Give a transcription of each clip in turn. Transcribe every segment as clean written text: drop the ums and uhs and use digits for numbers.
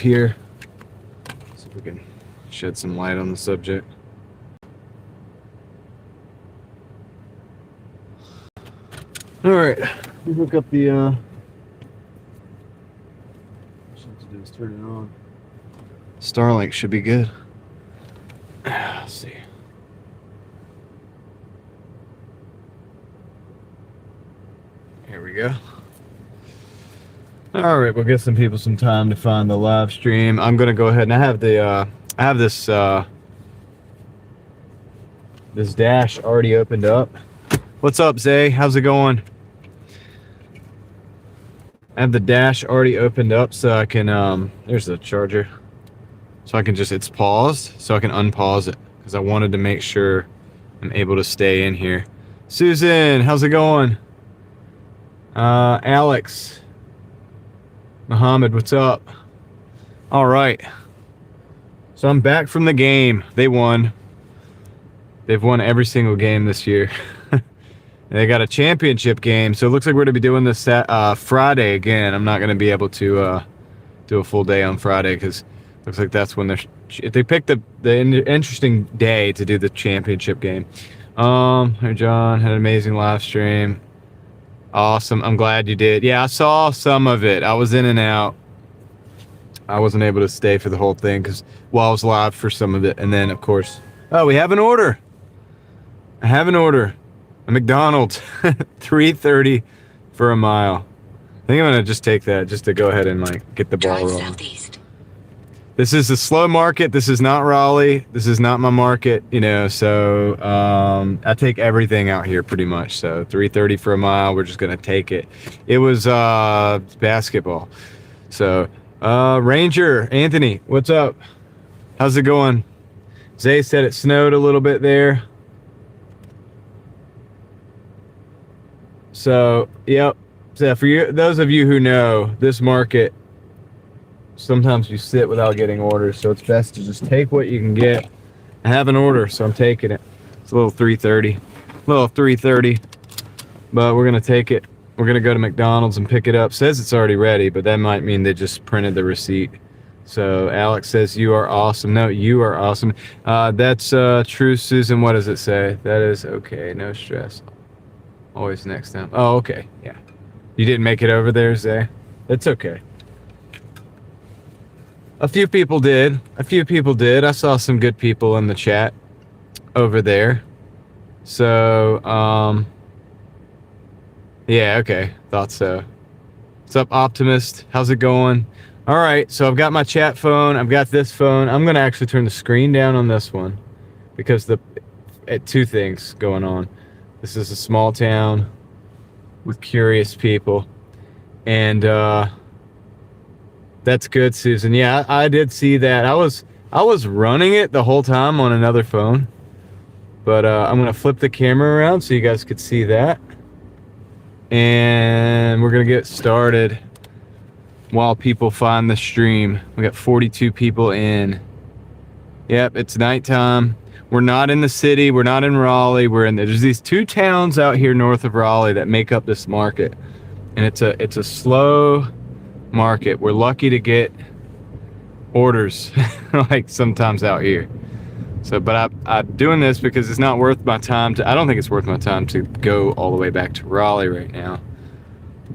here. See if we can shed some light on the subject. All right, let me hook up the. What I have to do is turn it on. Starlink should be good. Let's see. Here we go. All right, we'll give some people some time to find the live stream. I'm gonna go ahead and I have this this dash already opened up. What's up, Zay? How's it going? I have the dash already opened up so I can there's the charger. So I can just, it's paused, so I can unpause it because I wanted to make sure I'm able to stay in here. Susan, how's it going? Alex, Muhammad, what's up? All right. So I'm back from the game. They won. They've won every single game this year. They got a championship game, so it looks like we're going to be doing this Friday again. I'm not going to be able to do a full day on Friday because it looks like that's when they picked the interesting day to do the championship game. Hey John, had an amazing live stream. Awesome. I'm glad you did. Yeah, I saw some of it. I was in and out. I wasn't able to stay for the whole thing because I was live for some of it. And then, of course, oh, we have an order. I have an order. A McDonald's. $3.30 for a mile. I think I'm going to just take that just to go ahead and like get the ball rolling. Southeast. This is a slow market. This is not Raleigh. This is not my market, you know, so I take everything out here pretty much. So $3.30 for a mile. We're just going to take it. It was basketball. So Ranger, Anthony, what's up? How's it going? Zay said it snowed a little bit there. So, yep. So for you, those of you who know, this market, sometimes you sit without getting orders, so it's best to just take what you can get. I have an order, so I'm taking it. It's a little $3.30, but we're gonna take it. We're gonna go to McDonald's and pick it up. Says it's already ready, but that might mean they just printed the receipt. So Alex says you are awesome. No, you are awesome. That's true, Susan. What does it say? That is okay. No stress. Always next time. Oh, okay. Yeah. You didn't make it over there, Zay? It's okay. A few people did. I saw some good people in the chat over there. So, yeah, okay. Thought so. What's up, Optimist? How's it going? All right, so I've got my chat phone. I've got this phone. I'm going to actually turn the screen down on this one because two things going on. This is a small town with curious people. And, that's good, Susan. Yeah, I did see that. I was running it the whole time on another phone. But I'm going to flip the camera around so you guys could see that. And we're going to get started while people find the stream. We got 42 people in. Yep, it's nighttime. We're not in the city. We're not in Raleigh. There's these two towns out here north of Raleigh that make up this market. And it's a slow market. We're lucky to get orders like sometimes out here. So, but I'm doing this because it's not worth my time I don't think it's worth my time to go all the way back to Raleigh right now,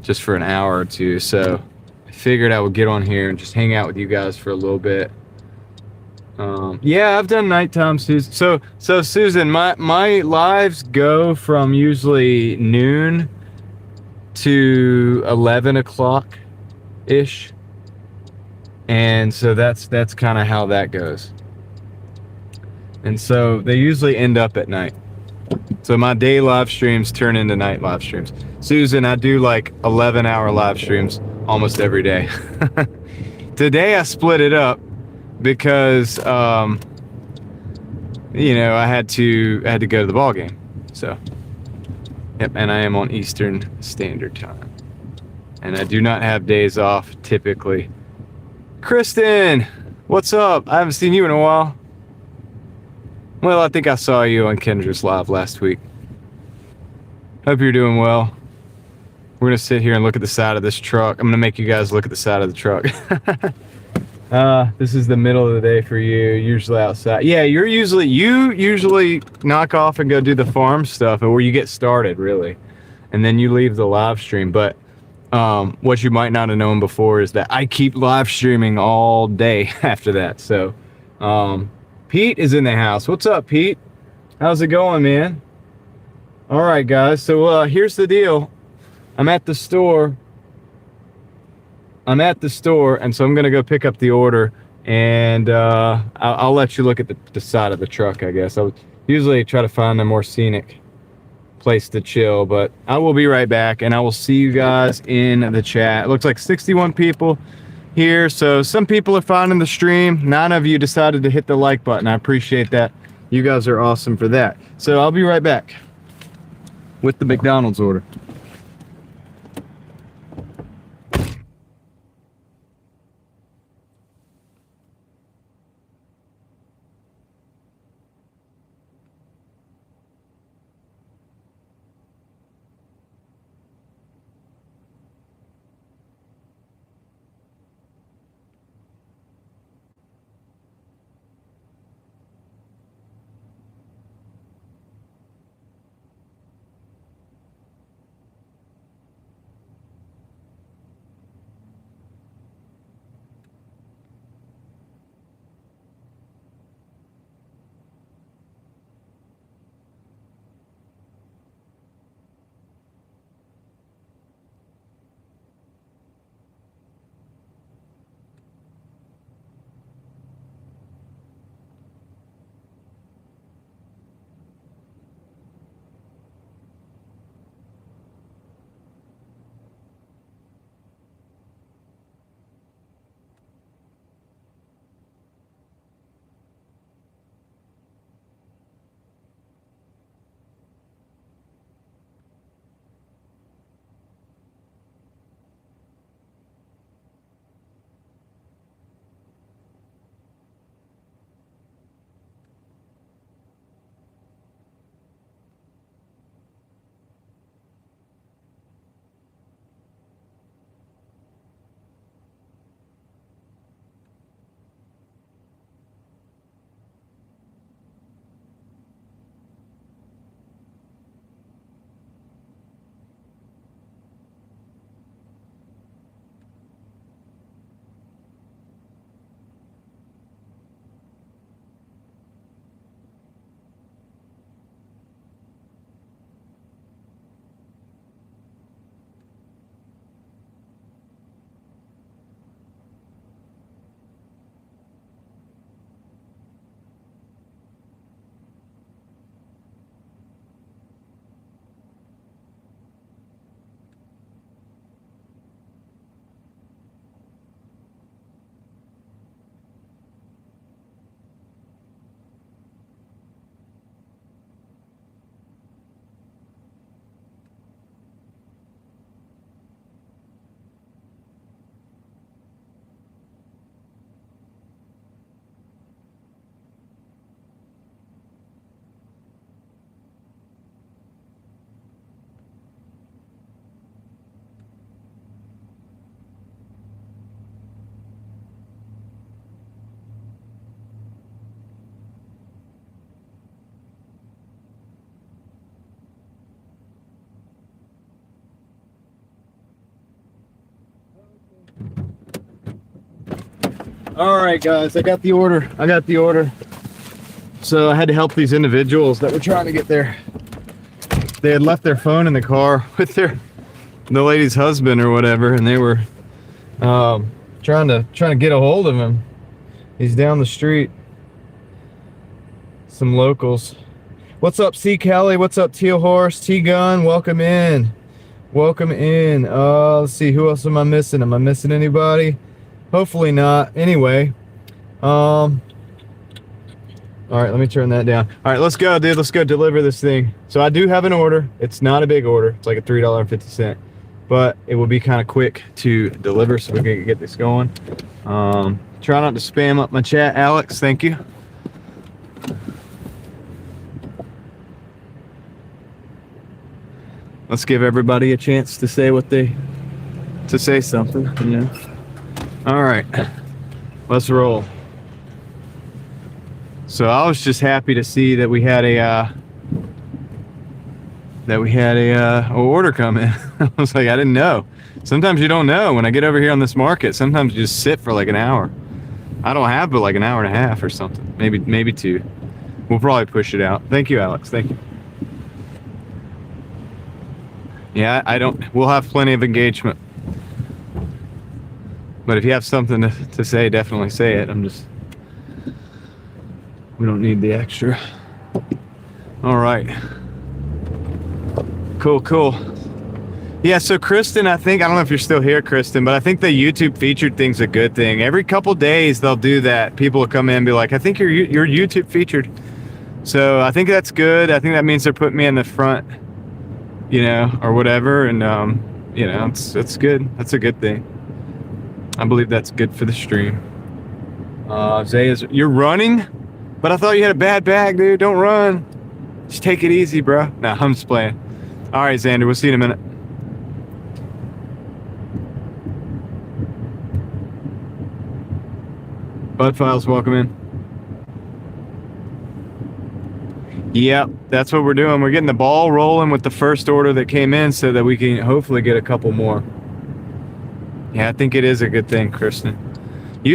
just for an hour or two. So I figured I would get on here and just hang out with you guys for a little bit. Yeah, I've done nighttime, Susan. So Susan, my lives go from usually noon to 11 o'clock ish, and so that's kind of how that goes. And so they usually end up at night. So my day live streams turn into night live streams. Susan, I do like 11-hour live streams almost every day. Today I split it up because you know, I had to go to the ball game. So yep, and I am on Eastern Standard Time. And I do not have days off typically. Kristen, what's up? I haven't seen you in a while. Well, I think I saw you on Kendra's live last week. Hope you're doing well. We're gonna sit here and look at the side of this truck. I'm gonna make you guys look at the side of the truck. This is the middle of the day for you, usually outside. Yeah, you usually knock off and go do the farm stuff, or where you get started, really. And then you leave the live stream. But what you might not have known before is that I keep live streaming all day after that. So Pete is in the house. What's up, Pete? How's it going, man? All right, guys. So here's the deal. I'm at the store, and so I'm gonna go pick up the order, and I'll let you look at the side of the truck, I guess. I would usually try to find a more scenic place to chill, but I will be right back, and I will see you guys in the chat. It looks like 61 people here, so some people are finding the stream. 9 of you decided to hit the like button. I appreciate that. You guys are awesome for that. So I'll be right back with the McDonald's order. All right, guys, I got the order. So I had to help these individuals that were trying to get there. They had left their phone in the car with the lady's husband or whatever, and they were trying to get a hold of him. He's down the street. Some locals. What's up, C. Kelly? What's up, Teal Horse? T Gun, welcome in. Welcome in. Let's see, who else am I missing? Am I missing anybody? Hopefully not. Anyway, all right, let me turn that down. All right, let's go, dude. Let's go deliver this thing. So I do have an order. It's not a big order. It's like a $3.50, but it will be kind of quick to deliver, so we're gonna get this going. Try not to spam up my chat, Alex. Thank you. Let's give everybody a chance to say something, you know. All right. Let's roll. So I was just happy to see that we had a order come in. I was like, I didn't know. Sometimes you don't know. When I get over here on this market, sometimes you just sit for like an hour. I don't have but like an hour and a half or something. Maybe 2. We'll probably push it out. Thank you, Alex. Thank you. Yeah, I don't. We'll have plenty of engagement. But if you have something to say, definitely say it. We don't need the extra. All right. Cool. Yeah, so Kristen, I don't know if you're still here, Kristen, but I think the YouTube featured thing's a good thing. Every couple days they'll do that. People will come in and be like, I think you're YouTube featured. So I think that's good. I think that means they're putting me in the front, or whatever. And, it's good. That's a good thing. I believe that's good for the stream. You're running? But I thought you had a bad bag, dude. Don't run. Just take it easy, bro. Nah, I'm just playing. All right, Xander, we'll see you in a minute. Bud Files, welcome in. Yep, that's what we're doing. We're getting the ball rolling with the first order that came in so that we can hopefully get a couple more. Yeah, I think it is a good thing, Kristen.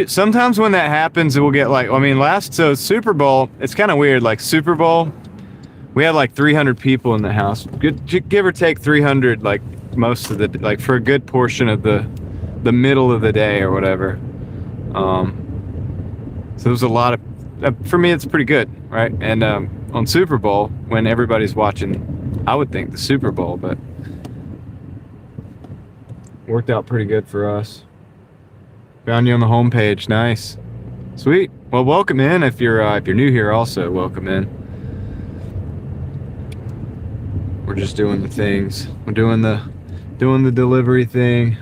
Sometimes when that happens, we'll get so Super Bowl, it's kind of weird. Like Super Bowl, we had like 300 people in the house. Give or take 300, like most of the, for a good portion of the middle of the day or whatever. So there's a lot of, for me, it's pretty good, right? And on Super Bowl, when everybody's watching, I would think the Super Bowl, but worked out pretty good for us. Found you on the homepage. Nice, sweet. Well, welcome in. If you're new here, also welcome in. We're just doing the things. We're doing the delivery thing.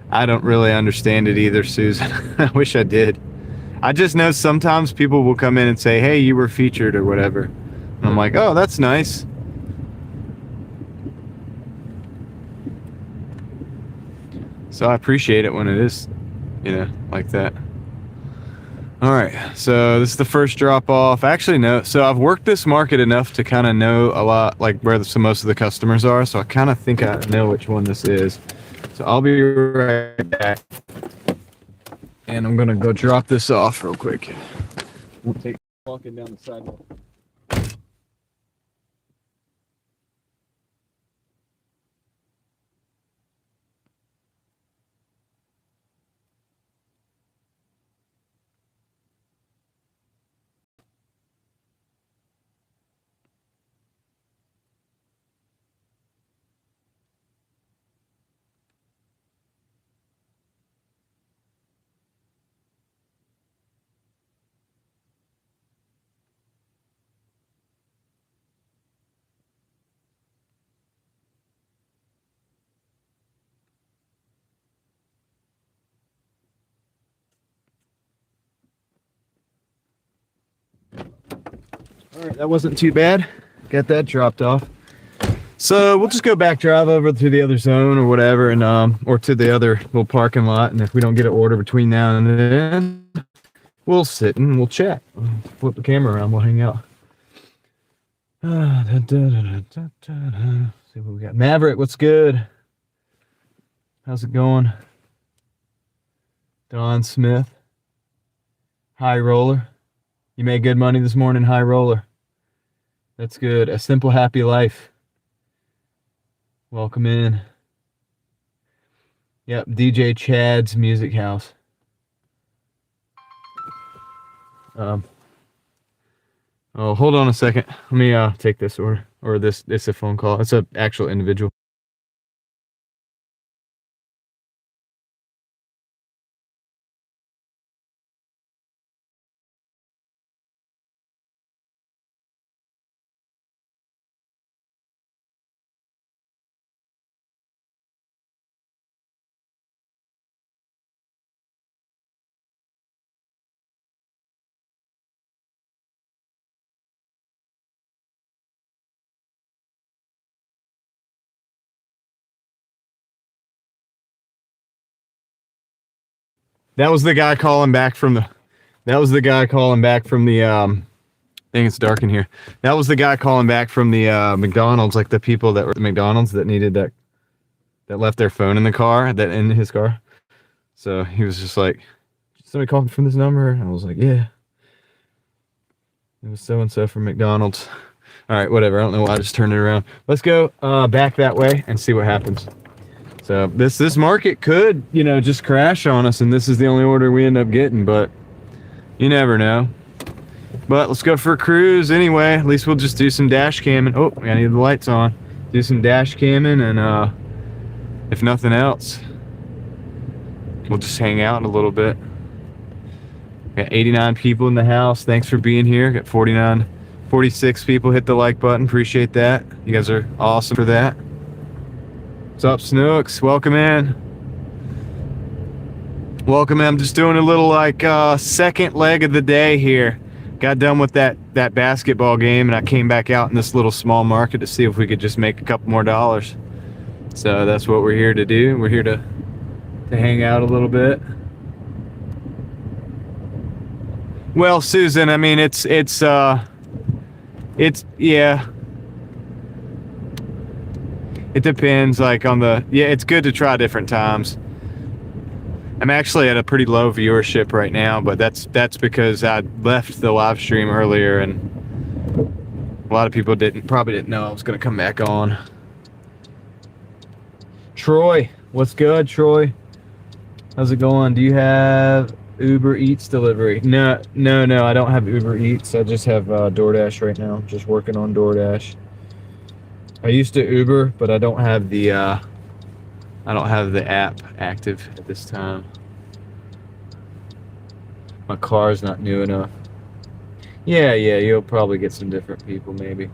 I don't really understand it either, Susan. I wish I did. I just know sometimes people will come in and say, hey, you were featured or whatever. And I'm like, oh, that's nice. So I appreciate it when it is, like that. All right, so this is the first drop off. Actually, no. So I've worked this market enough to kind of know a lot, like where most of the customers are. So I kind of think I know which one this is. So I'll be right back. And I'm going to go drop this off real quick. We'll take walking down the sidewalk. All right, that wasn't too bad. Got that dropped off. So we'll just go back, drive over to the other zone or whatever, and or to the other little parking lot. And if we don't get an order between now and then, we'll sit and we'll chat. Flip the camera around. We'll hang out. See what we got. Maverick, what's good? How's it going? Don Smith. High roller. You made good money this morning, high roller. That's good. A simple, happy life. Welcome in. Yep, DJ Chad's Music House. Oh, hold on a second. Let me take this order. Or this. It's a phone call. It's an actual individual. That was the guy calling back from the. That was the guy calling back from the. I think it's dark in here. That was the guy calling back from the McDonald's, like the people that were at the McDonald's that needed that left their phone in the car, that in his car. So he was just like, somebody called from this number? And I was like, yeah. It was so-and-so from McDonald's. All right, whatever. I don't know why I just turned it around. Let's go back that way and see what happens. So this market could, you know, just crash on us, and this is the only order we end up getting, but you never know. But let's go for a cruise anyway. At least we'll just do some dash camming. Oh, I need the lights on. Do some dash camming, and if nothing else, we'll just hang out a little bit. Got 89 people in the house. Thanks for being here. Got 46 people hit the like button. Appreciate that. You guys are awesome for that. What's up, Snooks? Welcome in. Welcome in. I'm just doing a little like second leg of the day here. Got done with that basketball game, and I came back out in this little small market to see if we could just make a couple more dollars. So that's what we're here to do. We're here to hang out a little bit. Well, Susan, I mean, it's yeah. It depends, like on the, yeah, it's good to try different times. I'm actually at a pretty low viewership right now, but that's because I left the live stream earlier, and a lot of people probably didn't know I was going to come back on. Troy, what's good, Troy? How's it going? Do you have Uber Eats delivery? No, I don't have Uber Eats. I just have Doordash right now. Just working on Doordash. I used to Uber, but I don't have the app active at this time. My car's not new enough. Yeah, you'll probably get some different people, maybe.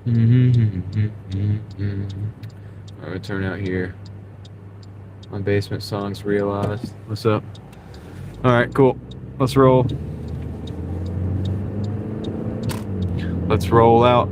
I'm gonna turn out here. My basement song's realized. What's up? All right, cool. Let's roll. Let's roll out.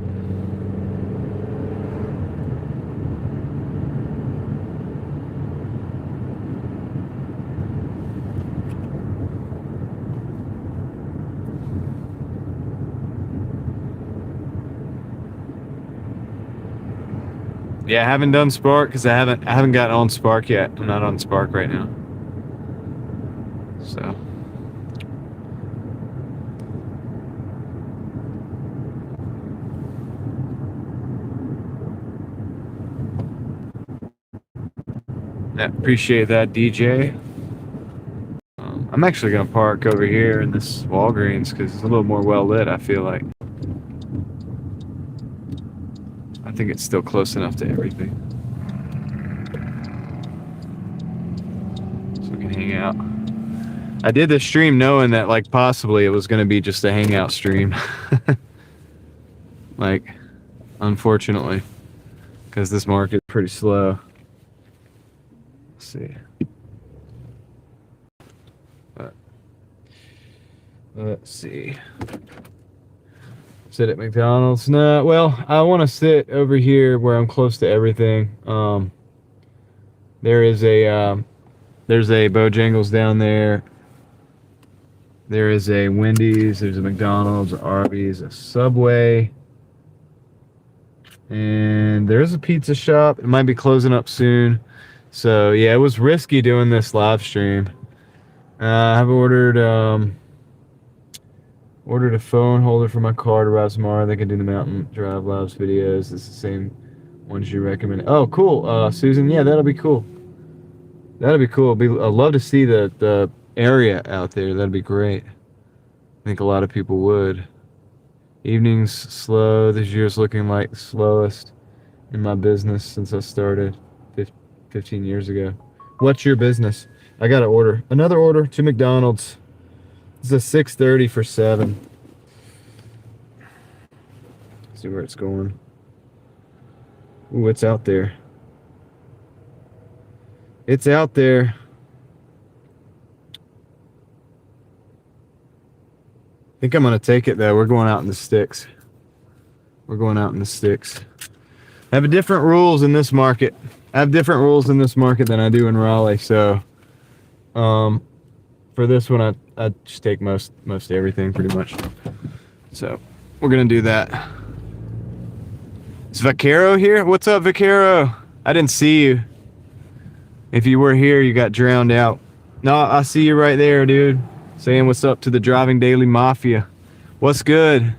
Yeah, I haven't done Spark because I haven't gotten on Spark yet. I'm not on Spark right now. So yeah, appreciate that, DJ. I'm actually gonna park over here in this Walgreens because it's a little more well lit, I feel like. I think it's still close enough to everything. So we can hang out. I did this stream knowing that like possibly it was gonna be just a hangout stream. Like, unfortunately. Because this market's pretty slow. Let's see. Let's see. Sit at McDonald's. No, well, I want to sit over here where I'm close to everything. There's a Bojangles down there. There is a Wendy's. There's a McDonald's, an Arby's, a Subway, and there's a pizza shop. It might be closing up soon. So yeah, it was risky doing this live stream. I've ordered a phone holder for my car to ride tomorrow. They can do the mountain drive lives videos. It's the same ones you recommend. Oh, cool, Susan. Yeah, that'll be cool. That'll be cool. I'd love to see the area out there. That'd be great. I think a lot of people would. Evenings slow. This year's looking like the slowest in my business since I started 15 years ago. What's your business? I got to order. Another order to McDonald's. It's a 6:30 for 7. See where it's going. Ooh, it's out there. It's out there. I think I'm going to take it, though. We're going out in the sticks. We're going out in the sticks. I have different rules in this market. I have different rules in this market than I do in Raleigh. So, for this one, I just take most everything pretty much. So, we're gonna do that. Is Vaquero here? What's up, Vaquero? I didn't see you. If you were here, you got drowned out. No, I see you right there, dude. Saying what's up to the Driving Daily Mafia. What's good?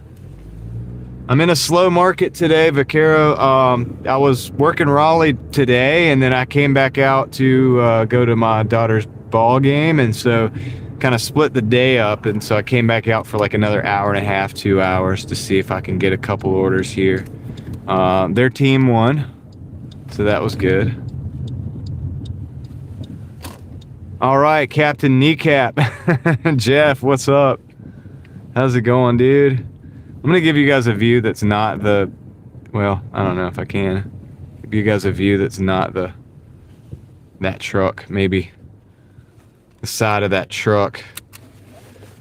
I'm in a slow market today, Vaquero. I was working Raleigh today, and then I came back out to go to my daughter's ball game, and so kind of split the day up, and so I came back out for like another hour and a half, 2 hours to see if I can get a couple orders here. Their team won, so that was good. All right, Captain Kneecap. Jeff, what's up? How's it going, dude? I'm gonna give you guys a view that's not the, well, I don't know if I can give you guys a view that's not that truck, maybe the side of that truck.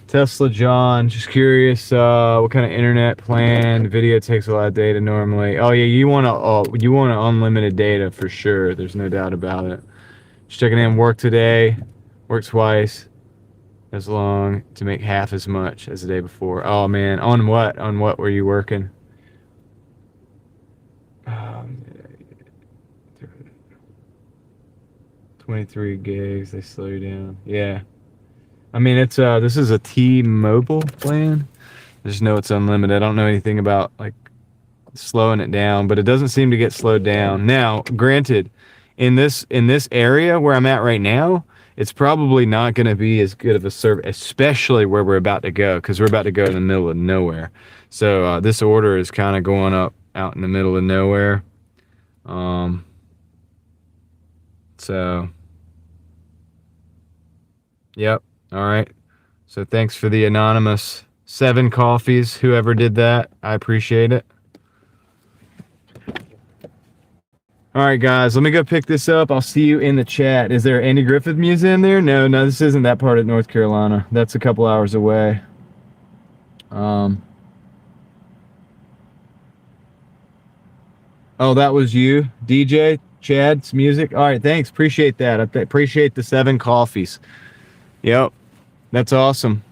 Tesla John, just curious, what kind of internet plan? Video takes a lot of data normally. Oh yeah, you want unlimited data for sure. There's no doubt about it. Just checking in. Work today, work twice as long to make half as much as the day before. Oh man, on what were you working? 23 gigs, they slow you down. Yeah, I mean, it's this is a T-Mobile plan. I just know it's unlimited. I don't know anything about like slowing it down, but it doesn't seem to get slowed down. Now, granted, in this area where I'm at right now, it's probably not going to be as good of a service, especially where we're about to go, because we're about to go in the middle of nowhere. So this order is kind of going up out in the middle of nowhere. So, yep. All right. So thanks for the anonymous 7 coffees, whoever did that. I appreciate it. All right, guys, let me go pick this up. I'll see you in the chat. Is there Andy Griffith Museum there? No, this isn't that part of North Carolina. That's a couple hours away. Oh, that was you, DJ Chad's music. All right, thanks. Appreciate that. I appreciate the 7 coffees. Yep, that's awesome.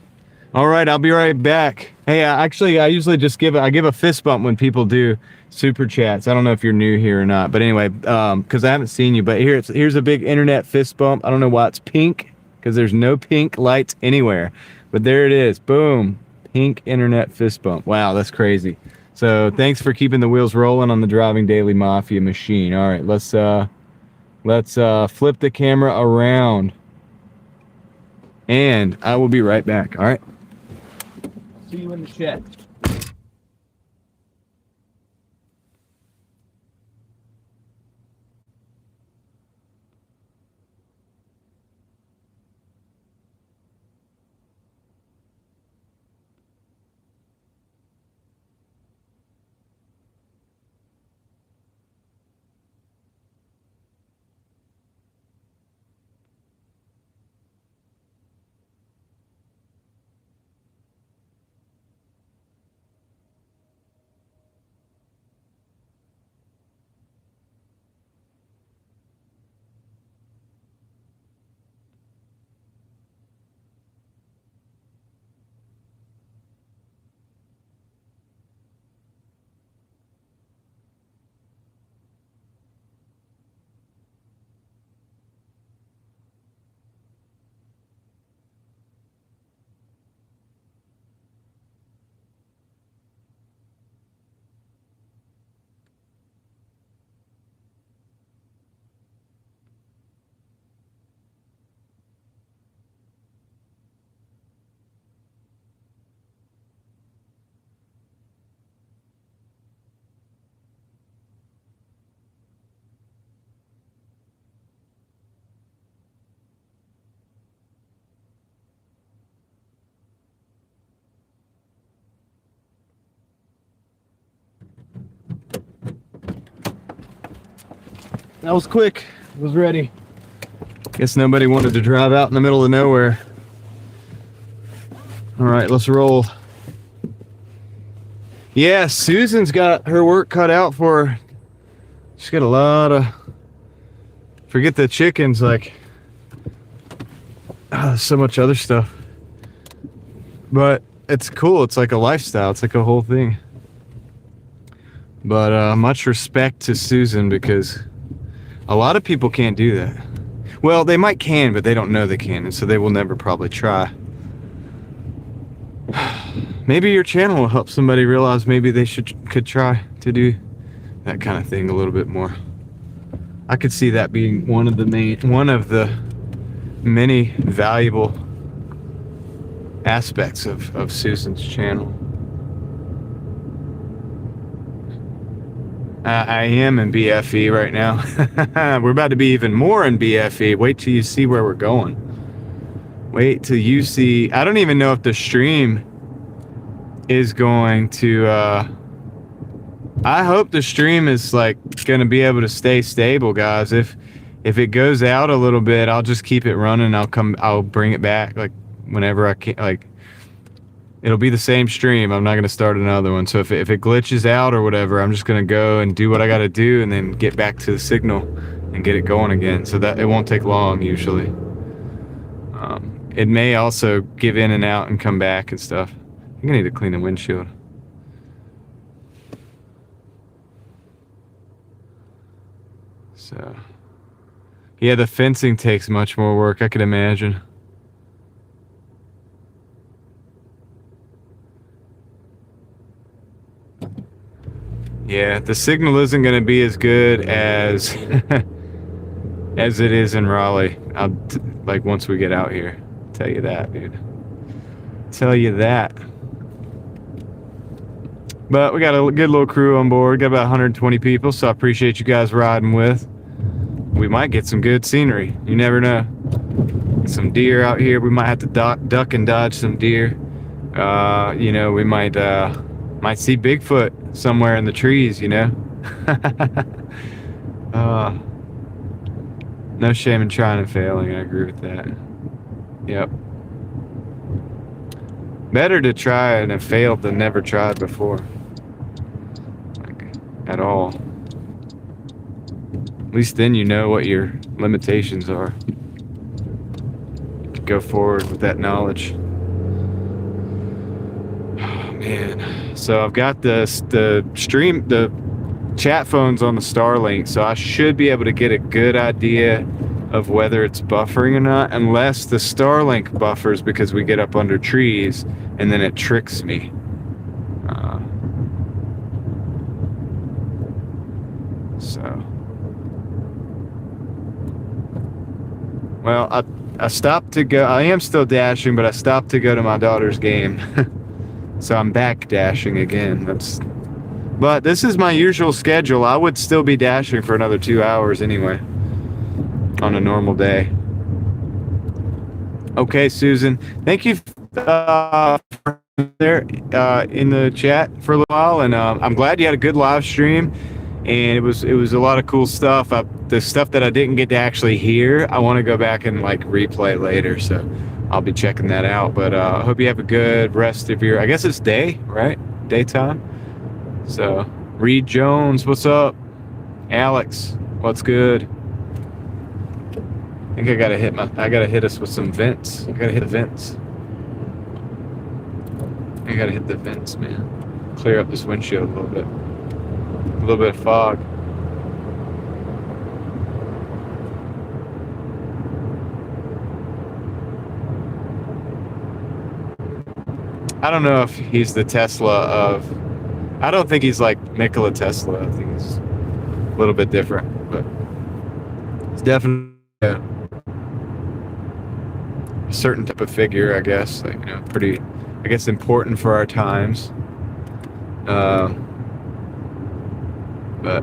All right, I'll be right back. Hey, I usually just give a fist bump when people do super chats. I don't know if you're new here or not, but anyway, because I haven't seen you, but here's a big internet fist bump. I don't know why it's pink, because there's no pink lights anywhere, but there it is. Boom, pink internet fist bump. Wow, that's crazy. So thanks for keeping the wheels rolling on the Driving Daily Mafia machine. All right, let's flip the camera around, and I will be right back. All right. See you in the chat. That was quick. I was ready. Guess nobody wanted to drive out in the middle of nowhere. All right, let's roll. Yeah, Susan's got her work cut out for her. Just got a lot of, forget the chickens, like so much other stuff. But it's cool. It's like a lifestyle. It's like a whole thing. But much respect to Susan, because a lot of people can't do that. Well, they might can, but they don't know they can, and so they will never probably try. Maybe your channel will help somebody realize maybe they could try to do that kind of thing a little bit more. I could see that being one of the many valuable aspects of Susan's channel. I am in BFE right now. We're about to be even more in BFE. Wait till you see where we're going. Wait till you see. I don't even know if the stream is going to. I hope the stream is like going to be able to stay stable, guys. If it goes out a little bit, I'll just keep it running. I'll bring it back like whenever I can. Like, it'll be the same stream. I'm not going to start another one. So if it glitches out or whatever, I'm just going to go and do what I got to do and then get back to the signal and get it going again. So that it won't take long usually. It may also give in and out and come back and stuff. I think I need to clean the windshield. So, yeah, the fencing takes much more work, I could imagine. Yeah, the signal isn't going to be as good as as it is in Raleigh. Like once we get out here, I'll tell you that, dude. Tell you that. But we got a good little crew on board. Got about 120 people, so I appreciate you guys riding with. We might get some good scenery. You never know. Some deer out here. We might have to duck and dodge some deer. You know, we might see Bigfoot somewhere in the trees, you know. No shame in trying and failing. I agree with that. Yep. Better to try and have failed than never tried before. Like, at all. At least then you know what your limitations are. You can go forward with that knowledge. Oh, man. So I've got the chat phones on the Starlink, so I should be able to get a good idea of whether it's buffering or not, unless the Starlink buffers because we get up under trees and then it tricks me. Well, I stopped to go. I am still dashing, but I stopped to go to my daughter's game. So I'm back dashing again. But this is my usual schedule. I would still be dashing for another 2 hours anyway on a normal day. Okay, Susan. Thank you for there in the chat for a little while, and I'm glad you had a good live stream. And it was a lot of cool stuff. The stuff that I didn't get to actually hear, I want to go back and like replay later. So I'll be checking that out. But I hope you have a good rest of your, I guess it's day, right? Daytime. So Reed Jones, what's up? Alex, what's good? I think I gotta hit us with some vents. I gotta hit the vents. I gotta hit the vents, man. Clear up this windshield a little bit. A little bit of fog. I don't know if he's the Tesla of... I don't think he's like Nikola Tesla. I think he's a little bit different, but it's definitely a certain type of figure, I guess. Like, you know, pretty, I guess, important for our times. But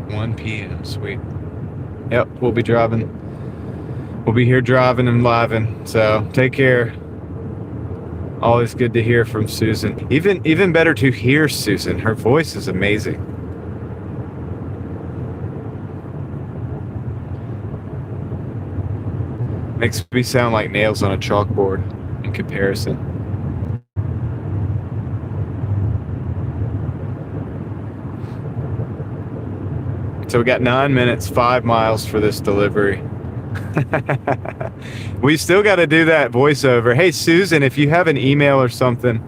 1 p.m. Sweet. Yep, we'll be driving. We'll be here driving and living. So take care. Always good to hear from Susan. Even better to hear Susan. Her voice is amazing. Makes me sound like nails on a chalkboard in comparison. So we got 9 minutes, 5 miles for this delivery. We still got to do that voiceover. Hey, Susan, if you have an email or something,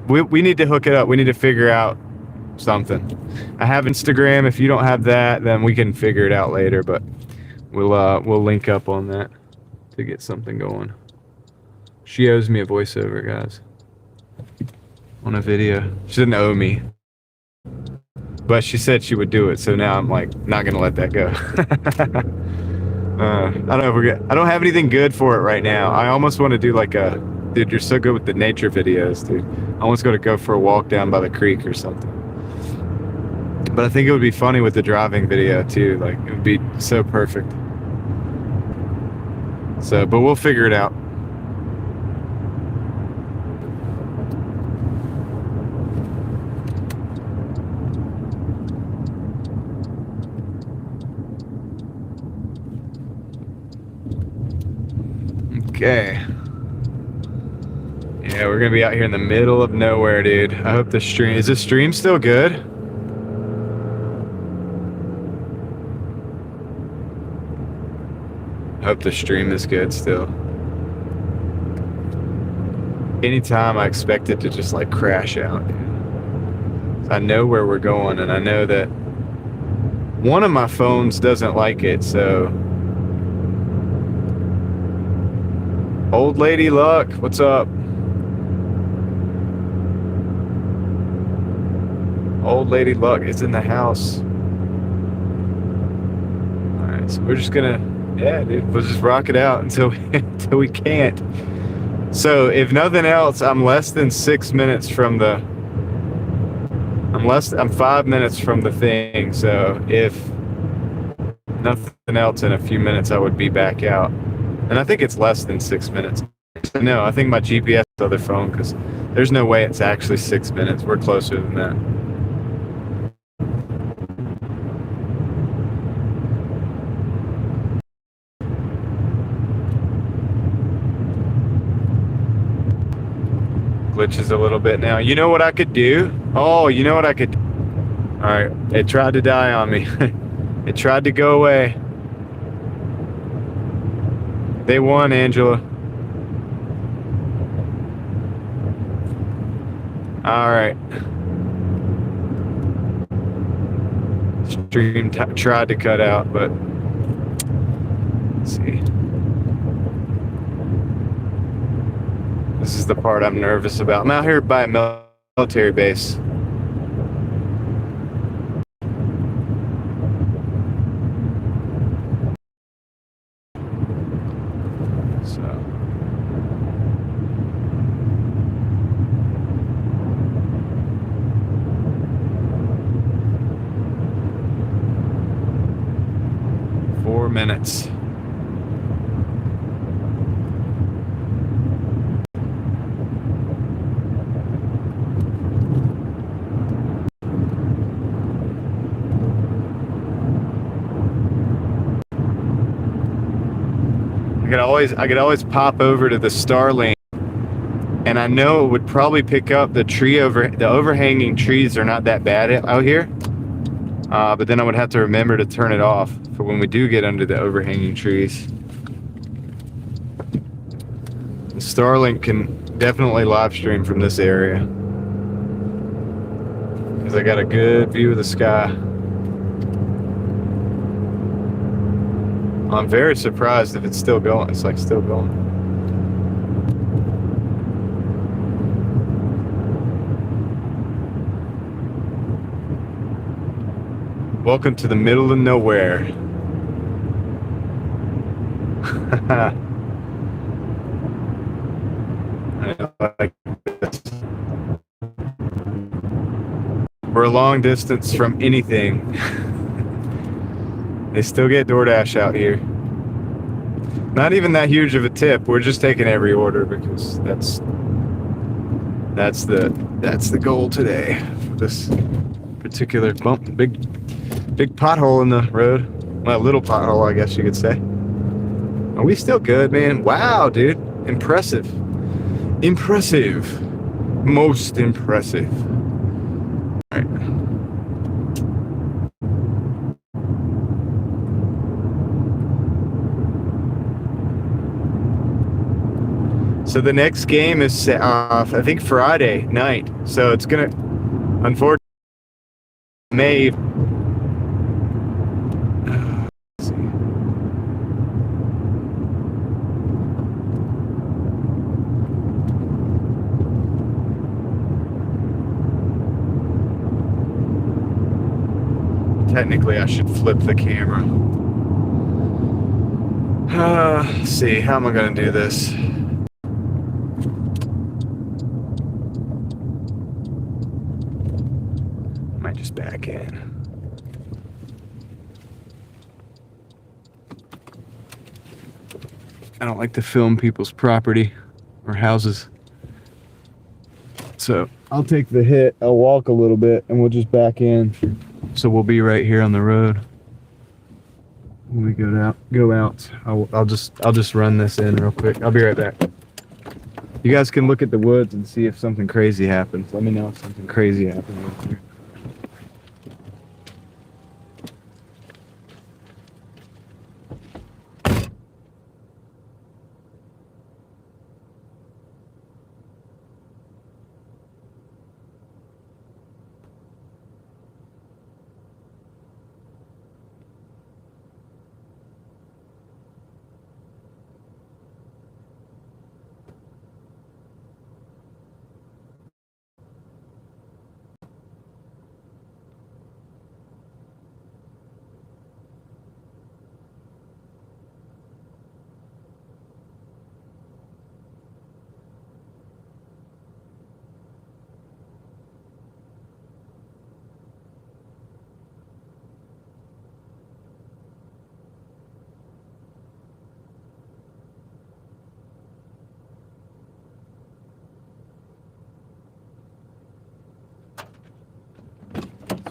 we need to hook it up. We need to figure out something. I have Instagram. If you don't have that, then we can figure it out later, but we'll link up on that to get something going. She owes me a voiceover, guys, on a video. She didn't owe me, but she said she would do it, so now I'm like not gonna let that go. I don't know if I don't have anything good for it right now. I almost want to do like a, dude, you're so good with the nature videos, dude. I almost got to go for a walk down by the creek or something. But I think it would be funny with the driving video too. Like, it would be so perfect. So, but we'll figure it out. Okay. Yeah, we're gonna be out here in the middle of nowhere, dude. I hope the stream, is this stream still good? I hope the stream is good still. Anytime I expect it to just like crash out, dude. I know where we're going, and I know that one of my phones doesn't like it, so. Old Lady Luck, what's up? Old Lady Luck is in the house. Alright, so we're just gonna, yeah, dude, we'll just rock it out until we can't. So if nothing else, I'm less than 6 minutes from the, I'm 5 minutes from the thing, so if nothing else, in a few minutes I would be back out. And I think it's less than 6 minutes. No, I think my GPS other phone, because there's no way it's actually 6 minutes. We're closer than that. Glitches a little bit now. You know what I could do? Oh, you know what I could do? All right, it tried to die on me. It tried to go away. They won, Angela. All right. Stream tried to cut out, but let's see. This is the part I'm nervous about. I'm out here by a military base. So. Minutes. I could always pop over to the Starlink, and I know it would probably pick up the overhanging trees are not that bad out here. But then I would have to remember to turn it off for when we do get under the overhanging trees. The Starlink can definitely live stream from this area, because I got a good view of the sky. I'm very surprised if it's still going. It's like still going. Welcome to the middle of nowhere. I like this. We're a long distance from anything. They still get Doordash out here. Not even that huge of a tip. We're just taking every order because that's the goal today for this particular bump. Big pothole in the road. Well, a little pothole, I guess you could say. Are we still good, man? Wow, dude. Impressive. Impressive. Most impressive. All right. So the next game is off, I think Friday night. So it's gonna, unfortunately, May. Let's see. Technically, I should flip the camera. Let's see, how am I gonna do this? Might just back in. I don't like to film people's property or houses. So I'll take the hit, I'll walk a little bit, and we'll just back in. So we'll be right here on the road. When we go out, I'll just run this in real quick. I'll be right back. You guys can look at the woods and see if something crazy happens. Let me know if something crazy happens out here.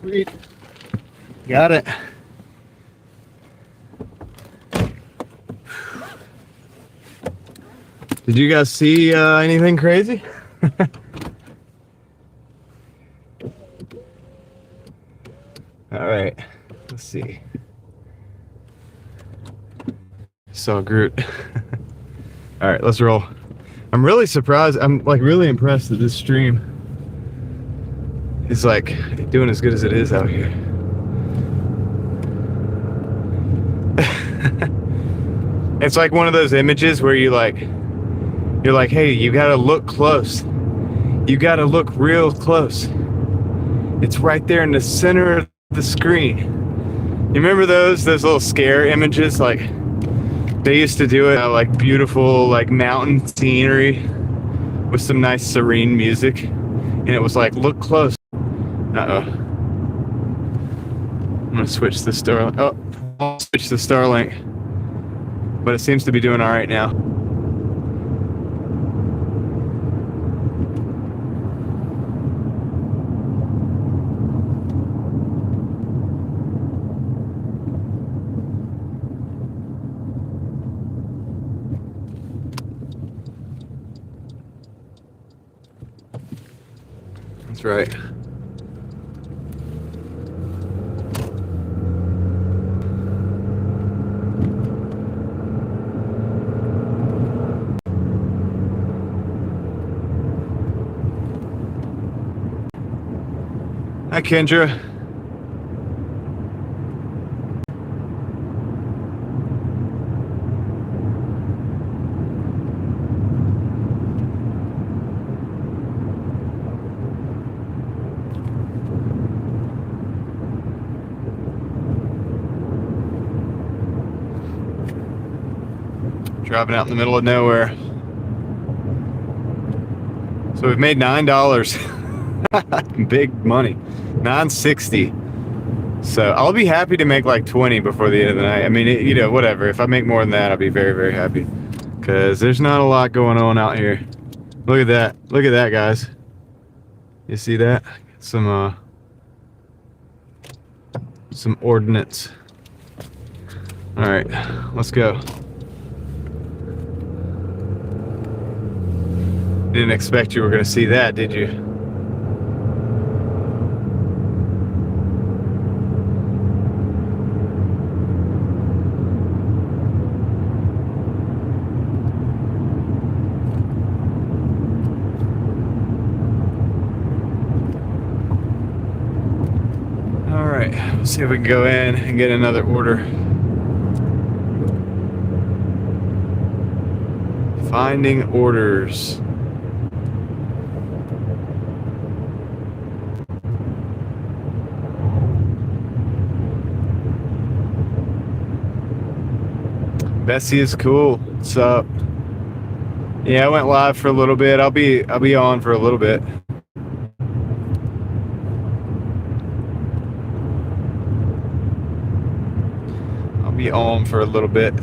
Sweet. Got it. Did you guys see anything crazy? All right, let's see. Saw Groot. All right, let's roll. I'm really surprised. I'm like really impressed that this stream is like doing as good as it is out here. It's like one of those images where you're like, hey, you gotta look close. You gotta look real close. It's right there in the center of the screen. You remember those little scare images? Like they used to do it like beautiful like mountain scenery with some nice serene music, and it was like, look close. Uh-oh. I'm gonna switch the Starlink. Oh, I'll switch the Starlink. But it seems to be doing all right now. That's right. Hi, Kendra. Driving out in the middle of nowhere. So we've made $9. Big money. $9.60. So I'll be happy to make like 20 before the end of the night. I mean, you know, whatever. If I make more than that, I'll be very, very happy. Because there's not a lot going on out here. Look at that. Look at that, guys. You see that? Some ordnance. All right, let's go. Didn't expect you were going to see that, did you? Alright, let's see if we can go in and get another order. Finding orders. Bessie is cool. What's up? Yeah, I went live for a little bit. I'll be on for a little bit. I'll be on for a little bit.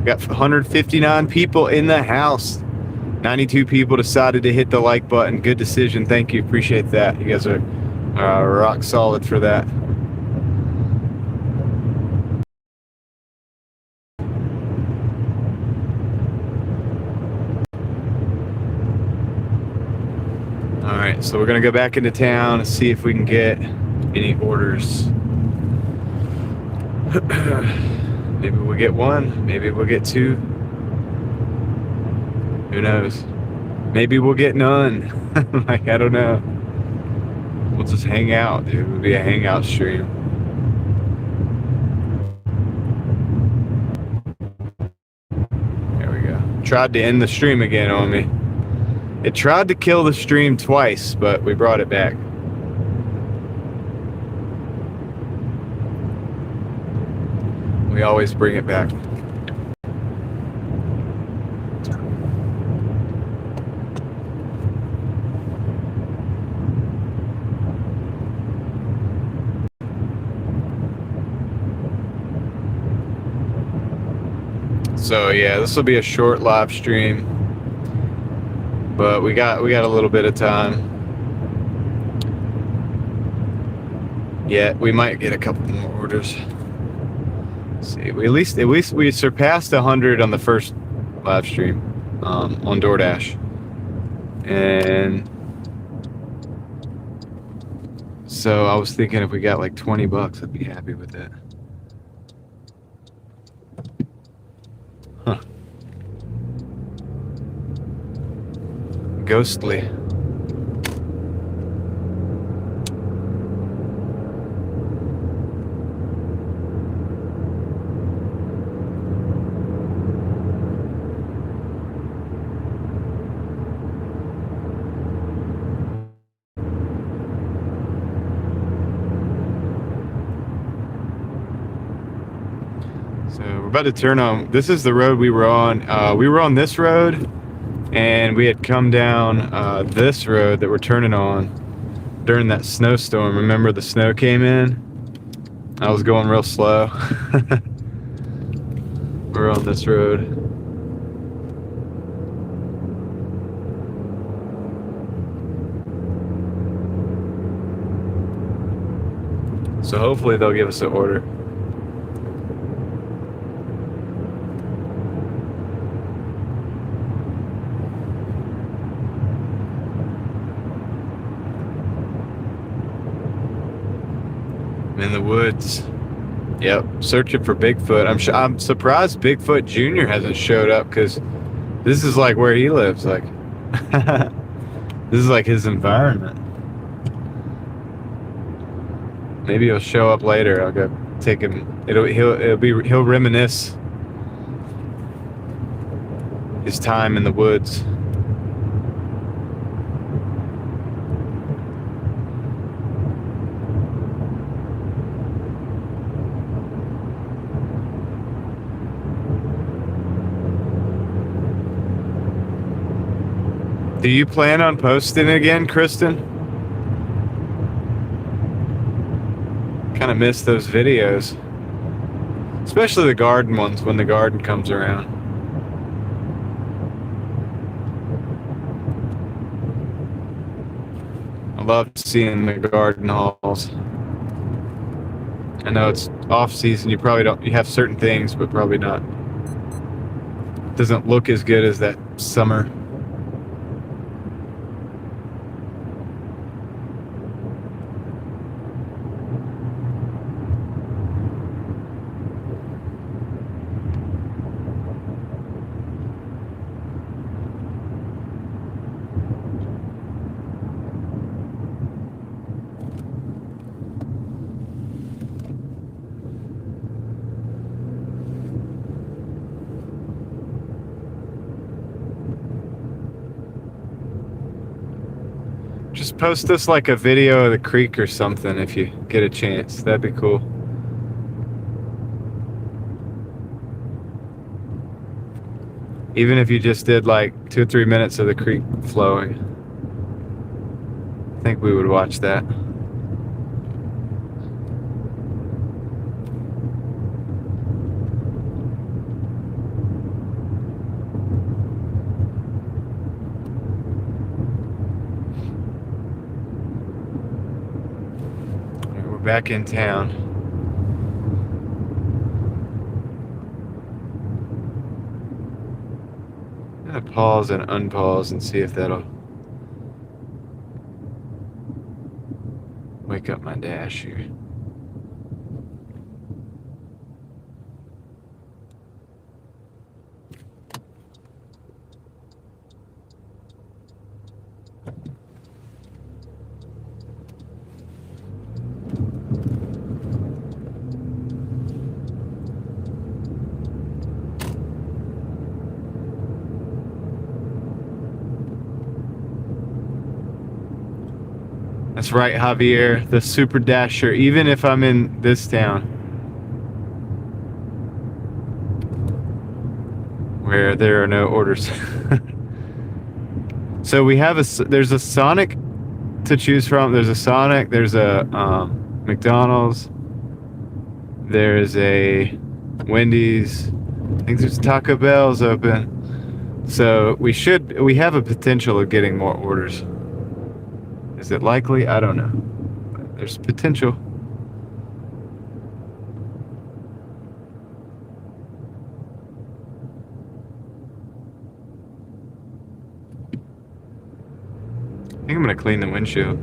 Got 159 people in the house. 92 people decided to hit the like button. Good decision. Thank you. Appreciate that. You guys are rock solid for that. Alright, so we're going to go back into town and see if we can get any orders. Maybe we'll get one. Maybe we'll get two. Who knows? Maybe we'll get none. Like, I don't know. We'll just hang out, dude. It'll be a hangout stream. There we go. Tried to end the stream again on me. It tried to kill the stream twice, but we brought it back. We always bring it back. So yeah, this will be a short live stream, but we got a little bit of time. Yeah, we might get a couple more orders. Let's see, at least we surpassed 100 on the first live stream on Doordash, and so I was thinking if we got like $20, I'd be happy with that. Huh. Ghostly. So we're about to turn on. This is the road we were on. We were on this road, and we had come down this road that we're turning on during that snowstorm. Remember the snow came in? I was going real slow. We're on this road. So hopefully they'll give us an order. In the woods. Yep, searching for Bigfoot. I'm surprised Bigfoot Jr. hasn't showed up, because this is like where he lives. Like, this is like his environment. Maybe he'll show up later. I'll go take him. He'll reminisce his time in the woods. Do you plan on posting again, Kristen? Kind of miss those videos. Especially the garden ones when the garden comes around. I love seeing the garden hauls. I know it's off season, you have certain things, but probably not. It doesn't look as good as that summer. post us like a video of the creek or something if you get a chance. That'd be cool. Even if you just did like 2 or 3 minutes of the creek flowing. I think we would watch that. We're back in town. Pause and unpause and see if that'll wake up my dash here. That's right, Javier, the Super Dasher, even if I'm in this town where there are no orders. So we have there's a Sonic to choose from. There's a Sonic, there's a McDonald's, there's a Wendy's, I think there's Taco Bell's open. So we have a potential of getting more orders. Is it likely? I don't know. But there's potential. I think I'm gonna clean the windshield.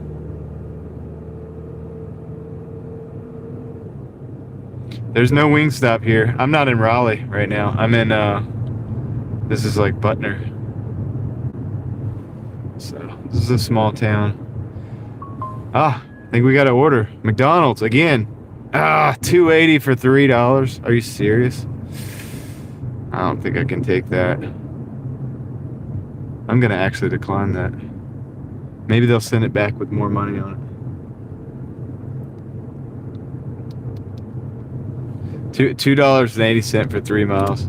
There's no Wingstop here. I'm not in Raleigh right now. I'm in this is like Butner. So this is a small town. I think we got to order McDonald's again. $2.80 for $3. Are you serious? I don't think I can take that. I'm gonna actually decline that. Maybe they'll send it back with more money on it. $2.80 for 3 miles.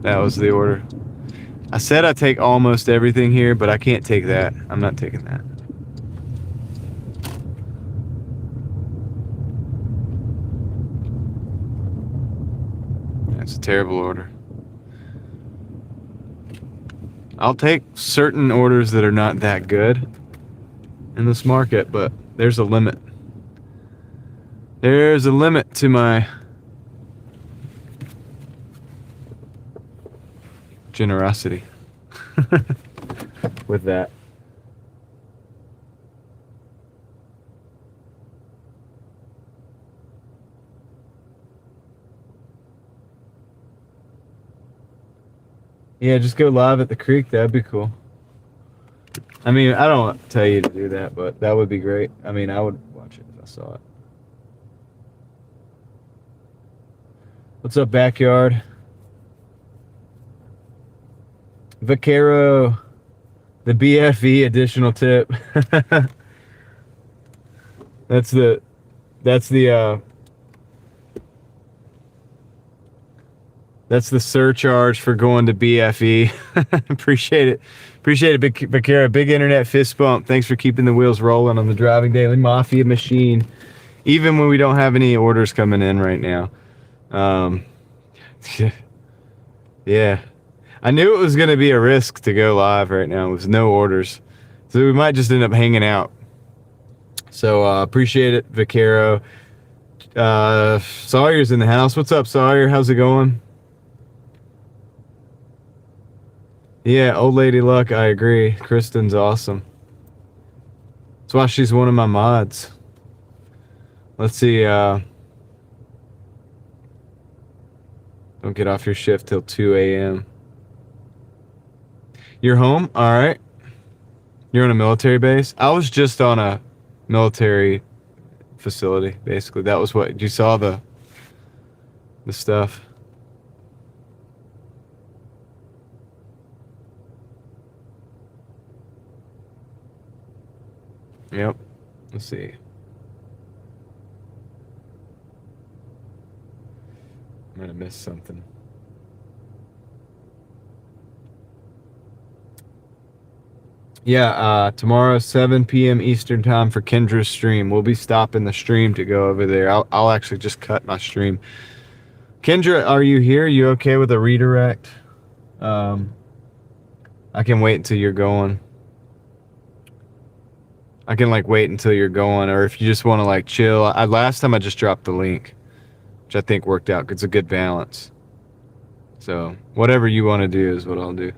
That was the order. I said I'd take almost everything here, but I can't take that. I'm not taking that. That's a terrible order. I'll take certain orders that are not that good in this market, but there's a limit. There's a limit to my generosity with that. Yeah, just go live at the creek. That'd be cool. I mean, I don't want to tell you to do that, but that would be great. I mean, I would watch it if I saw it. What's up, backyard? Vaquero, the BFE additional tip. That's the surcharge for going to BFE. Appreciate it. Appreciate it, Big Vaquero. Big internet fist bump. Thanks for keeping the wheels rolling on the Driving Daily Mafia machine, even when we don't have any orders coming in right now. Yeah. I knew it was going to be a risk to go live right now with no orders. So we might just end up hanging out. So appreciate it, Vaquero. Sawyer's in the house. What's up, Sawyer? How's it going? Yeah, old lady luck, I agree. Kristen's awesome. That's why she's one of my mods. Let's see. Don't get off your shift till 2 a.m. You're home? All right. You're on a military base? I was just on a military facility, basically. That was what you saw, the stuff. Yep. Let's see. I'm gonna miss something. Yeah, tomorrow 7 p.m. Eastern time for Kendra's stream. We'll be stopping the stream to go over there. I'll actually just cut my stream. Kendra, are you here? You okay with a redirect? I can wait until you're going. I can like wait until you're going, or if you just want to like chill. Last time I just dropped the link, which I think worked out. It's a good balance. So whatever you want to do is what I'll do.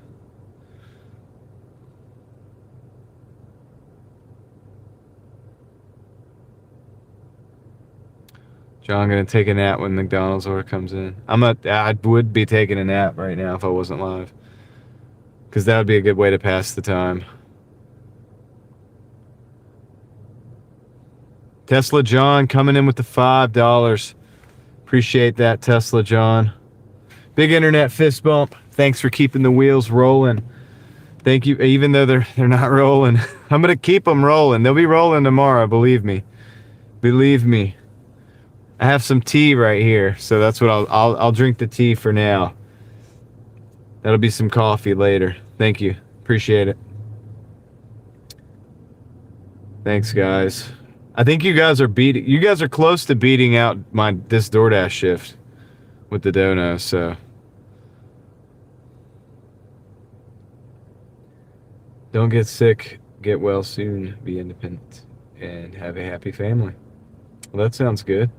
John, gonna take a nap when McDonald's order comes in. I would be taking a nap right now if I wasn't live, because that would be a good way to pass the time. Tesla John coming in with the $5. Appreciate that, Tesla John. Big internet fist bump. Thanks for keeping the wheels rolling. Thank you, even though they're not rolling. I'm gonna keep them rolling. They'll be rolling tomorrow. Believe me. Believe me. I have some tea right here, so that's what I'll drink the tea for now. That'll be some coffee later. Thank you. Appreciate it. Thanks, guys. I think you guys are close to beating out this DoorDash shift with the dono, so don't get sick, get well soon, be independent, and have a happy family. Well, that sounds good.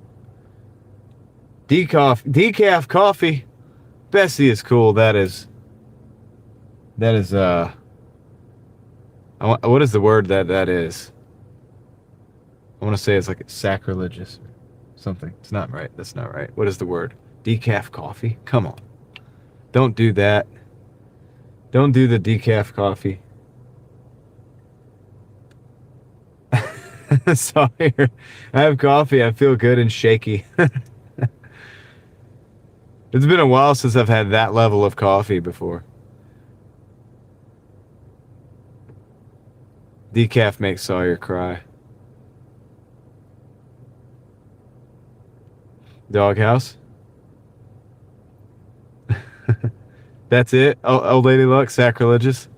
Decaf coffee. Bessie is cool. That is what is the word that is? I want to say it's like sacrilegious or something. It's not right. That's not right. What is the word? Decaf coffee? Come on. Don't do that. Don't do the decaf coffee. Sorry. I have coffee. I feel good and shaky. It's been a while since I've had that level of coffee before. Decaf makes Sawyer cry. Doghouse. That's it? Old Lady Luck, sacrilegious.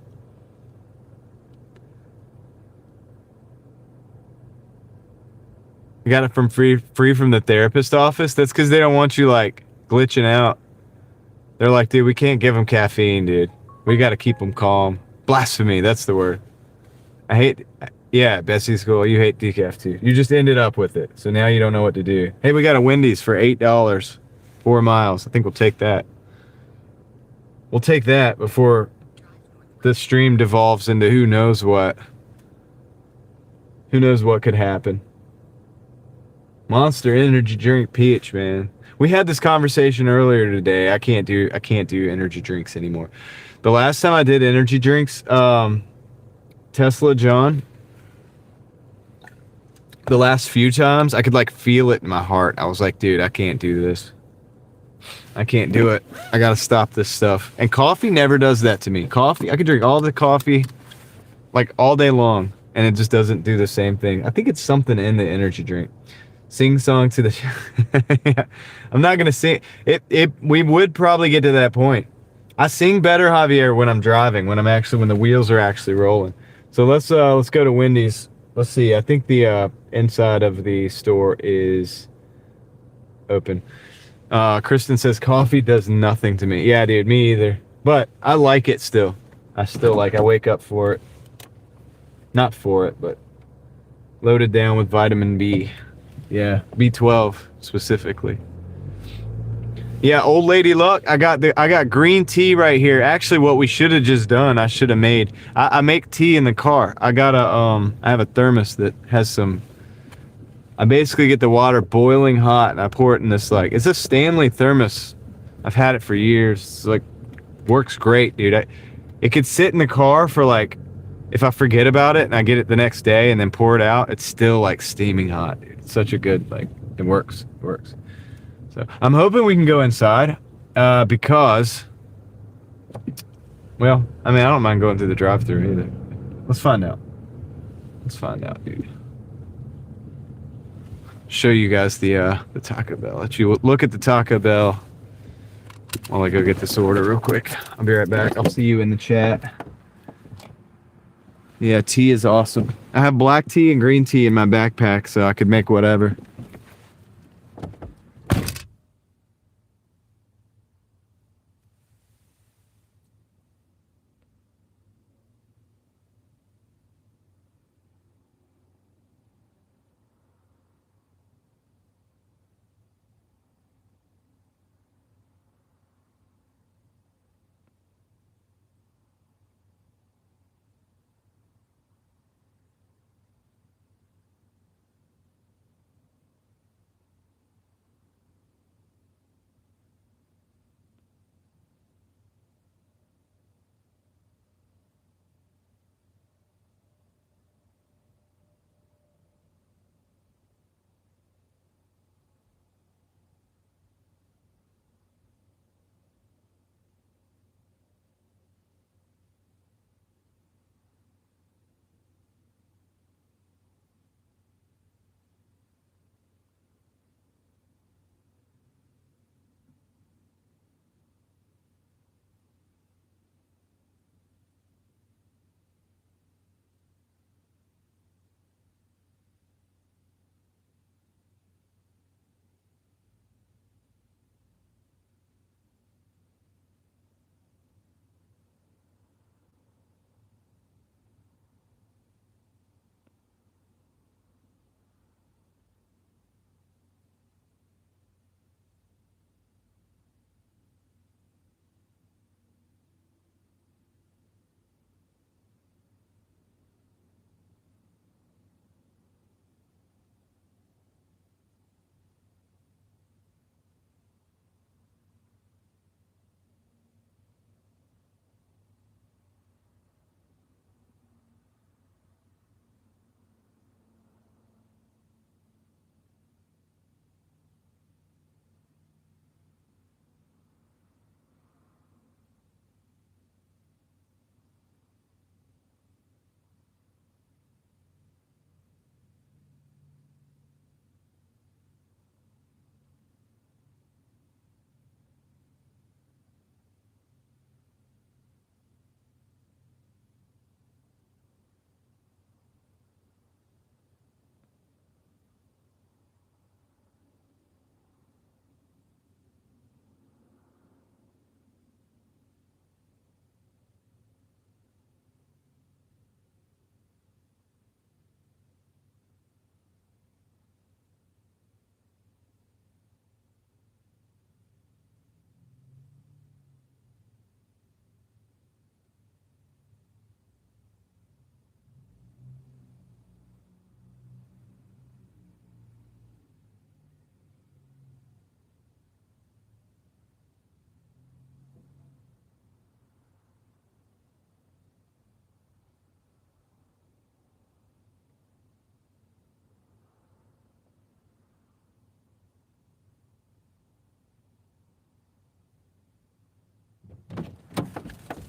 You got it from free from the therapist office? That's because they don't want you like glitching out. They're like, dude, we can't give them caffeine, dude. We got to keep them calm. Blasphemy, that's the word. Yeah, Bessie's cool. You hate decaf too. You just ended up with it, so now you don't know what to do. Hey, we got a Wendy's for $8, 4 miles. I think we'll take that. We'll take that before the stream devolves into who knows what. Who knows what could happen. Monster Energy Drink Peach, man. We had this conversation earlier today. I can't do energy drinks anymore. The last time I did energy drinks, Tesla John, the last few times, I could like feel it in my heart. I was like, dude, I can't do this. I can't do it. I gotta stop this stuff. And coffee never does that to me. Coffee, I could drink all the coffee like all day long, and it just doesn't do the same thing. I think it's something in the energy drink. Sing song to the yeah. I'm not gonna sing it. We would probably get to that point. I sing better, Javier, when I'm driving, when the wheels are actually rolling. So let's go to Wendy's. Let's see. I think the inside of the store is open. Kristen says coffee does nothing to me. Yeah, dude, me either. But I like it still. I wake up for it. Not for it, but loaded down with vitamin B. Yeah, B12 specifically. Yeah, Old Lady Luck. I got green tea right here. Actually, what we should have just done, I should have made. I make tea in the car. I have a thermos that has some. I basically get the water boiling hot and I pour it in this it's a Stanley thermos. I've had it for years. It's like works great, dude. It could sit in the car for like, if I forget about it and I get it the next day and then pour it out, it's still like steaming hot, dude. It's such a good it works. It works. So I'm hoping we can go inside because, well, I mean, I don't mind going through the drive-thru either. Let's find out. Let's find out, dude. Show you guys the Taco Bell. Let you look at the Taco Bell while I go get this order real quick. I'll be right back. I'll see you in the chat. Yeah, tea is awesome. I have black tea and green tea in my backpack, so I could make whatever.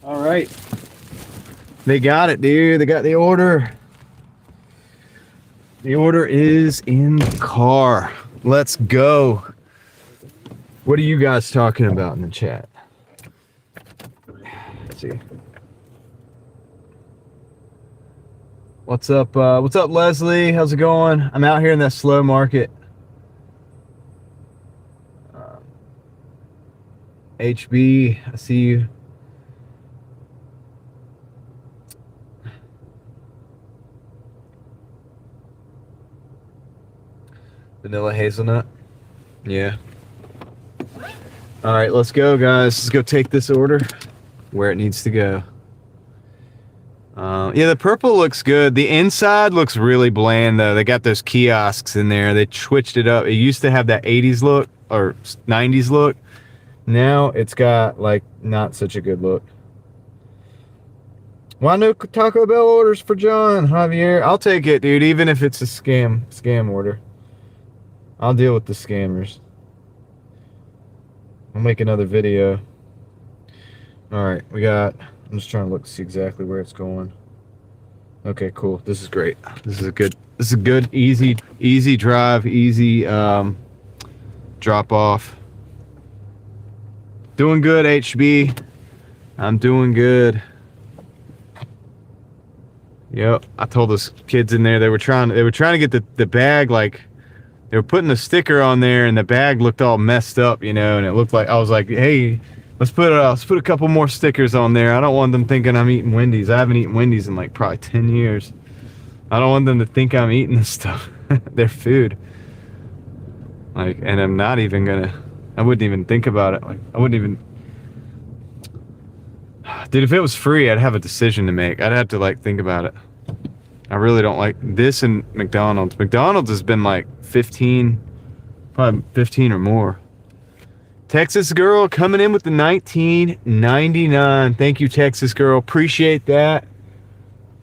All right. They got it, dude. They got the order. The order is in the car. Let's go. What are you guys talking about in the chat? Let's see. What's up, Leslie? How's it going? I'm out here in that slow market. HB, I see you. Vanilla hazelnut. Yeah. All right, let's go, guys. Let's go take this order where it needs to go. Yeah, the purple looks good. The inside looks really bland, though. They got those kiosks in there. They switched it up. It used to have that 80s look or 90s look. Now it's got, like, not such a good look. Why no Taco Bell orders for John, Javier? I'll take it, dude, even if it's a scam order. I'll deal with the scammers. I'll make another video. Alright, I'm just trying to look to see exactly where it's going. Okay, cool. This is great. This is a good, easy drive, easy drop off. Doing good, HB. I'm doing good. Yep. I told those kids in there they were trying to get the bag, like they were putting the sticker on there and the bag looked all messed up, you know, and it looked like I was like, hey, let's put a couple more stickers on there. I don't want them thinking I'm eating Wendy's. I haven't eaten Wendy's in like probably 10 years. I don't want them to think I'm eating this stuff. Their food. Like, and I'm not even I wouldn't even think about it. Like, I wouldn't even. Dude, if it was free, I'd have a decision to make. I'd have to like think about it. I really don't like this and McDonald's. McDonald's has been like 15, probably 15 or more. Texas Girl coming in with the 19.99. Thank you, Texas Girl. Appreciate that.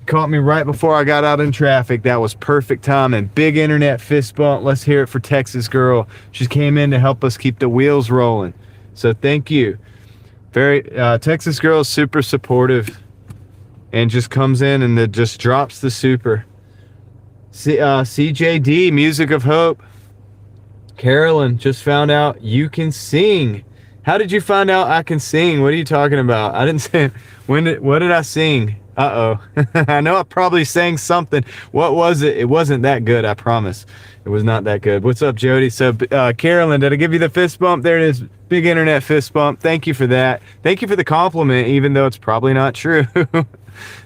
Caught me right before I got out in traffic. That was perfect timing. Big internet fist bump. Let's hear it for Texas Girl. She came in to help us keep the wheels rolling. So thank you. Very Texas Girl is super supportive and just comes in and just drops the super. CJD, Music of Hope. Carolyn, just found out you can sing. How did you find out I can sing? What are you talking about? I didn't say. What did I sing? Uh-oh. I know I probably sang something. What was it? It wasn't that good, I promise. It was not that good. What's up, Jody? So, Carolyn, did I give you the fist bump? There it is. Big internet fist bump. Thank you for that. Thank you for the compliment, even though it's probably not true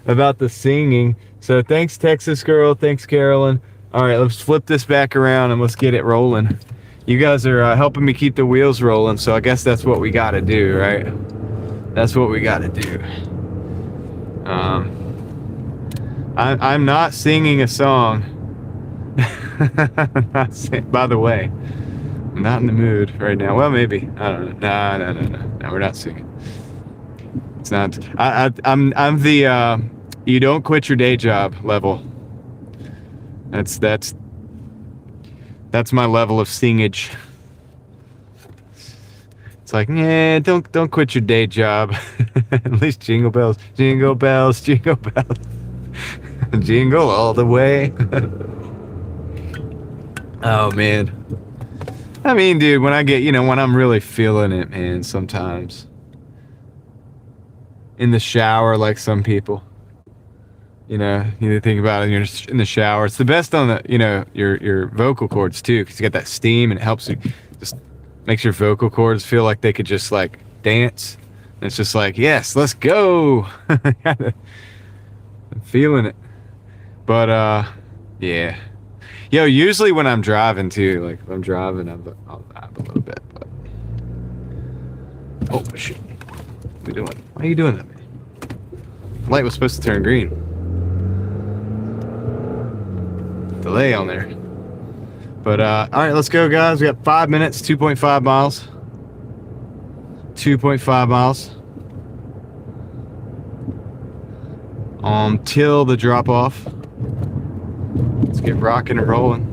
about the singing. So, thanks, Texas Girl. Thanks, Carolyn. All right, let's flip this back around and let's get it rolling. You guys are helping me keep the wheels rolling, so I guess that's what we got to do, right? That's what we got to do. I'm not singing a song. By the way, I'm not in the mood right now. Well, maybe. I don't know. No, we're not singing. It's not. I'm the you don't quit your day job level. That's my level of singage. It's like, yeah, don't quit your day job. At least jingle bells, jingle bells, jingle bells. Jingle all the way. Oh, man. I mean, dude, when I'm really feeling it, man, sometimes. In the shower, like some people. You think about it, you're just in the shower. It's the best on the, your vocal cords, too, because you get that steam and it helps you. Just makes your vocal cords feel like they could just, like, dance. And it's just like, yes, let's go. I'm feeling it. But, yeah. Yo, usually when I'm driving, too, like, if I'm driving, I'll vibe a little bit, but. Oh, shit. What are you doing? Why are you doing that, man? The light was supposed to turn green. Delay on there. But, all right, let's go, guys. We got 5 minutes, 2.5 miles. 2.5 miles. Till the drop off. Let's get rocking and rolling.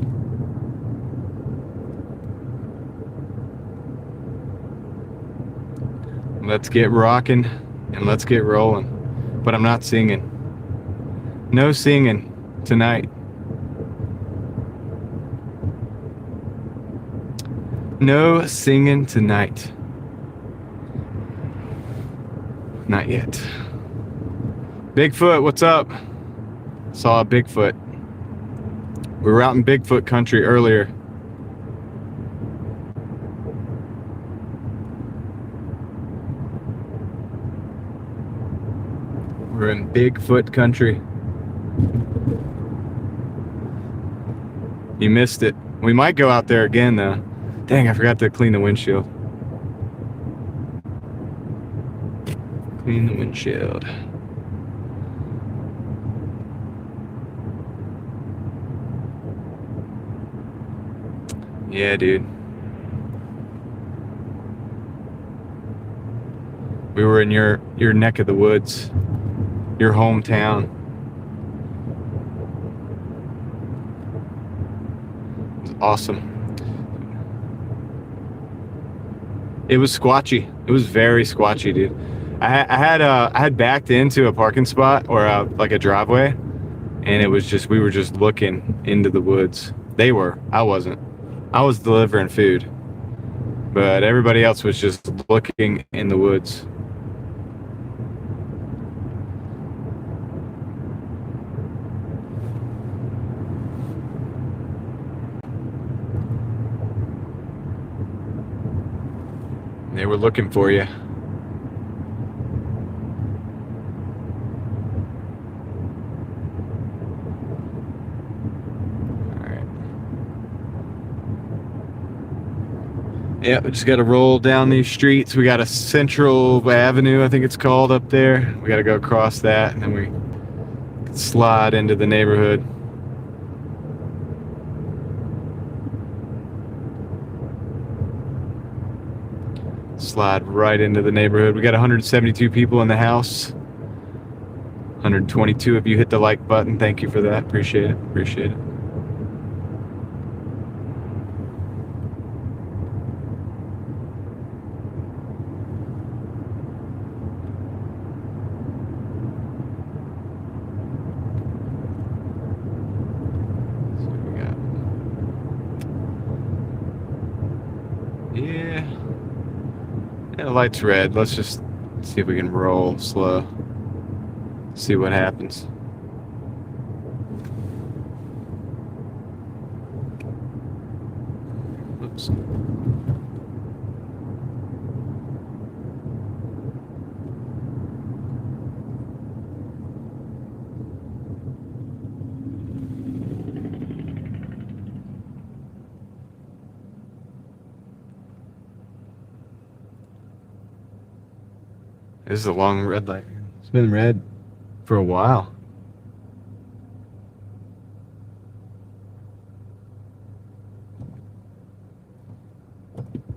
Let's get rocking and let's get rolling. But I'm not singing. No singing tonight. No singing tonight. Not yet. Bigfoot, what's up? Saw a Bigfoot. We were out in Bigfoot country earlier. We're in Bigfoot country. You missed it. We might go out there again though. Dang, I forgot to clean the windshield. Clean the windshield. Yeah, dude. We were in your neck of the woods, your hometown. It was awesome. It was squatchy. It was very squatchy, dude. I had backed into a parking spot or like a driveway, and it was just, we were just looking into the woods. They were. I wasn't. I was delivering food, but everybody else was just looking in the woods. They were looking for you. Yeah, we just got to roll down these streets. We got a Central Avenue, I think it's called, up there. We got to go across that, and then we can slide into the neighborhood. Slide right into the neighborhood. We got 172 people in the house. 122 of you hit the like button. Thank you for that. Appreciate it. Appreciate it. Yeah, the light's red. Let's just see if we can roll slow. See what happens. Oops. This is a long red light. It's been red for a while.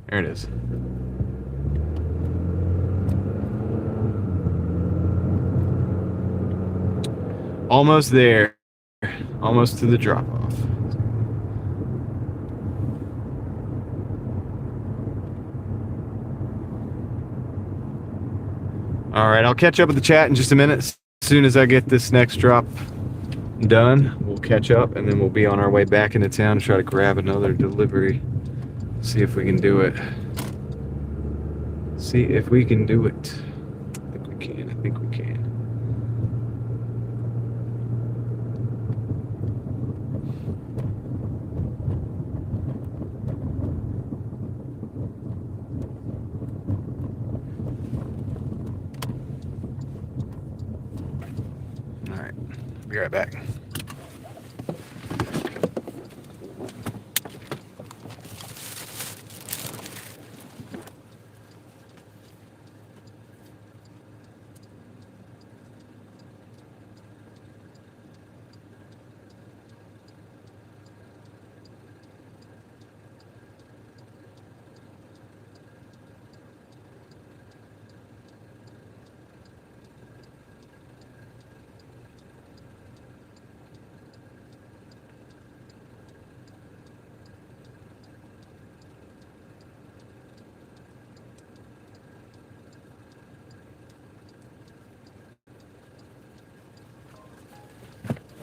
There it is. Almost there. Almost to the drop-off. All right, I'll catch up with the chat in just a minute. As soon as I get this next drop done, we'll catch up, and then we'll be on our way back into town to try to grab another delivery. See if we can do it. See if we can do it. I think we can. I think we can. All right, be right back.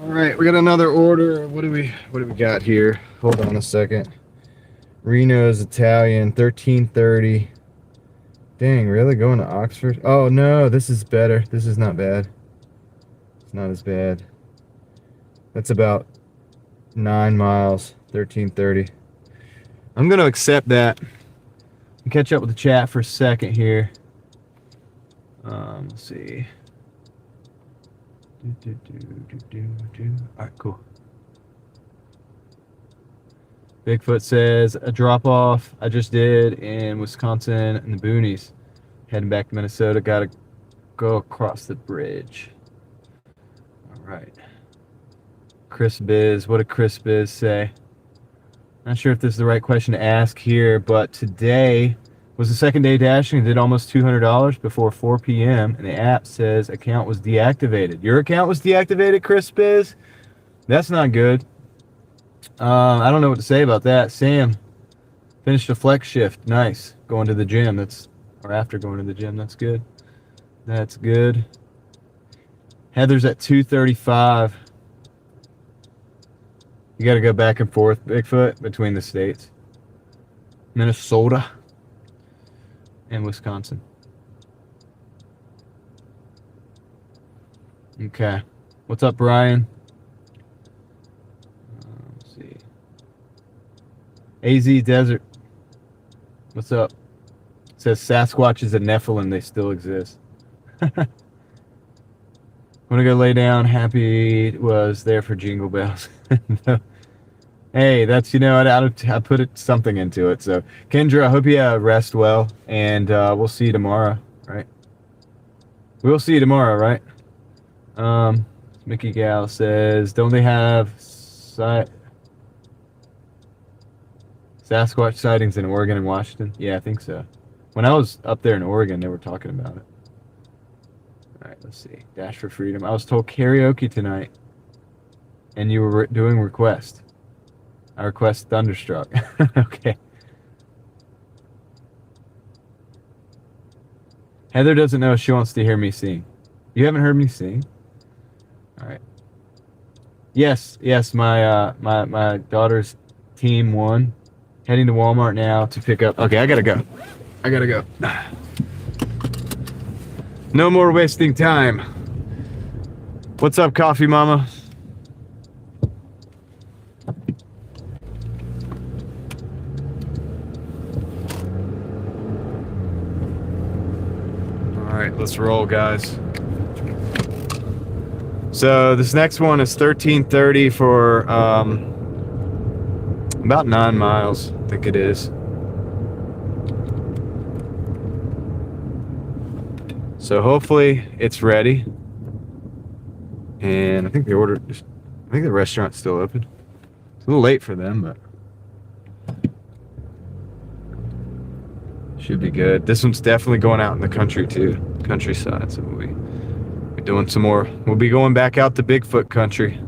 All right, we got another order. What do we got here? Hold on a second. Reno's Italian, 1330. Dang, really going to Oxford? Oh no, this is better. This is not bad. It's not as bad. That's about 9 miles, 1330. I'm gonna accept that. I'll catch up with the chat for a second here. Let's see. All right, cool. Bigfoot says a drop off I just did in Wisconsin in the boonies. Heading back to Minnesota. Gotta go across the bridge. All right. Chris Biz. What did Chris Biz say? Not sure if this is the right question to ask here, but today was the second day dashing. I did almost $200 before 4 p.m. and the app says account was deactivated. Your account was deactivated, Chris Biz? That's not good. I don't know what to say about that. Sam finished a flex shift. Nice. Going to the gym. Or after going to the gym. That's good. That's good. Heather's at 235. You got to go back and forth, Bigfoot, between the states. Minnesota and Wisconsin. Okay. What's up, Brian? Let's see. AZ Desert. What's up? It says Sasquatch is a Nephilim. They still exist. Want to go lay down. Happy was there for Jingle Bells. No. Hey, that's, I put something into it. So, Kendra, I hope you rest well, and we'll see you tomorrow, right? We'll see you tomorrow, right? Mickey Gal says, don't they have Sasquatch sightings in Oregon and Washington? Yeah, I think so. When I was up there in Oregon, they were talking about it. All right, let's see. Dash for Freedom. I was told karaoke tonight, and you were doing request. I request Thunderstruck. Okay. Heather doesn't know. She wants to hear me sing. You haven't heard me sing? All right. Yes. My daughter's team won. Heading to Walmart now to pick up. Okay, I gotta go. No more wasting time. What's up, Coffee Mama? All right, let's roll, guys. So this next one is 1330 for about 9 miles, I think it is. So hopefully it's ready. And I think the restaurant's still open. It's a little late for them, but should be good. This one's definitely going out in the country too, countryside. So we'll be doing some more. We'll be going back out to Bigfoot country.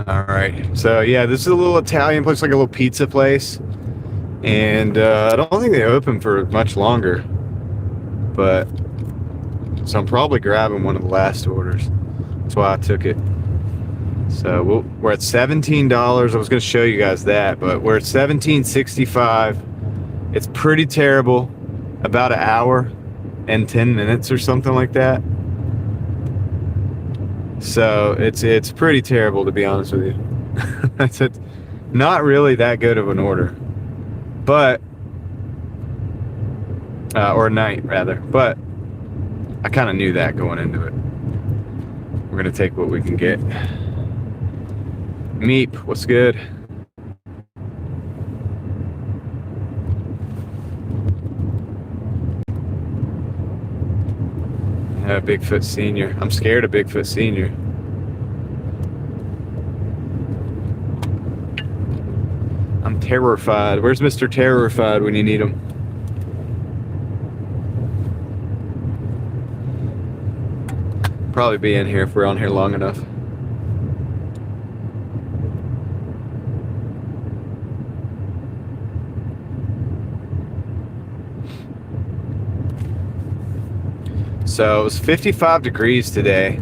All right, so yeah, this is a little Italian place, like a little pizza place, and I don't think they open for much longer, but so I'm probably grabbing one of the last orders. That's why I took it. So we're at $17. I was going to show you guys that, but we're at $17.65. It's pretty terrible. About an hour and 10 minutes or something like that. So it's pretty terrible, to be honest with you. That's it. Not really that good of an order, but or a night rather. But I kind of knew that going into it. We're gonna take what we can get. Meep, what's good? Bigfoot Senior. I'm scared of Bigfoot Senior. I'm terrified. Where's Mr. Terrified when you need him? Probably be in here if we're on here long enough. So it was 55 degrees today.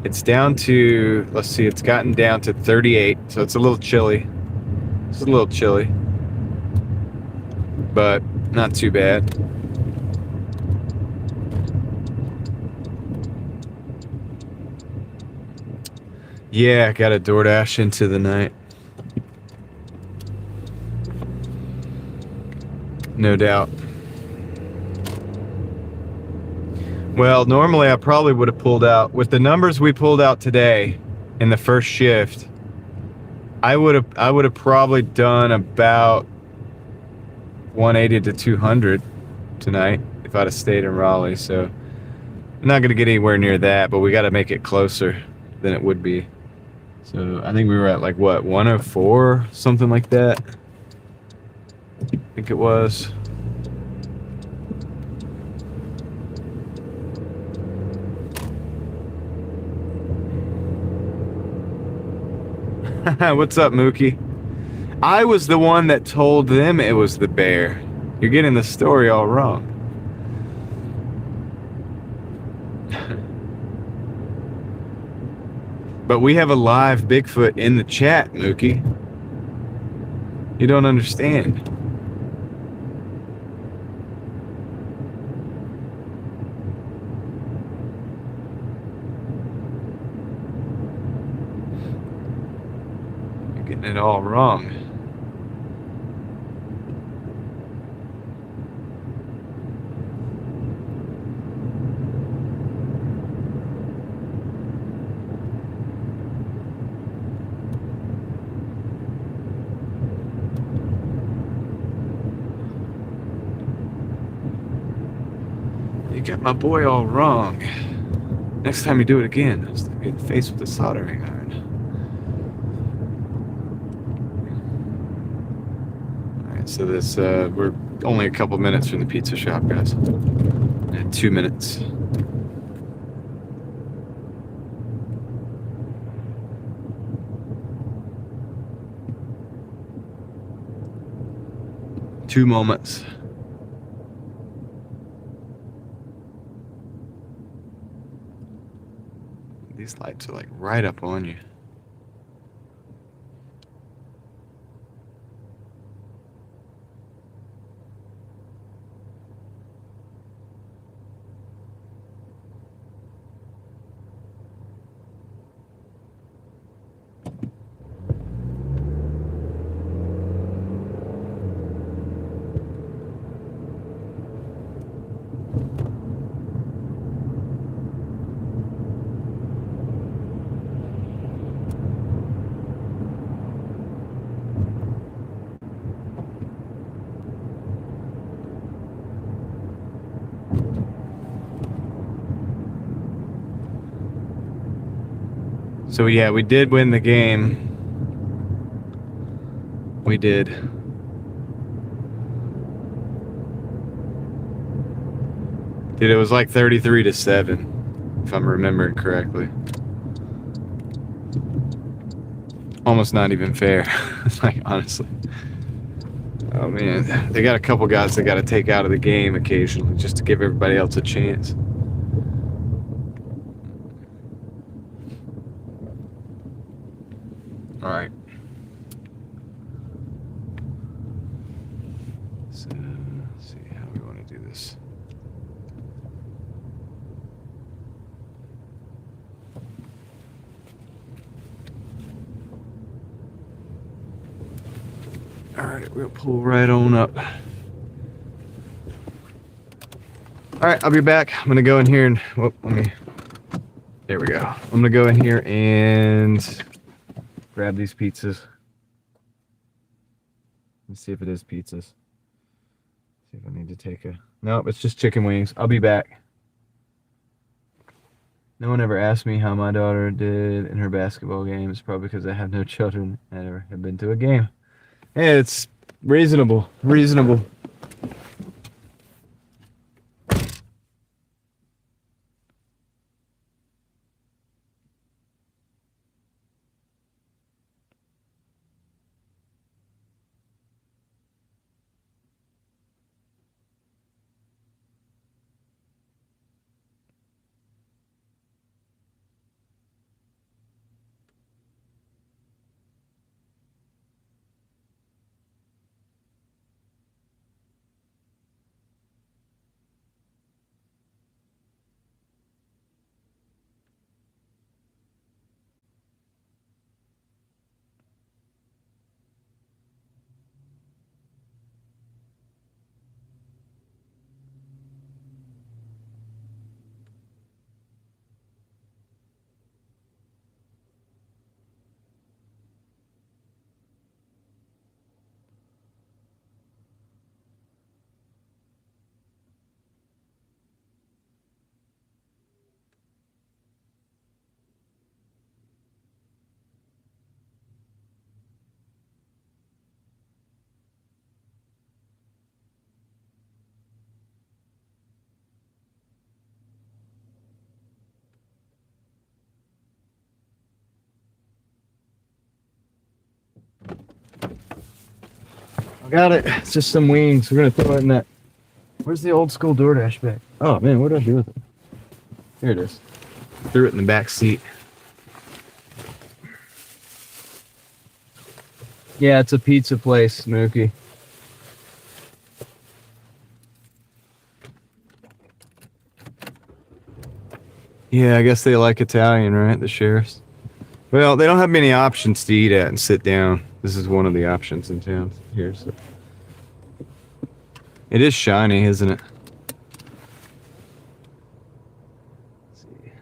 It's down to, let's see, it's gotten down to 38. So it's a little chilly. It's a little chilly, but not too bad. Yeah, I got a Doordash into the night. No doubt. Well, normally I probably would have pulled out. With the numbers we pulled out today in the first shift, I would have probably done about 180 to 200 tonight if I'd have stayed in Raleigh. So I'm not going to get anywhere near that, but we got to make it closer than it would be. So I think we were at like what, 104, something like that. I think it was. What's up, Mookie? I was the one that told them it was the bear. You're getting the story all wrong. But we have a live Bigfoot in the chat, Mookie. You don't understand. You're getting it all wrong. You got my boy all wrong. Next time you do it again, I'll stick you in the face with a soldering iron. Alright, so this, we're only a couple minutes from the pizza shop, guys. 2 minutes. Two moments. These lights are like right up on you. So yeah, we did win the game. We did. Dude, it was like 33-7, if I'm remembering correctly. Almost not even fair. Like, honestly. Oh man, they got a couple guys they got to take out of the game occasionally just to give everybody else a chance. All right. So, let's see how we want to do this. All right, we'll pull right on up. All right, I'll be back. I'm gonna go in here and there we go. I'm gonna go in here and grab these pizzas. Let's see if it is pizzas. See if I need to take a... Nope, it's just chicken wings. I'll be back. No one ever asked me how my daughter did in her basketball games, probably because I have no children and never have been to a game. Hey, it's reasonable. Reasonable. I got it. It's just some wings. We're gonna throw it in that. Where's the old school Doordash bag? Oh man, what did I do with it? Here it is. Threw it in the back seat. Yeah, it's a pizza place, Mookie. Yeah, I guess they like Italian, right? The sheriffs. Well, they don't have many options to eat at and sit down. This is one of the options in town here. So. It is shiny, isn't it? Let's see.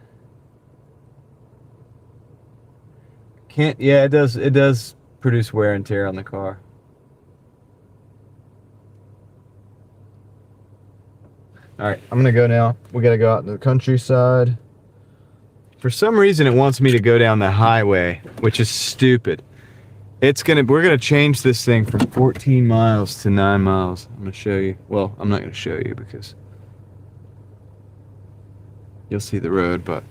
Can't. Yeah, it does. It does produce wear and tear on the car. All right, I'm gonna go now. We gotta go out in the countryside. For some reason, it wants me to go down the highway, which is stupid. We're gonna change this thing from 14 miles to 9 miles. I'm gonna show you. Well, I'm not gonna show you because you'll see the road, but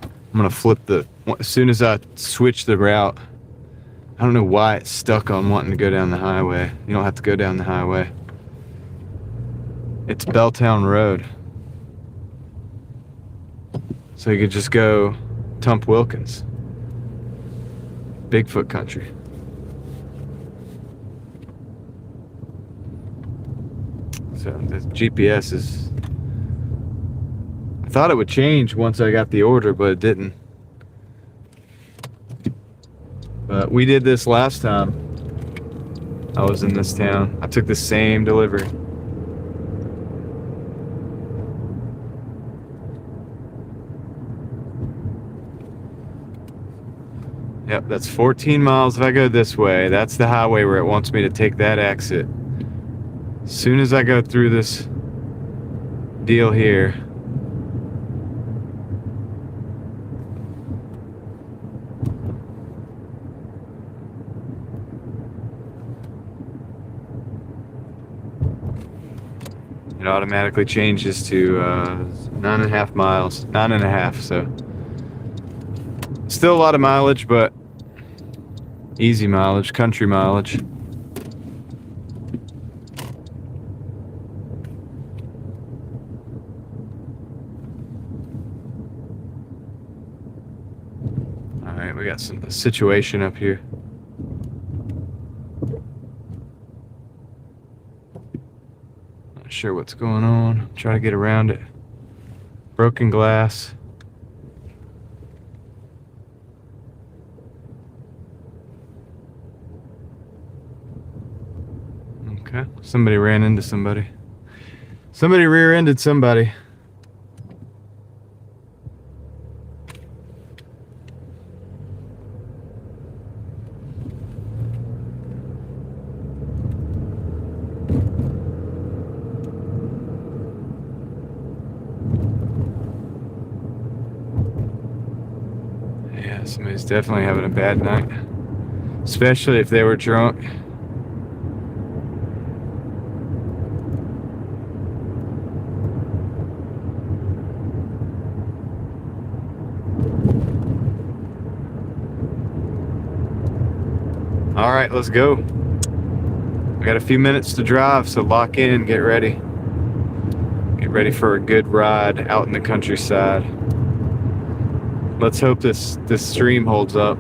I'm gonna flip as soon as I switch the route. I don't know why it's stuck on wanting to go down the highway. You don't have to go down the highway. It's Belltown Road. So you could just go Tump Wilkins. Bigfoot country. So the GPS is... I thought it would change once I got the order, but it didn't. But we did this last time I was in this town. I took the same delivery. Yep, that's 14 miles if I go this way. That's the highway where it wants me to take that exit. As soon as I go through this deal here, it automatically changes to 9.5 miles. 9.5, so still a lot of mileage, but easy mileage, country mileage. All right, we got a situation up here. Not sure what's going on. Try to get around it. Broken glass. Okay, somebody ran into somebody. Somebody rear-ended somebody. Yeah, somebody's definitely having a bad night. Especially if they were drunk. All right, let's go. We got a few minutes to drive, so lock in, get ready. Get ready for a good ride out in the countryside. Let's hope this stream holds up.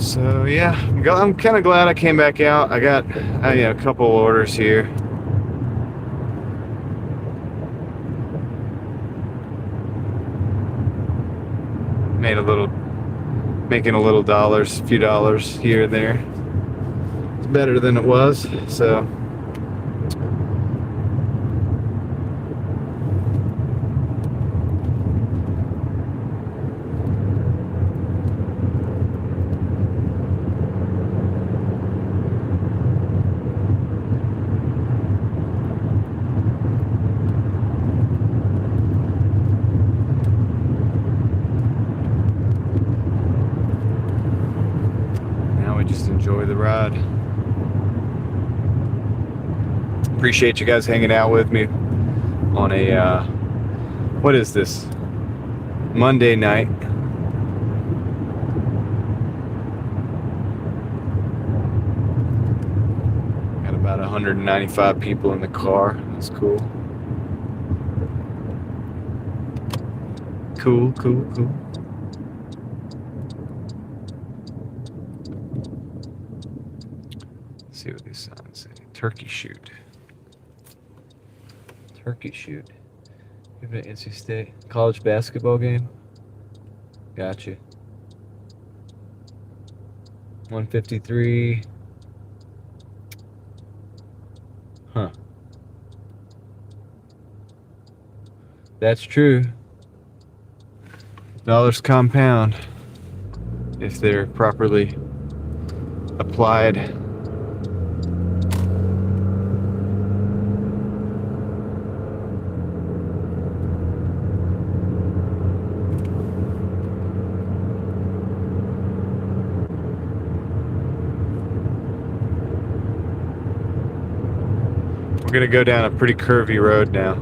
So yeah, I'm kind of glad I came back out. I got a couple orders here. Making a little dollars, a few dollars here and there. It's better than it was, so. Appreciate you guys hanging out with me on a, what is this? Monday night. Got about 195 people in the car. That's cool. Cool. Let's see what these signs say. Turkey shoot. Turkey shoot. Give it an NC State college basketball game. Gotcha. 153. Huh. That's true. Dollars compound if they're properly applied. We're gonna go down a pretty curvy road now.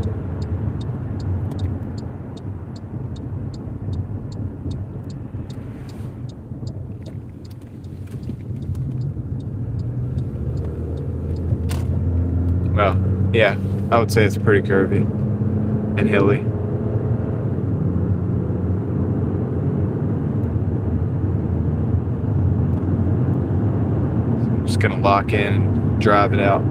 Well, yeah, I would say it's pretty curvy and hilly. So I'm just gonna lock in and drive it out.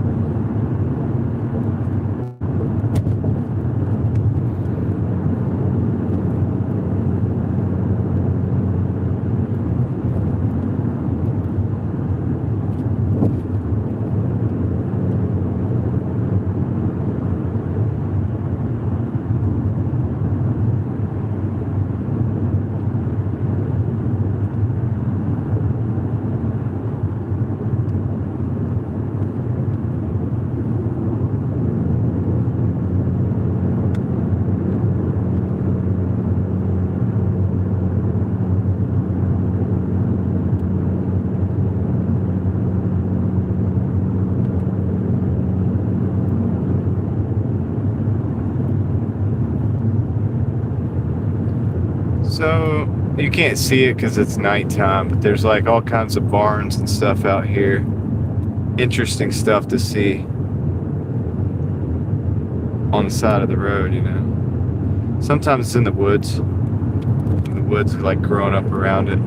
So you can't see it because it's nighttime, but there's like all kinds of barns and stuff out here. Interesting stuff to see on the side of the road, you know. Sometimes it's in the woods. The woods like growing up around it.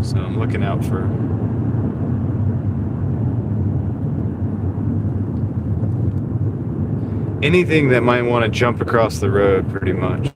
So I'm looking out for anything that might want to jump across the road, pretty much.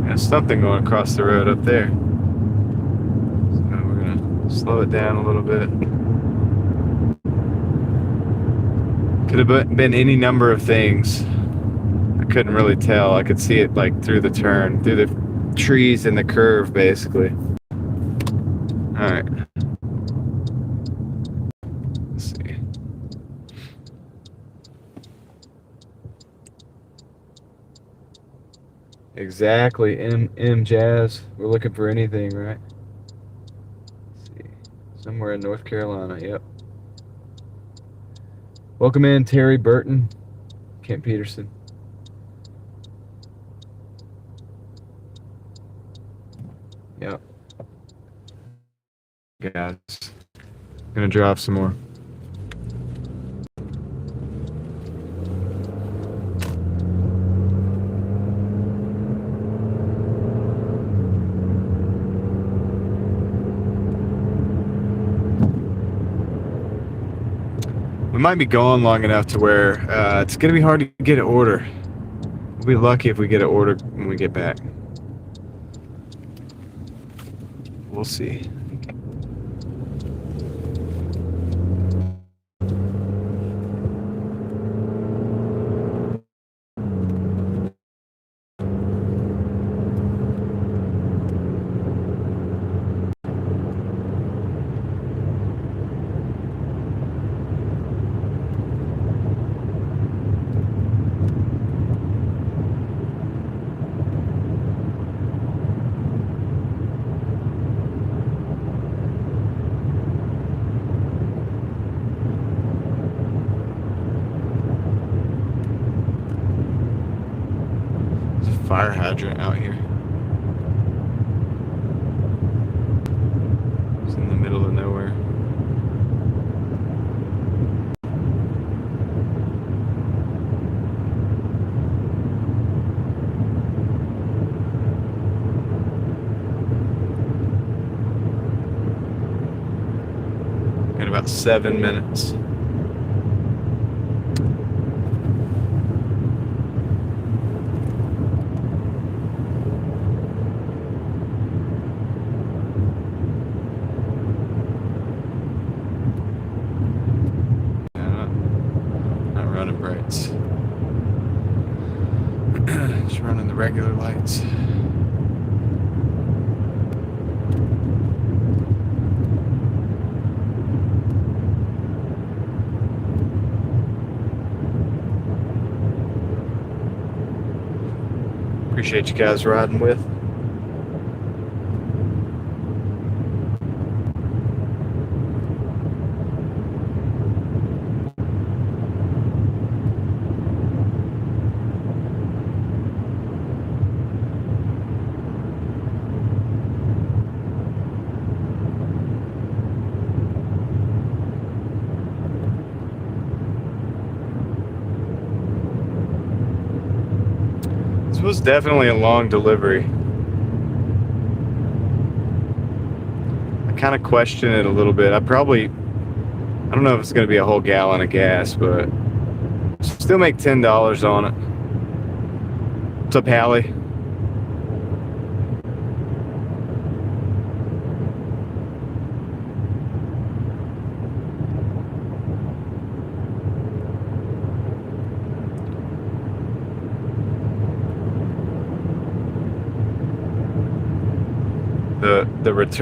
There's something going across the road up there. So we're gonna slow it down a little bit. Could have been any number of things. I couldn't really tell. I could see it like through the turn, through the trees and the curve, basically. All right. Let's see. Exactly, M Jazz. We're looking for anything, right? Let's see. Somewhere in North Carolina, yep. Welcome in, Terry Burton, Kent Peterson. Yep. Guys, gonna drive some more. might be gone long enough to where it's going to be hard to get an order. We'll be lucky if we get an order when we get back. We'll see. Fire hydrant out here. It's in the middle of nowhere. In about 7 minutes. Just running the regular lights. Appreciate you guys riding with. This was definitely a long delivery. I kind of question it a little bit. I don't know if it's going to be a whole gallon of gas, but still make $10 on it. What's up, Hallie?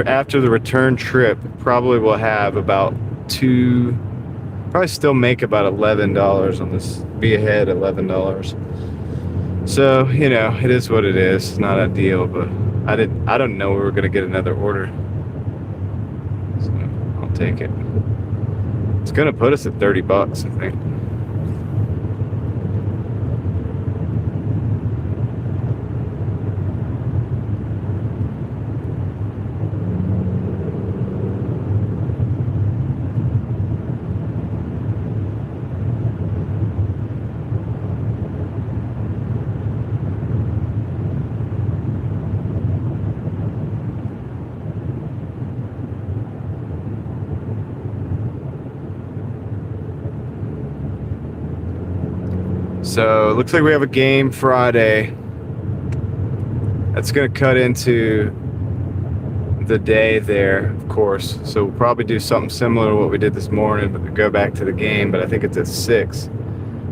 After the return trip, probably will have about probably still make about $11 on this. Be ahead $11. So, you know, it is what it is. It's not ideal, but I don't know we were gonna get another order. So I'll take it. It's gonna put us at $30, I think. So it looks like we have a game Friday. That's going to cut into the day there, of course. So we'll probably do something similar to what we did this morning, but go back to the game. But I think it's at 6.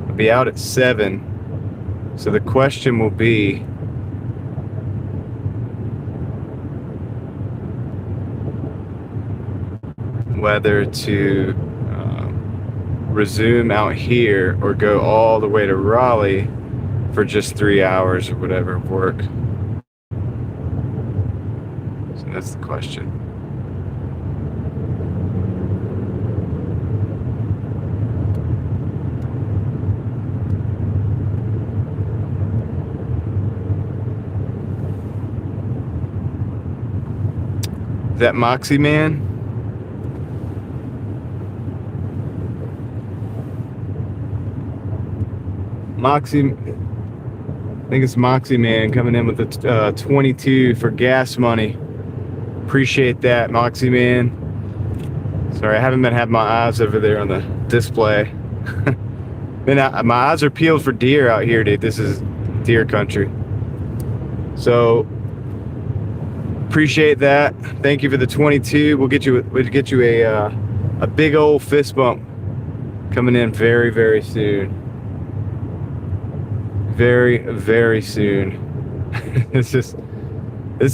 I'll be out at 7. So the question will be, whether to resume out here or go all the way to Raleigh for just 3 hours or whatever of work. So that's the question. Is that Moxie Man? Moxie, I think it's Moxie Man coming in with a 22 for gas money. Appreciate that, Moxie Man. Sorry, I haven't been having my eyes over there on the display. Man, my eyes are peeled for deer out here, dude. This is deer country. So appreciate that. Thank you for the 22. We'll get you a big old fist bump coming in very, very soon. Very, very soon. This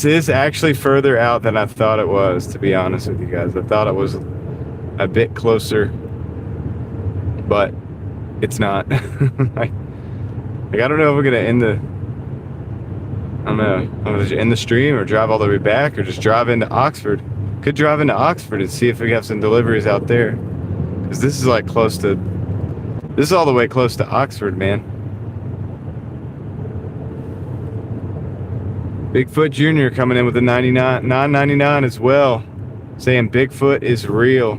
is actually further out than I thought it was, to be honest with you guys. I thought it was a bit closer, but it's not. I don't know if we're gonna end the, I don't know, I'm gonna end the stream or drive all the way back or just drive into Oxford. Could drive into Oxford and see if we have some deliveries out there, because this is like close to, this is all the way close to Oxford, man. Bigfoot Jr. coming in with a 9.99 as well, saying Bigfoot is real.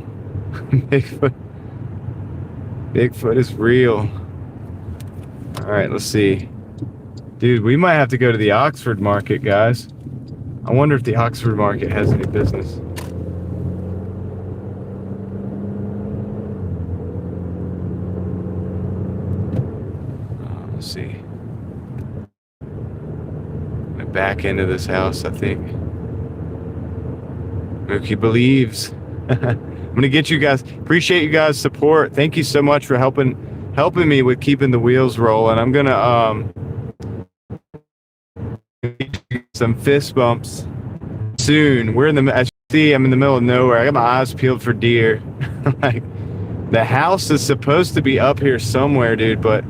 Bigfoot is real. All right, let's see. Dude, we might have to go to the Oxford market, guys. I wonder if the Oxford market has any business. Let's see. Back into this house, I think. Mookie believes. I'm gonna get you guys. Appreciate you guys' support. Thank you so much for helping me with keeping the wheels rolling. I'm gonna some fist bumps soon. We're in the, as you see, I'm in the middle of nowhere. I got my eyes peeled for deer. Like, the house is supposed to be up here somewhere, dude, but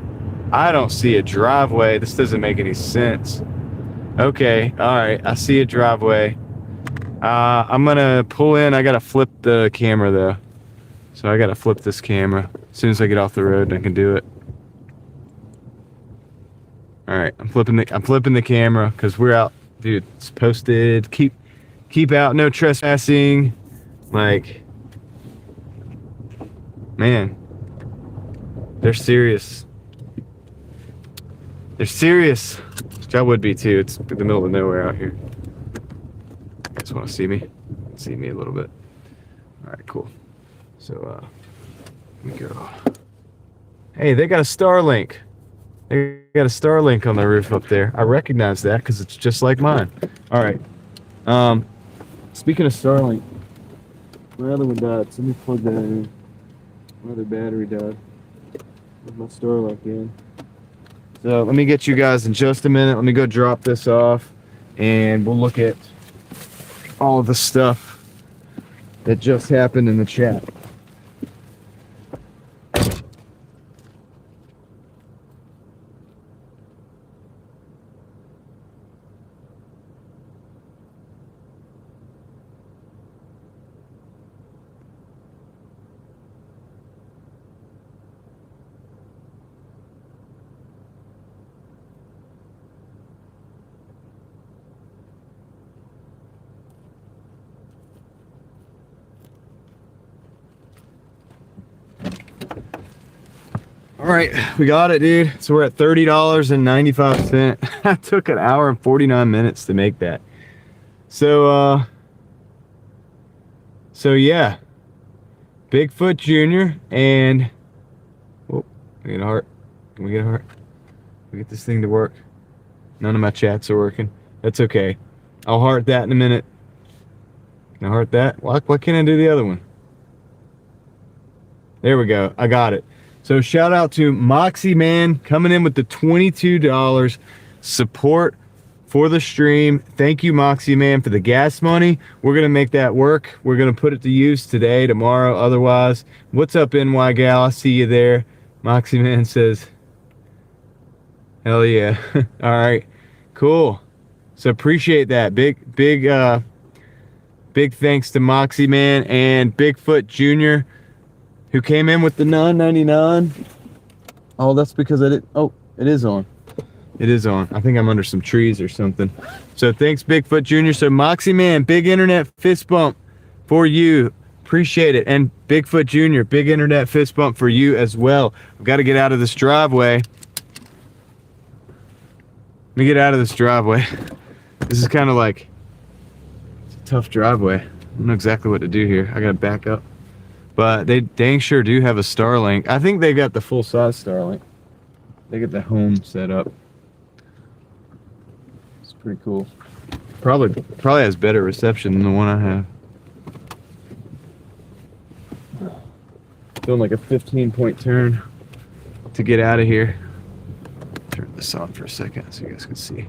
I don't see a driveway. This doesn't make any sense. Okay, all right, I see a driveway. I'm gonna pull in. I gotta flip the camera though, so I gotta flip this camera as soon as I get off the road. I can do it. All right, I'm flipping the camera because we're out, dude. It's posted. Keep out, no trespassing. Like, man, they're serious. They're serious. Which I would be too. It's in the middle of nowhere out here. You guys want to see me? See me a little bit. All right, cool. So, let me go. Hey, they got a Starlink. They got a Starlink on the roof up there. I recognize that because it's just like mine. All right. Speaking of Starlink, my other one died. So let me plug that in. My other battery died. Put my Starlink in. So let me get you guys in just a minute. Let me go drop this off and we'll look at all of the stuff that just happened in the chat. All right, we got it, dude. So we're at $30.95. That took an hour and 49 minutes to make that. So yeah, Bigfoot Jr. and, oh, can we get a heart? Can we get a heart? Can we get this thing to work? None of my chats are working. That's okay. I'll heart that in a minute. Can I heart that? Why can't I do the other one? There we go. I got it. So shout out to Moxie Man coming in with the $22 support for the stream. Thank you, Moxie Man, for the gas money. We're gonna make that work. We're gonna put it to use today, tomorrow, otherwise. What's up, NY Gal? I see you there. Moxie Man says, hell yeah. All right, cool. So appreciate that. Big thanks to Moxie Man and Bigfoot Jr., who came in with the $9.99. Oh, that's because I didn't. Oh, it is on. It is on. I think I'm under some trees or something. So thanks, Bigfoot Jr. So Moxie Man, big internet fist bump for you. Appreciate it. And Bigfoot Jr., big internet fist bump for you as well. I've got to get out of this driveway. Let me get out of this driveway. This is kind of like, it's a tough driveway. I don't know exactly what to do here. I got to back up. But they dang sure do have a Starlink. I think they got the full size Starlink. They get the home set up. It's pretty cool. Probably has better reception than the one I have. Doing like a 15-point turn to get out of here. Turn this on for a second so you guys can see.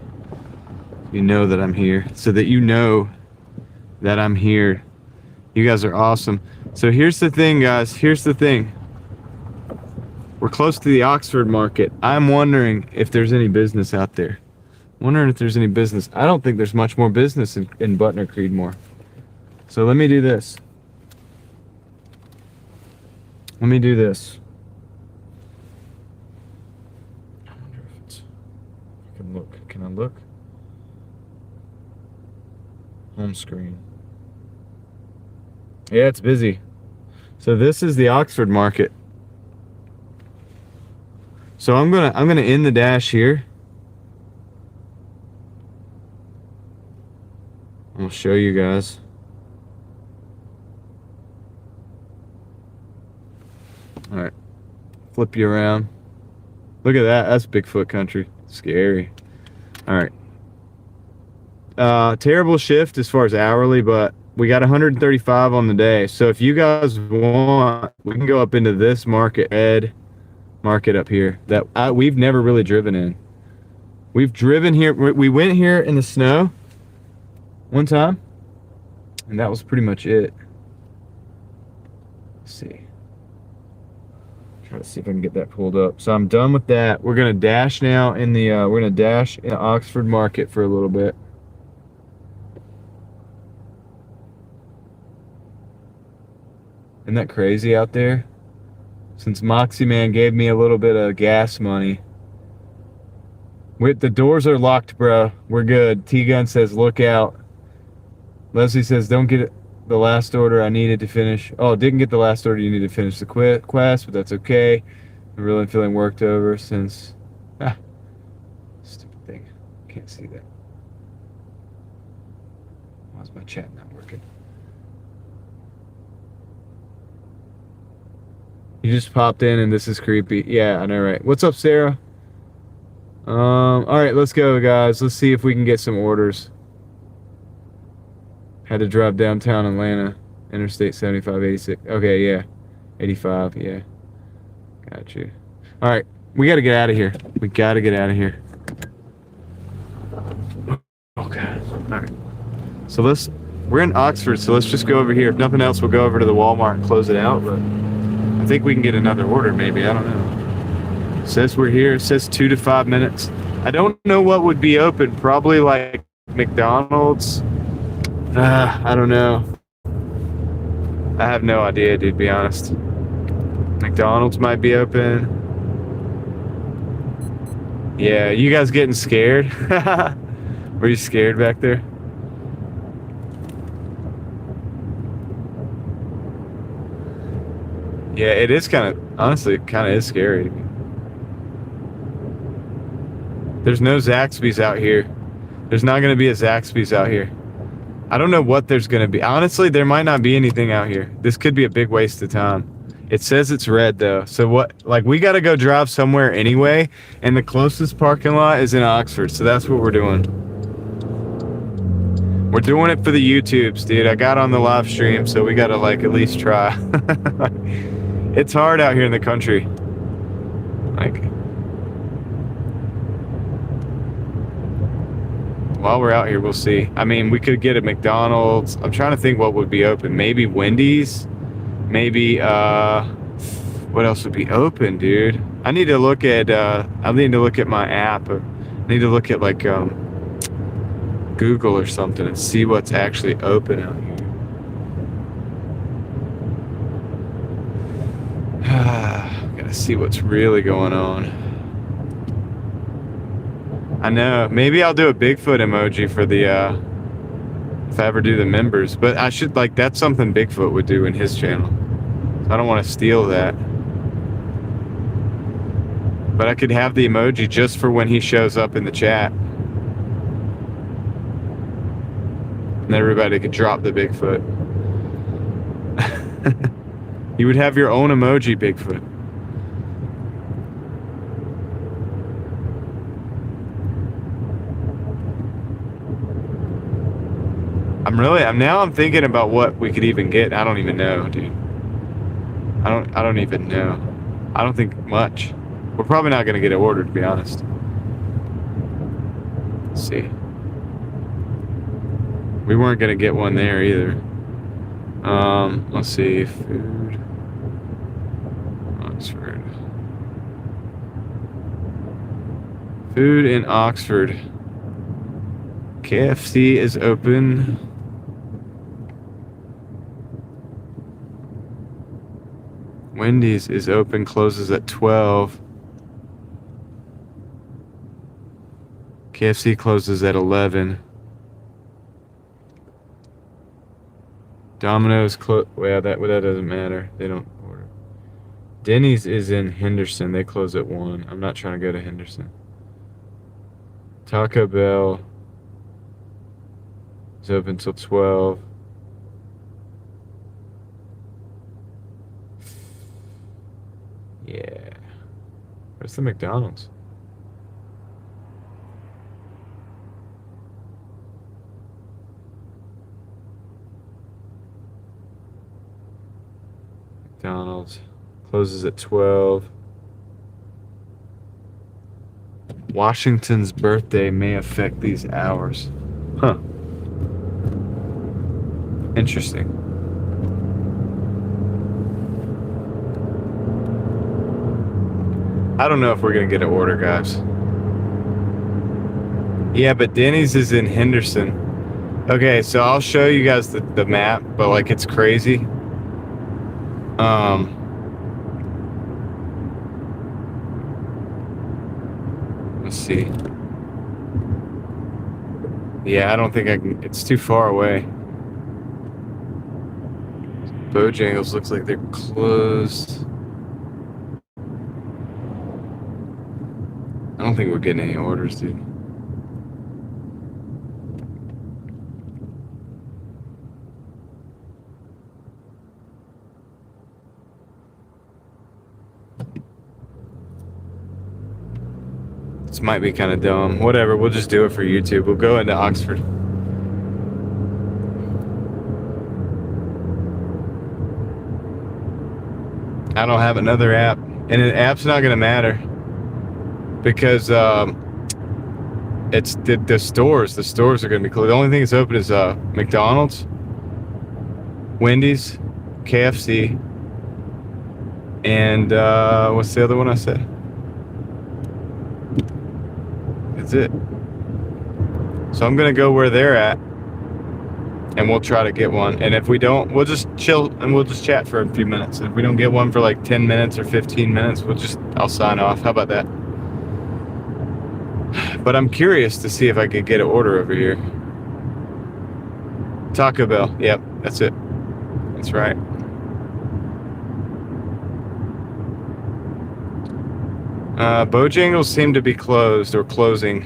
You know that I'm here. So that you know that I'm here. You guys are awesome. So here's the thing, guys. Here's the thing. We're close to the Oxford market. I'm wondering if there's any business out there. Wondering if there's any business. I don't think there's much more business in Button or Creedmoor. So let me do this. Let me do this. I wonder if it's... I can look. Can I look? Home screen. Yeah, it's busy. So this is the Oxford market. So I'm gonna end the dash here. I'll show you guys. All right, flip you around. Look at that. That's Bigfoot country. Scary. All right. Terrible shift as far as hourly, but we got 135 on the day. So if you guys want, we can go up into this market, red market up here that we've never really driven in. We've driven here. We went here in the snow one time, and that was pretty much it. Let's see. Try to see if I can get that pulled up. So I'm done with that. We're gonna dash now in the we're gonna dash in Oxford Market for a little bit. Isn't that crazy out there? Since Moxie Man gave me a little bit of gas money. The doors are locked, bro. We're good. T-Gun says, look out. Leslie says, don't get the last order I needed to finish. Oh, didn't get the last order you needed to finish the quest, but that's okay. I'm really feeling worked over since... stupid thing. Can't see that. Why's my chat not working? You just popped in and this is creepy. Yeah, I know, right? What's up, Sarah? All right, let's go, guys. Let's see if we can get some orders. Had to drive downtown Atlanta, Interstate 75, 86. Okay, yeah. 85, yeah. Got you. All right, we got to get out of here. We got to get out of here. Okay. All right. So we're in Oxford, so let's just go over here. If nothing else, we'll go over to the Walmart and close it out, but I think we can get another order, maybe. I don't know. It says we're here. It says 2 to 5 minutes. I don't know what would be open. Probably like McDonald's. I don't know. I have no idea, dude, to be honest. McDonald's might be open. Yeah, you guys getting scared? Were you scared back there? Yeah, it is kind of, honestly, it kind of is scary. There's no Zaxby's out here. There's not going to be a Zaxby's out here. I don't know what there's going to be. Honestly, there might not be anything out here. This could be a big waste of time. It says it's red, though. So what, like, we got to go drive somewhere anyway, and the closest parking lot is in Oxford, so that's what we're doing. We're doing it for the YouTubes, dude. I got on the live stream, so we got to, like, at least try. It's hard out here in the country. Like, while we're out here, we'll see. I mean, we could get a McDonald's. I'm trying to think what would be open. Maybe Wendy's. Maybe, what else would be open, dude? I need to look at my app. I need to look at, like, Google or something and see what's actually open out here. Gotta see what's really going on. I know. Maybe I'll do a Bigfoot emoji for the, if I ever do the members. But I should, like, that's something Bigfoot would do in his channel. So I don't want to steal that. But I could have the emoji just for when he shows up in the chat. And everybody could drop the Bigfoot. You would have your own emoji, Bigfoot. I'm thinking about what we could even get. I don't even know, dude. I don't even know. I don't think much. We're probably not gonna get it ordered, to be honest. Let's see. We weren't gonna get one there either. Let's see. Food. Oxford. Food in Oxford. KFC is open. Wendy's is open, closes at 12. KFC closes at 11. Domino's well, that doesn't matter. They don't order. Denny's is in Henderson. They close at 1. I'm not trying to go to Henderson. Taco Bell is open till 12. Yeah. Where's the McDonald's? McDonald's closes at 12. Washington's birthday may affect these hours. Huh. Interesting. I don't know if we're gonna get an order, guys. Yeah, but Denny's is in Henderson. Okay, so I'll show you guys the map, but like it's crazy. Let's see. Yeah, I don't think I can. It's too far away. Bojangles looks like they're closed. I don't think we're getting any orders, dude. This might be kind of dumb. Whatever, we'll just do it for YouTube. We'll go into Oxford. I don't have another app. And an app's not going to matter. Because it's the stores. The stores are going to be closed. The only thing that's open is McDonald's, Wendy's, KFC, and what's the other one I said? That's it. So I'm going to go where they're at, and we'll try to get one. And if we don't, we'll just chill and we'll just chat for a few minutes. If we don't get one for like 10 minutes or 15 minutes, I'll sign off. How about that? But I'm curious to see if I could get an order over here. Taco Bell. Yep, that's it. That's right. Bojangles seem to be closed or closing.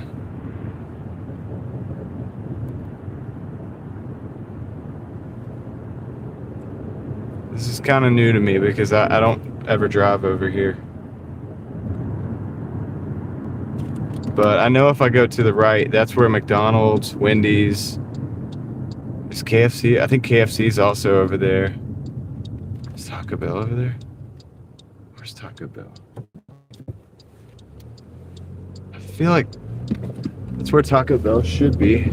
This is kind of new to me because I don't ever drive over here. But I know if I go to the right, that's where McDonald's, Wendy's, is KFC. I think KFC is also over there. Is Taco Bell over there? Where's Taco Bell? I feel like that's where Taco Bell should be.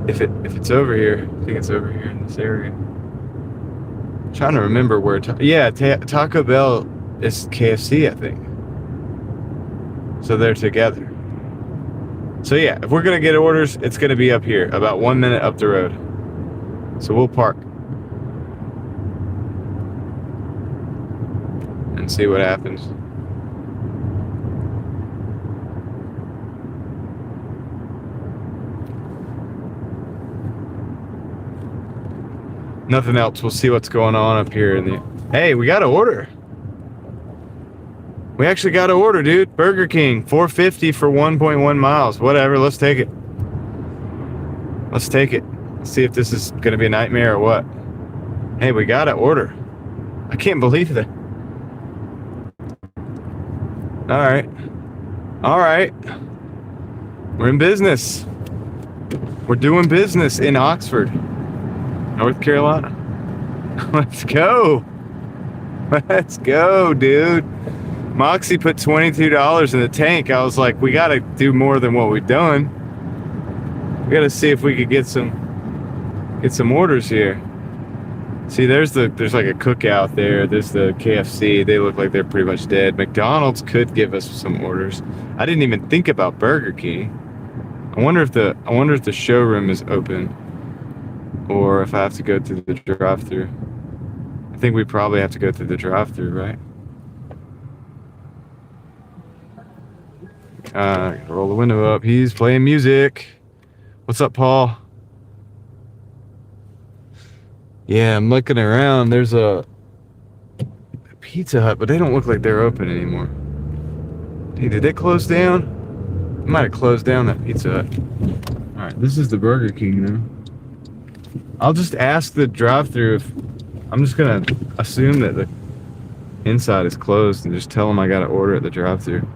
If it's over here, I think it's over here in this area. I'm trying to remember where. Taco Bell is KFC, I think. So they're together. So yeah, if we're gonna get orders, it's gonna be up here, about 1 minute up the road. So we'll park and see what happens. Nothing else. We'll see what's going on up here in the. Hey, we got an order. We actually got an order, dude. Burger King, $4.50 for 1.1 miles. Whatever, let's take it. Let's take it. See if this is gonna be a nightmare or what. Hey, we got an order. I can't believe that. All right. We're in business. We're doing business in Oxford, North Carolina. Let's go. Let's go, dude. Moxie put $22 in the tank. I was like, we gotta do more than what we've done. We gotta see if we could get some orders here. See, there's like a cookout there. There's the KFC. They look like they're pretty much dead. McDonald's could give us some orders. I didn't even think about Burger King. I wonder if the showroom is open, or if I have to go through the drive-thru. I think we probably have to go through the drive-thru, right? Roll the window up. He's playing music. What's up, Paul? Yeah, I'm looking around. There's a Pizza Hut, but they don't look like they're open anymore. Hey, did they close down? They might have closed down that Pizza Hut. Alright, this is the Burger King now. I'll just ask the drive-thru if... I'm just gonna assume that the inside is closed and just tell them I gotta order at the drive-thru.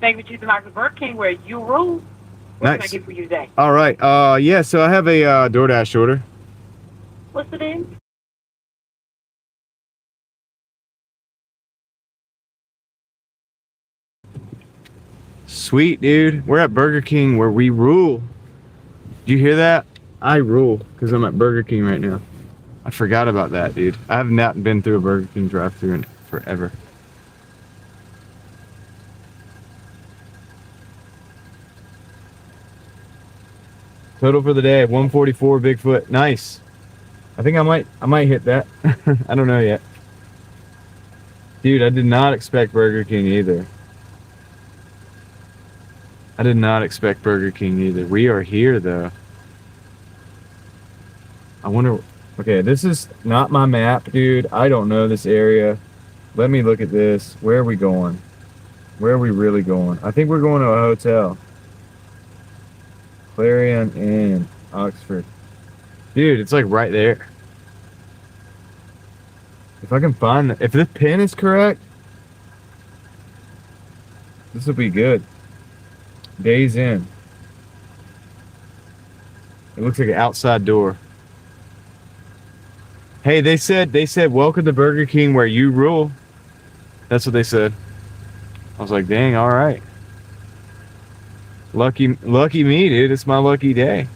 Thank you for choosing Burger King, where you rule. What can I get for you today? All right. Yeah, so I have a Doordash order. What's the name? Sweet, dude. We're at Burger King, where we rule. Do you hear that? I rule, because I'm at Burger King right now. I forgot about that, dude. I have not been through a Burger King drive-thru in forever. Total for the day, 144 Bigfoot. Nice. I think I might hit that. I don't know yet. Dude, I did not expect Burger King either. I did not expect Burger King either. We are here though. I wonder, okay, this is not my map, dude. I don't know this area. Let me look at this. Where are we going? Where are we really going? I think we're going to a hotel. Clarion Inn, Oxford. Dude, it's like right there. If I can find if this pin is correct, this will be good. Days Inn. It looks like an outside door. Hey, they said welcome to Burger King, where you rule. That's what they said. I was like, dang, all right. Lucky me, dude. It's my lucky day.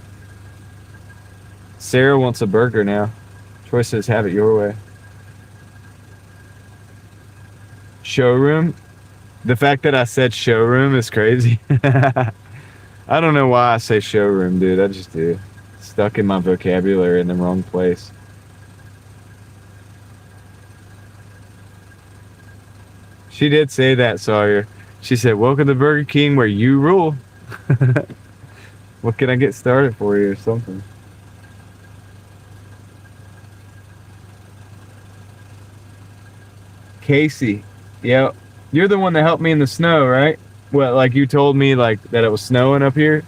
Sarah wants a burger now. Troy says, have it your way. Showroom. The fact that I said showroom is crazy. I don't know why I say showroom, dude. I just do. Stuck in my vocabulary in the wrong place. She did say that, Sawyer. She said, welcome to Burger King, where you rule. What can I get started for you or something? Casey. Yeah, you're the one that helped me in the snow, right? Well, like you told me like that it was snowing up here.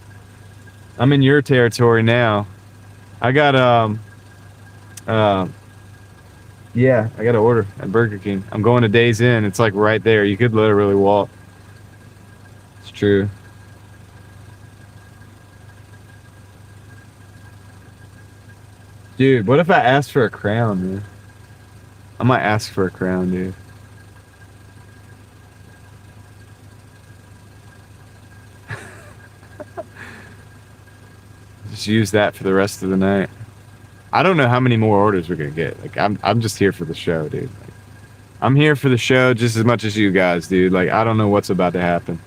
I'm in your territory now. I got yeah, I got to order at Burger King. I'm going to Days Inn. It's like right there. You could literally walk. It's true. Dude, what if I asked for a crown, man? I might ask for a crown, dude. Just use that for the rest of the night. I don't know how many more orders we're gonna get. Like, I'm just here for the show, dude. Like, I'm here for the show just as much as you guys, dude. Like, I don't know what's about to happen.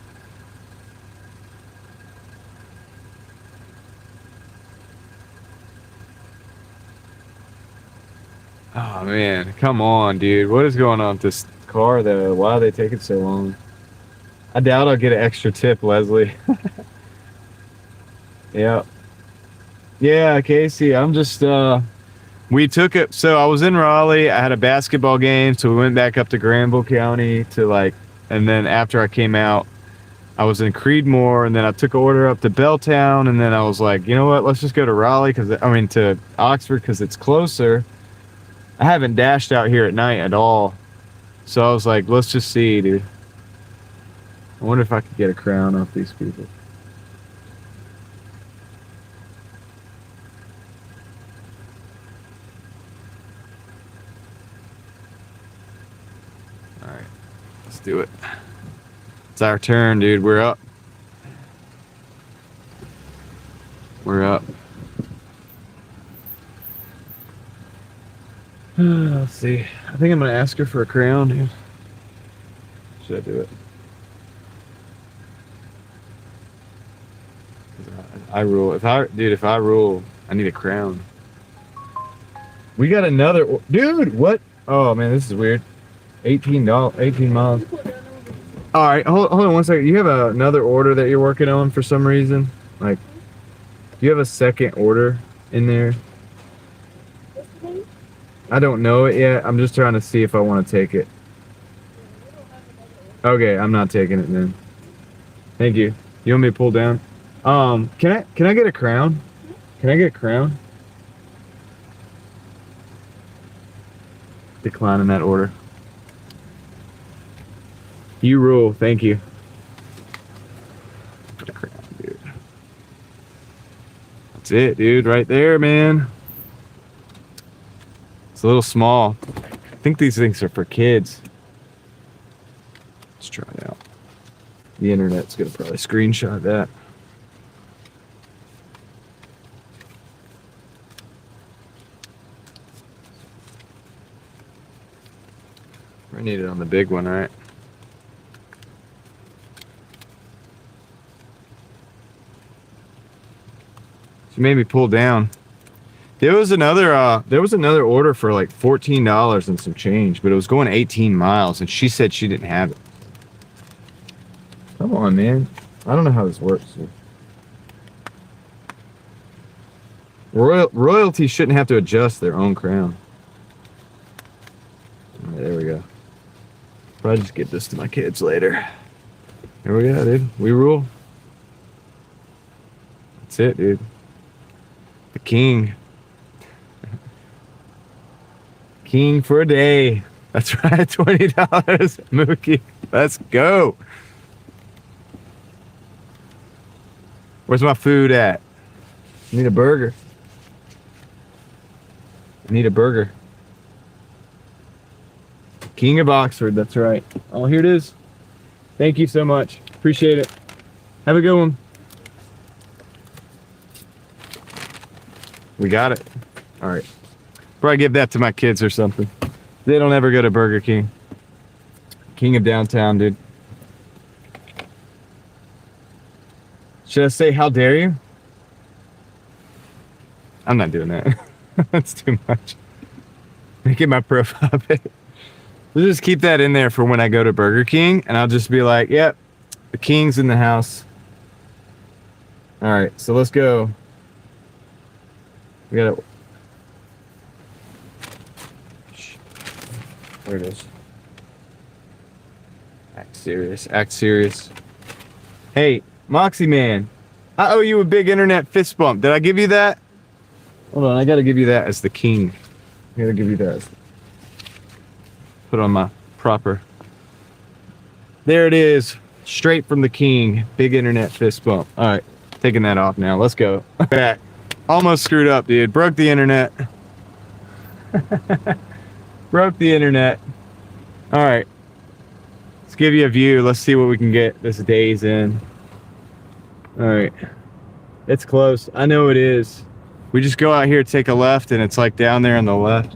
Oh man, come on, dude. What is going on with this car though? Why are they taking so long? I doubt I'll get an extra tip, Leslie. Yeah. Yeah, Casey, I'm just we took it, so I was in Raleigh. I had a basketball game, so we went back up to Granville County to like and then after I came out, I was in Creedmoor, and then I took an order up to Belltown, and then I was like, you know what? Let's just go to Raleigh to Oxford because it's closer. I haven't dashed out here at night at all, so I was like, let's just see, dude. I wonder if I could get a crown off these people. All right, let's do it. It's our turn, dude. We're up. We're up. Let's see. I think I'm gonna ask her for a crown, dude. Should I do it? I rule. If I rule, I need a crown. We got another, dude. What? Oh man, this is weird. $18, 18 miles. All right, hold on one second. You have another order that you're working on for some reason. Like, do you have a second order in there? I don't know it yet. I'm just trying to see if I want to take it. Okay, I'm not taking it then. Thank you. You want me to pull down? Can I get a crown? Can I get a crown? Declining that order. You rule. Thank you. Put a crown, dude. That's it, dude. Right there, man. It's a little small. I think these things are for kids. Let's try it out. The internet's gonna probably screenshot that. I need it on the big one, right? She made me pull down. There was another order for like $14 and some change, but it was going 18 miles, and she said she didn't have it. Come on, man. I don't know how this works. Royalty shouldn't have to adjust their own crown. All right, there we go. Probably just give this to my kids later. Here we go, dude. We rule. That's it, dude. The king. King for a day. That's right, $20. Mookie. Let's go. Where's my food at? I need a burger. I need a burger. King of Oxford, that's right. Oh, here it is. Thank you so much. Appreciate it. Have a good one. We got it. All right. Probably give that to my kids or something. They don't ever go to Burger King. King of downtown, dude. Should I say, how dare you? I'm not doing that. That's too much. Make it my profile pic. We'll just keep that in there for when I go to Burger King, and I'll just be like, yep, the king's in the house. All right, so let's go. We gotta... There it is. Act serious. Act serious. Hey, Moxie Man, I owe you a big internet fist bump. Did I give you that? Hold on, I gotta give you that as the king. I gotta give you that. Put on my proper. There it is. Straight from the king. Big internet fist bump. All right, taking that off now. Let's go. Back. Almost screwed up, dude. Broke the internet. Broke the internet. All right. Let's give you a view. Let's see what we can get this day's in. All right. It's close. I know it is. We just go out here, take a left, and it's like down there on the left.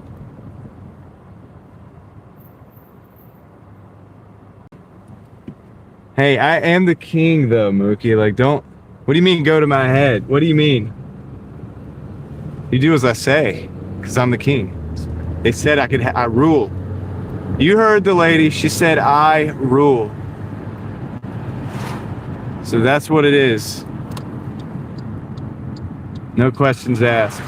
Hey, I am the king, though, Mookie. Like, don't... What do you mean, go to my head? What do you mean? You do as I say, because I'm the king. They said I rule. You heard the lady. She said, I rule. So that's what it is. No questions asked.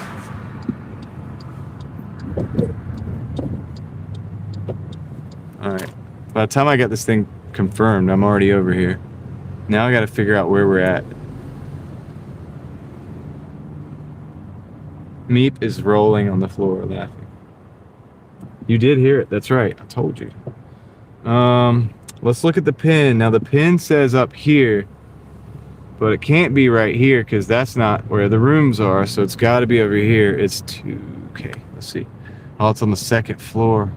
All right. By the time I get this thing confirmed. I'm already over here. Now I got to figure out where we're at. Meep is rolling on the floor laughing. You did hear it. That's right. I told you. Let's look at the pin. Now the pin says up here, but it can't be right here because that's not where the rooms are. So it's got to be over here. It's 2. Okay, let's see. Oh, it's on the 2nd floor.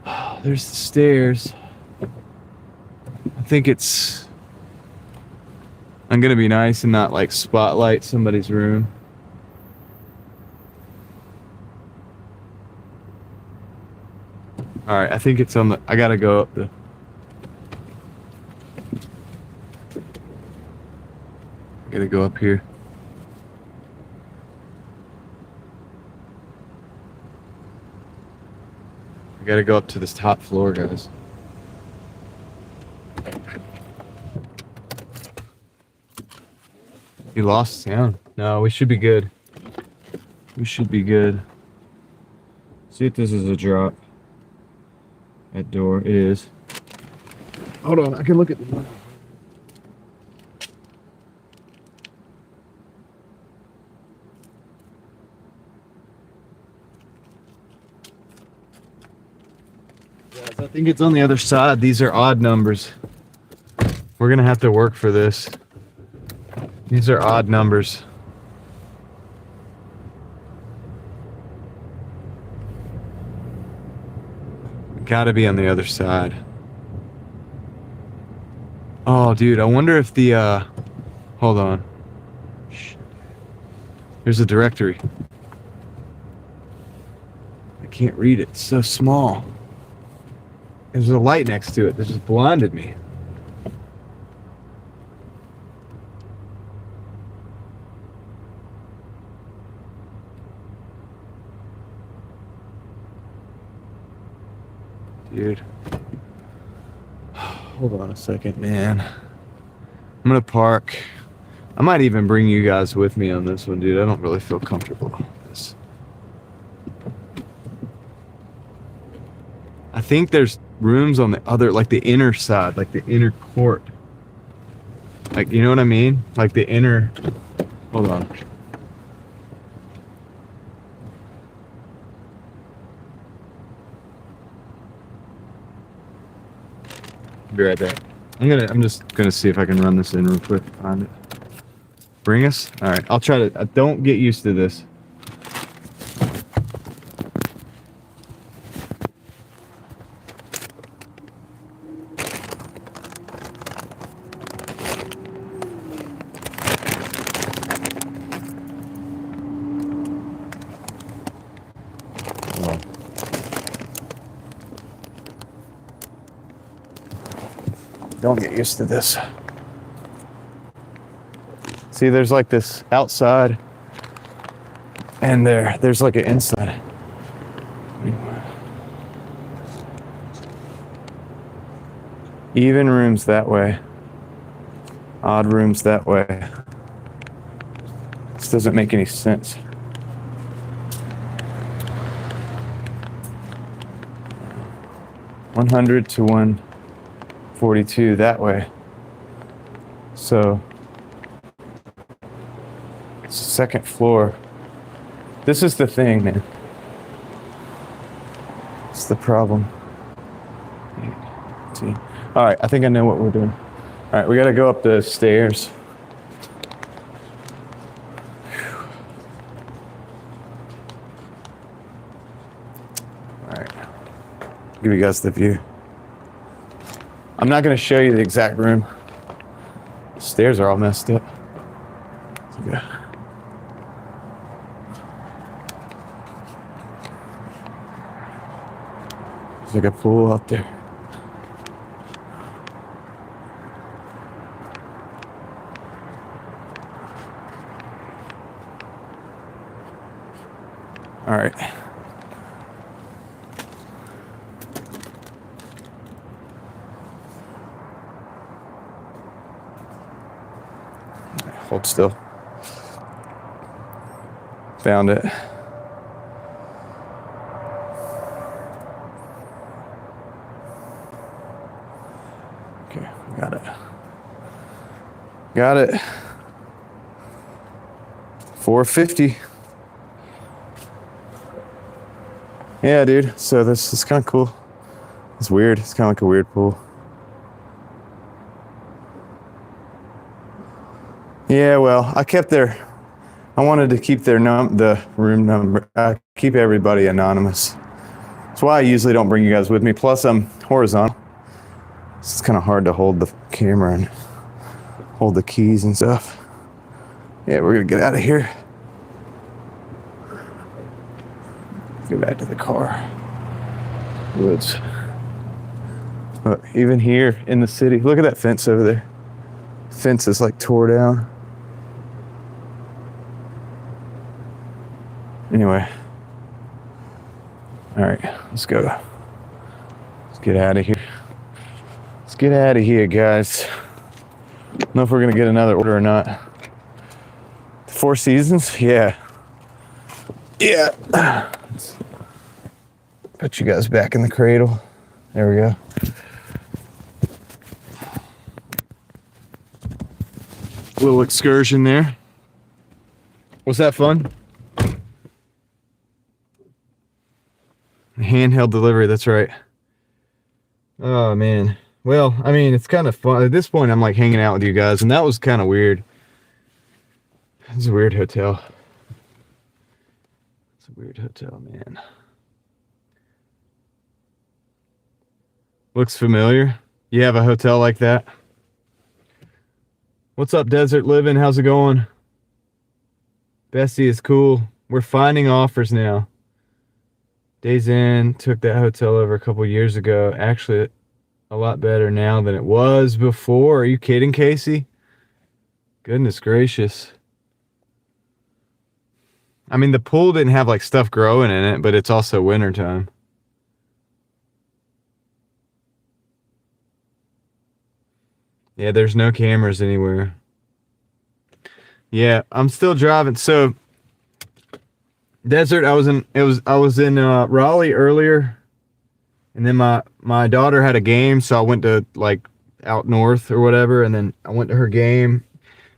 Oh, there's the stairs. I think it's... I'm gonna be nice and not like spotlight somebody's room. Alright, I think it's on the... I gotta go up the... I gotta go up here. I gotta go up to this top floor, guys. You lost sound. No, we should be good. We should be good. See if this is a drop. That door, it is. Hold on, I can look at the door. Guys, I think it's on the other side. These are odd numbers. We're gonna have to work for this. These are odd numbers. Gotta be on the other side. Oh, dude, I wonder if the, hold on. Shit. There's a directory. I can't read it. It's so small. There's a light next to it that just blinded me. Dude. Hold on a second, man. I'm gonna park. I might even bring you guys with me on this one, dude. I don't really feel comfortable with this. I think there's rooms on the other, like the inner side, like the inner court. Like, you know what I mean? Like the inner... Hold on. Be right back. I'm just gonna see if I can run this in real quick. Find it. Bring us? Alright, I'll try to... don't get used to this. Don't get used to this. See, there's like this outside, and there's like an inside. Even rooms that way. Odd rooms that way. This doesn't make any sense. $100 to $142 that way. So it's the 2nd floor. This is the thing, man. It's the problem. See. All right, I think I know what we're doing. All right, we got to go up the stairs. All right, give you guys the view. I'm not going to show you the exact room. The stairs are all messed up. Yeah. There's like a pool out there. All right. Hold still. Found it. Okay, got it. Got it. 450. Yeah, dude. So this is kind of cool. It's weird. It's kind of like a weird pool. Yeah, well, I wanted to keep the room number. I keep everybody anonymous. That's why I usually don't bring you guys with me. Plus, I'm horizontal. It's kind of hard to hold the camera and hold the keys and stuff. Yeah, we're gonna get out of here. Go back to the car. Woods. Look, even here in the city, look at that fence over there. Fence is like tore down. Anyway. All right, let's go. Let's get out of here. Let's get out of here, guys. I don't know if we're gonna get another order or not. Four Seasons? Yeah. Yeah. Let's put you guys back in the cradle. There we go. Little excursion there. Was that fun? Handheld delivery, that's right. Oh, man. Well, I mean, it's kind of fun. At this point, I'm like hanging out with you guys, and that was kind of weird. It's a weird hotel. It's a weird hotel, man. Looks familiar. You have a hotel like that? What's up, Desert Living? How's it going? Bestie is cool. We're finding offers now. Days In took that hotel over a couple years ago. Actually, a lot better now than it was before. Are you kidding, Casey? Goodness gracious. I mean, the pool didn't have like stuff growing in it, but it's also wintertime. Yeah, there's no cameras anywhere. Yeah, I'm still driving. So, Desert, I was in Raleigh earlier, and then my daughter had a game, so I went to like out north or whatever, and then I went to her game,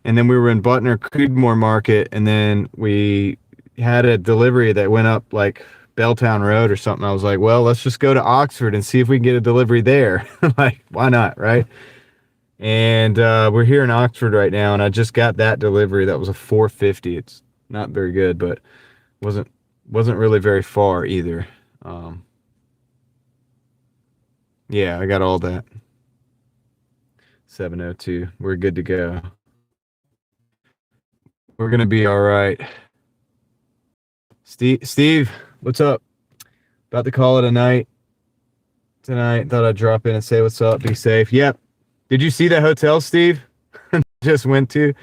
and then we were in Butner Creedmoor Market, and then we had a delivery that went up like Belltown Road or something. I was like, well, let's just go to Oxford and see if we can get a delivery there. Like, why not, right? And we're here in Oxford right now, and I just got that delivery. That was a 450. It's not very good, but wasn't really very far either. Yeah, I got all that. 702. We're good to go. We're gonna be all right. Steve, what's up? About to call it a night tonight. Thought I'd drop in and say what's up. Be safe. Yep. Did you see the hotel, Steve? Just went to.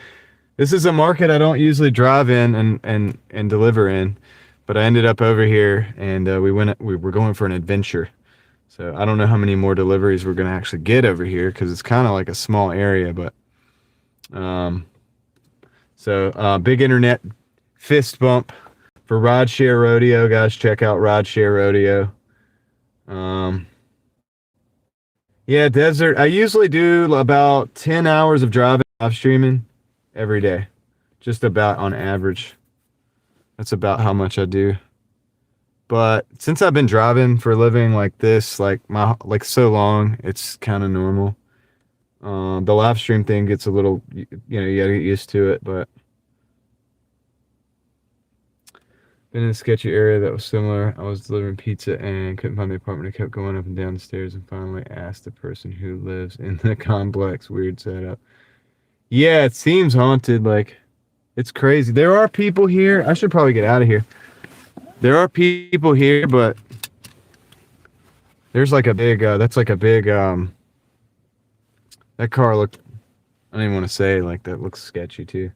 This is a market I don't usually drive in and deliver in, but I ended up over here, and we were going for an adventure. So I don't know how many more deliveries we're gonna actually get over here because it's kind of like a small area, but big internet fist bump for Rideshare Rodeo, guys. Check out Rideshare Rodeo. Yeah, Desert. I usually do about 10 hours of driving live streaming every day. Just about on average. That's about how much I do. But since I've been driving for a living like this, like so long, it's kind of normal. The live stream thing gets a little, you gotta get used to it, but been in a sketchy area that was similar. I was delivering pizza and couldn't find the apartment. I kept going up and down the stairs and finally asked the person who lives in the complex. Weird setup. Yeah, it seems haunted. Like, it's crazy. There are people here. I should probably get out of here. There are people here, but there's like a big, that's like a big, that car looked, I don't even want to say, like, that looks sketchy too.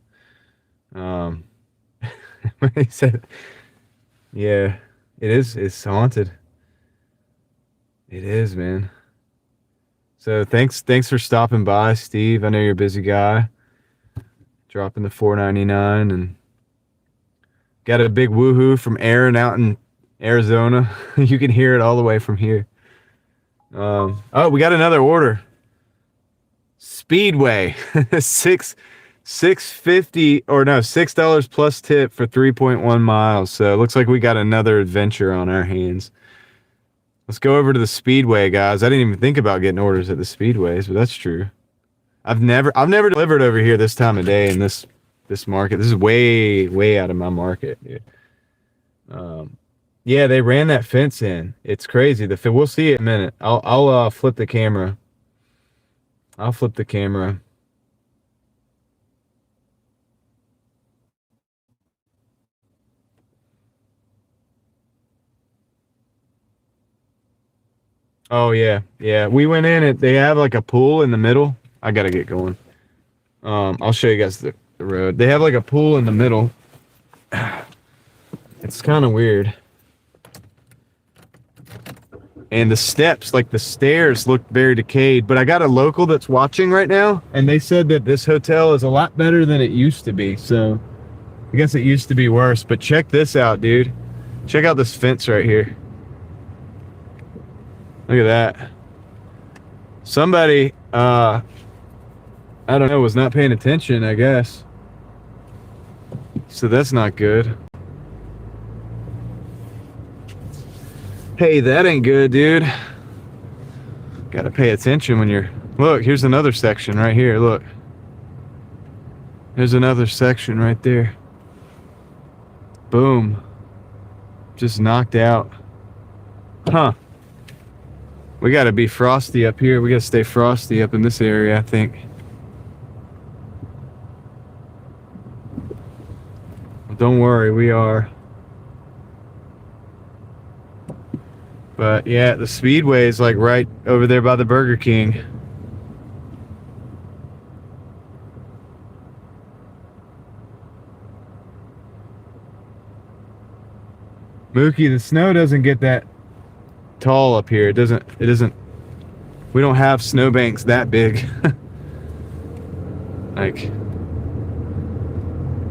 He said, yeah, it's haunted. It is, man. So thanks for stopping by, Steve. I know you're a busy guy. Dropping the $4.99 and got a big woohoo from Aaron out in Arizona. You can hear it all the way from here. Oh, we got another order. Speedway. $6.50 or no, $6 plus tip for 3.1 miles. So it looks like we got another adventure on our hands. Let's go over to the Speedway, guys. I didn't even think about getting orders at the Speedways, but that's true. I've never delivered over here this time of day in this market. This is way out of my market, dude. Yeah, they ran that fence in. It's crazy. We'll see it in a minute. I'll flip the camera. I'll flip the camera. Oh yeah, yeah. We went in it. They have like a pool in the middle. I gotta get going. I'll show you guys the road. They have like a pool in the middle. It's kind of weird. And the steps, like the stairs, look very decayed. But I got a local that's watching right now, and they said that this hotel is a lot better than it used to be. So I guess it used to be worse. But check this out, dude. Check out this fence right here. Look at that. Somebody, I don't know, was not paying attention, I guess. So that's not good. Hey, that ain't good, dude. Gotta pay attention when you're... Look, here's another section right here, look. There's another section right there. Boom. Just knocked out. Huh. We gotta be frosty up here. We gotta stay frosty up in this area, I think. Don't worry, we are. But yeah, the Speedway is like right over there by the Burger King. Mookie, the snow doesn't get that tall up here. It doesn't. We don't have snowbanks that big. Like,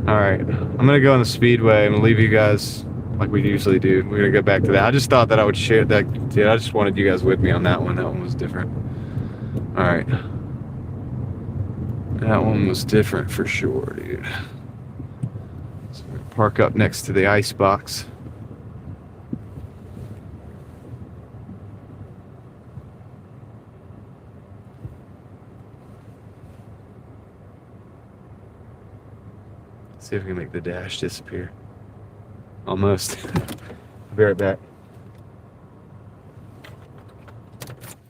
all right, I'm gonna go on the Speedway. I'm gonna leave you guys like we usually do. We're gonna go back to that. I just thought that I would share that. Dude, I just wanted you guys with me on that one. That one was different. All right, that one was different for sure, dude. So we're gonna park up next to the ice box. See if we can make the dash disappear. Almost. I'll be right back.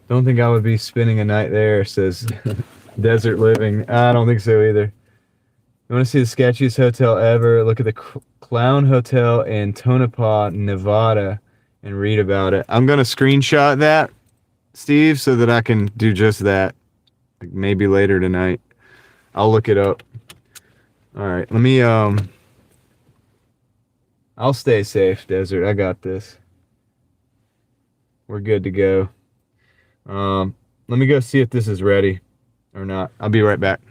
Don't think I would be spending a night there, says Desert Living. I don't think so either. You want to see the sketchiest hotel ever? Look at the Clown Hotel in Tonopah, Nevada, and read about it. I'm going to screenshot that, Steve, so that I can do just that. Like maybe later tonight. I'll look it up. All right, let me, I'll stay safe, Desert. I got this. We're good to go. Let me go see if this is ready or not. I'll be right back.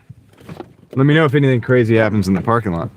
Let me know if anything crazy happens in the parking lot.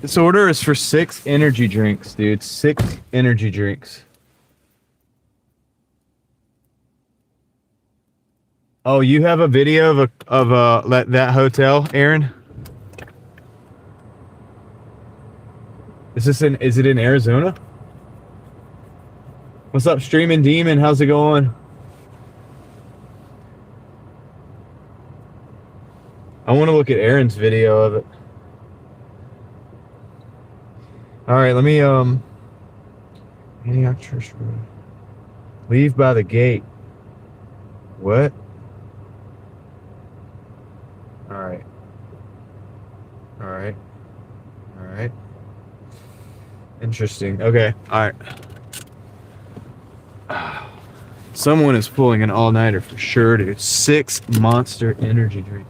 This order is for 6 energy drinks, dude. 6 energy drinks. Oh, you have a video of that hotel, Aaron? Is it in Arizona? What's up, Streaming Demon? How's it going? I want to look at Aaron's video of it. All right, let me Antioch Church Road. Leave by the gate. What? All right. All right. All right. Interesting. Okay. All right. Someone is pulling an all-nighter for sure, dude. 6 Monster energy drinks.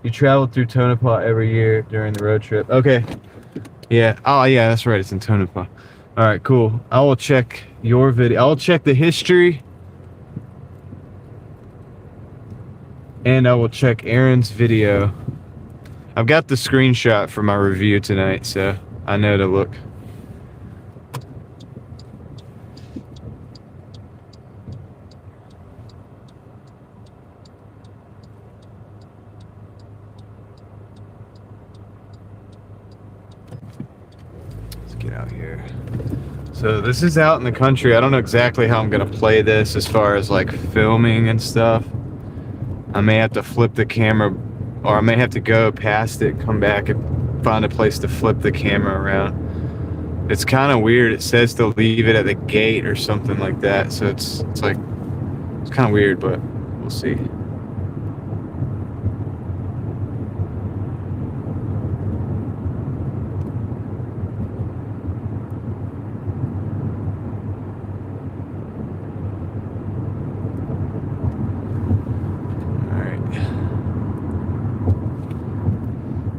You traveled through Tonopah every year during the road trip. Okay. Yeah. Oh, yeah, that's right. It's in Tonopah. All right, cool. I will check your video. I'll check the history. And I will check Aaron's video. I've got the screenshot for my review tonight, so I know to look. Get out here. So this is out in the country. I don't know exactly how I'm gonna play this as far as like filming and stuff. I may have to flip the camera, or I may have to go past it, come back and find a place to flip the camera around. It's kind of weird. It says to leave it at the gate or something like that. So it's kind of weird, but we'll see.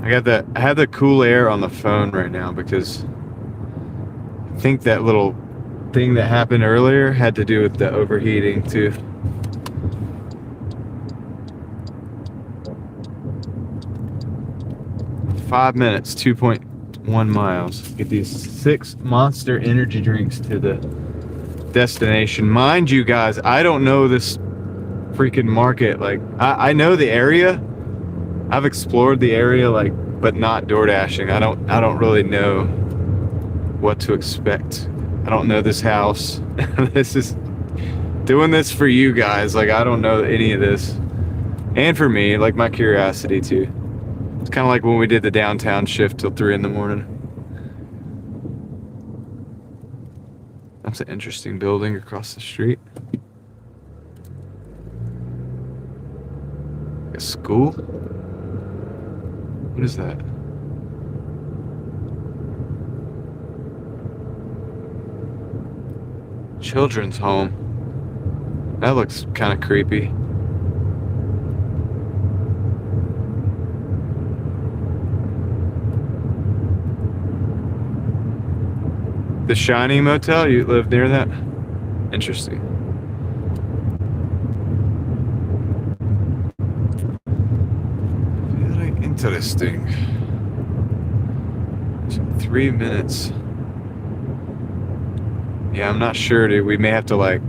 I have the cool air on the phone right now because I think that little thing that happened earlier had to do with the overheating too. Five minutes, 2.1 miles. Get these 6 Monster energy drinks to the destination. Mind you guys, I don't know this freaking market. Like I know the area. I've explored the area, like, but not Doordashing. I don't really know what to expect. I don't know this house. This is doing this for you guys. Like, I don't know any of this, and for me, like, my curiosity too. It's kind of like when we did the downtown shift till 3 in the morning. That's an interesting building across the street. A school? What is that? Children's home. That looks kind of creepy. The Shining Motel? You live near that? Interesting. Interesting. 3 minutes. Yeah, I'm not sure, dude. We may have to, like,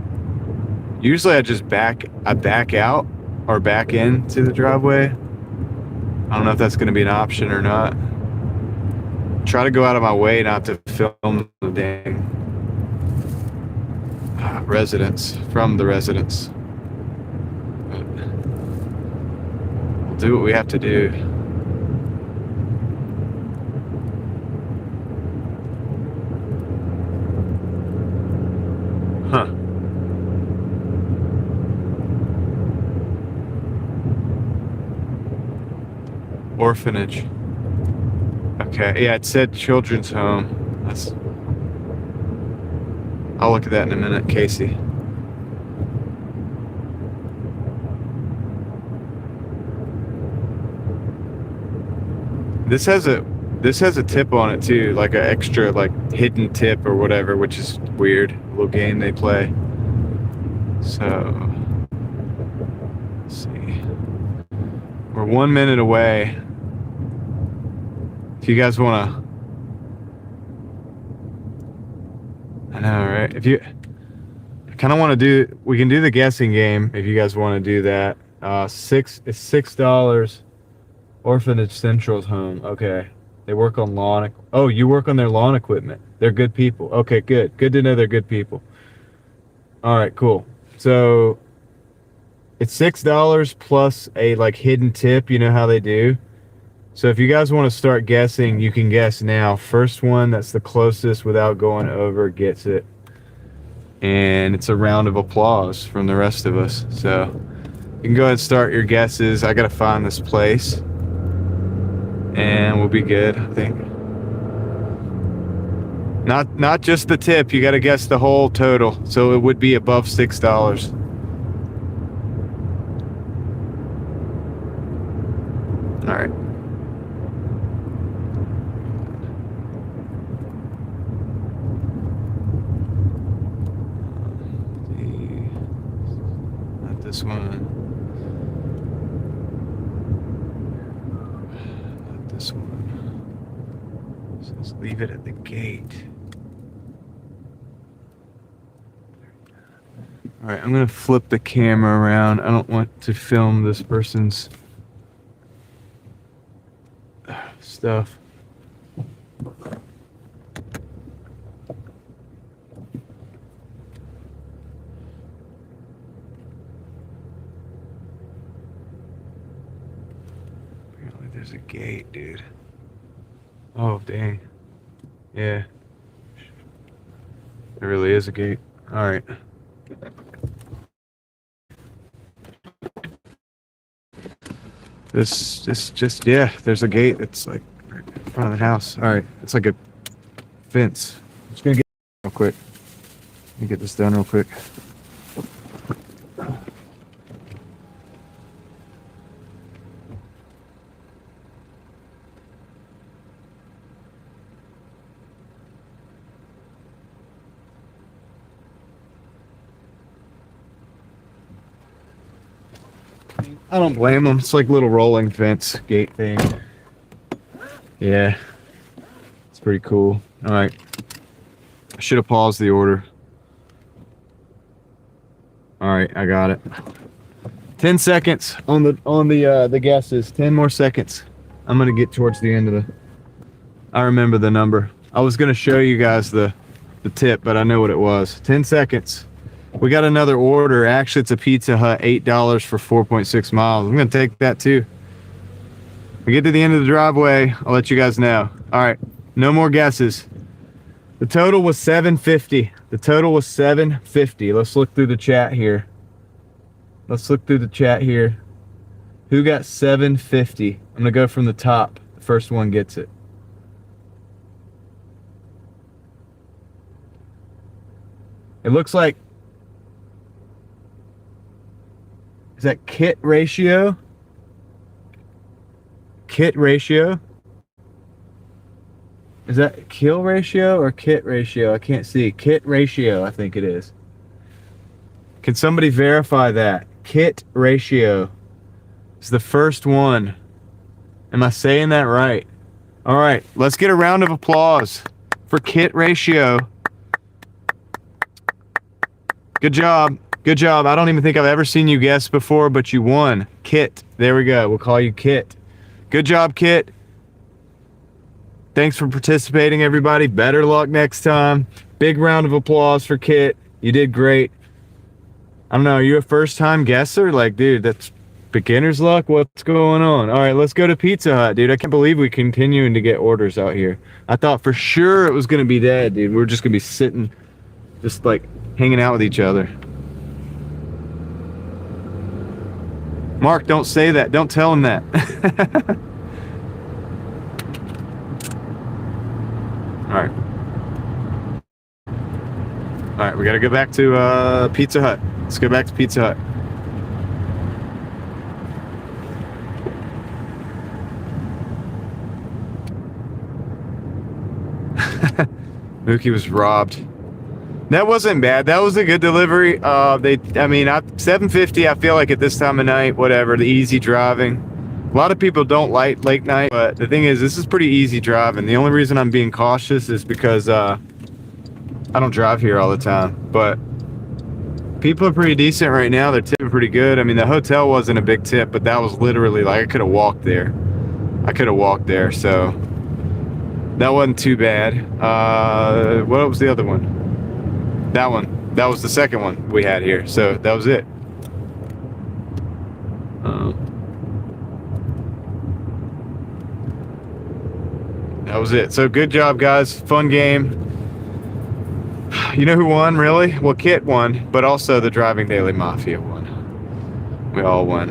usually I back out or back into the driveway. I don't know if that's going to be an option or not. Try to go out of my way not to film the dang residents, from the residents. But we'll do what we have to do. Huh. Orphanage. Okay, yeah, it said children's home. I'll look at that in a minute, Casey. This has a tip on it too, like an extra, like, hidden tip or whatever, which is weird. A little game they play. So let's see. We're 1 minute away. If you guys want to I know, right? If you kind of want to do, we can do the guessing game if you guys want to do that. It's $6. Orphanage Central's home. Okay. They work on lawn. Oh, you work on their lawn equipment. They're good people. Okay, good. Good to know they're good people. All right, cool. So it's $6 plus a like hidden tip. You know how they do. So if you guys want to start guessing, you can guess now. First one that's the closest without going over gets it. And it's a round of applause from the rest of us. So you can go ahead and start your guesses. I gotta find this place. And we'll be good, I think. Not just the tip, you gotta guess the whole total. So it would be above $6. All right. Not this one. Not this one. So let's leave it at the gate. All right, I'm gonna flip the camera around. I don't want to film this person's stuff. Apparently there's a gate, dude. Oh, dang. Yeah. There really is a gate. All right. This just, yeah, there's a gate that's like right in front of the house. All right, it's like a fence. I'm just gonna get real quick. Let me get this done real quick. I don't blame them. It's like a little rolling fence gate thing. Yeah, it's pretty cool. All right, I should have paused the order. All right, I got it. 10 seconds on the guesses. 10 more seconds. I'm gonna get towards the end of the. I remember the number. I was gonna show you guys the tip, but I know what it was. 10 seconds. We got another order. Actually, it's a Pizza Hut, $8 for 4.6 miles. I'm gonna take that too. We get to the end of the driveway, I'll let you guys know. All right, no more guesses. The total was $7.50. The total was $7.50. Let's look through the chat here. Let's look through the chat here. Who got $7.50? I'm gonna go from the top. The first one gets it. It looks like, is that kit ratio? Kit ratio? Is that kill ratio or kit ratio? I can't see. Kit ratio, I think it is. Can somebody verify that? Kit ratio is the first one. Am I saying that right? All right, let's get a round of applause for kit ratio. Good job. Good job. I don't even think I've ever seen you guess before, but you won. Kit. There we go. We'll call you Kit. Good job, Kit. Thanks for participating, everybody. Better luck next time. Big round of applause for Kit. You did great. I don't know. Are you a first-time guesser? Like, dude, that's beginner's luck? What's going on? All right, let's go to Pizza Hut, dude. I can't believe we're continuing to get orders out here. I thought for sure it was going to be dead, dude. We're just going to be sitting, just like hanging out with each other. Mark, don't say that. Don't tell him that. All right. All right, we got to go back to Pizza Hut. Let's go back to Pizza Hut. Mookie was robbed. That wasn't bad. That was a good delivery. $7.50. I feel like at this time of night, whatever, the easy driving. A lot of people don't like late night, but the thing is, this is pretty easy driving. The only reason I'm being cautious is because I don't drive here all the time, but people are pretty decent right now. They're tipping pretty good. I mean, the hotel wasn't a big tip, but that was literally like I could have walked there. So that wasn't too bad. What was the other one? That one. That was the second one we had here. So that was it. That was it. So good job, guys. Fun game. You know who won, really? Well, Kit won, but also the Driving Daily Mafia won. We all won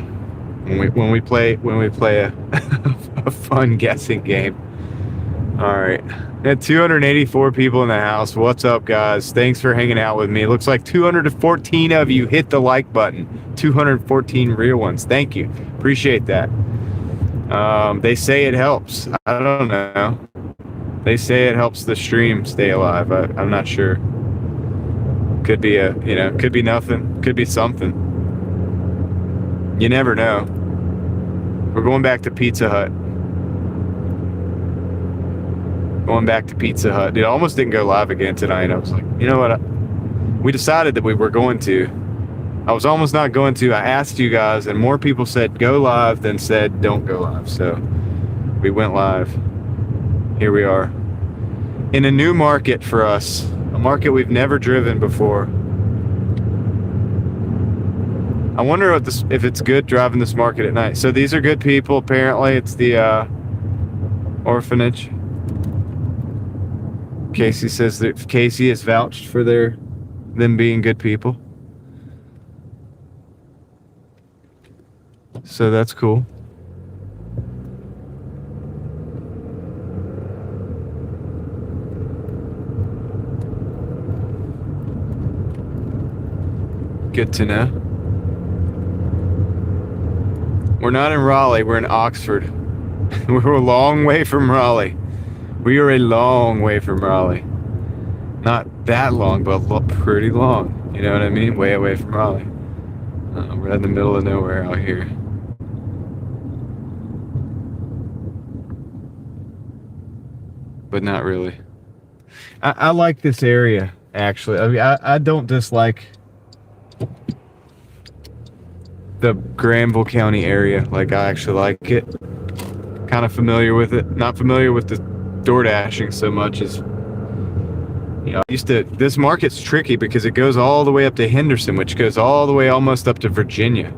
when we play a, a fun guessing game. All right, we had 284 people in the house. What's up, guys? Thanks for hanging out with me. Looks like 214 of you hit the like button. 214 real ones. Thank you. Appreciate that. They say it helps. I don't know. They say it helps the stream stay alive. I'm not sure. Could be could be nothing. Could be something. You never know. We're going back to Pizza Hut. Dude, I almost didn't go live again tonight. I was like, you know what? We decided that we were going to. I was almost not going to. I asked you guys, and more people said go live than said don't go live. So we went live. Here we are. In a new market for us. A market we've never driven before. I wonder if it's good driving this market at night. So these are good people, apparently. It's the orphanage. Casey says that Casey has vouched for them being good people. So that's cool. Good to know. We're not in Raleigh, we're in Oxford. We're a long way from Raleigh. We are a long way from Raleigh. Not that long, but pretty long. You know what I mean? Way away from Raleigh. We're in the middle of nowhere out here. But not really. I like this area, actually. I mean, I don't dislike the Granville County area. Like, I actually like it. Kind of familiar with it. Not familiar with the Doordashing so much as, this market's tricky because it goes all the way up to Henderson, which goes all the way almost up to Virginia.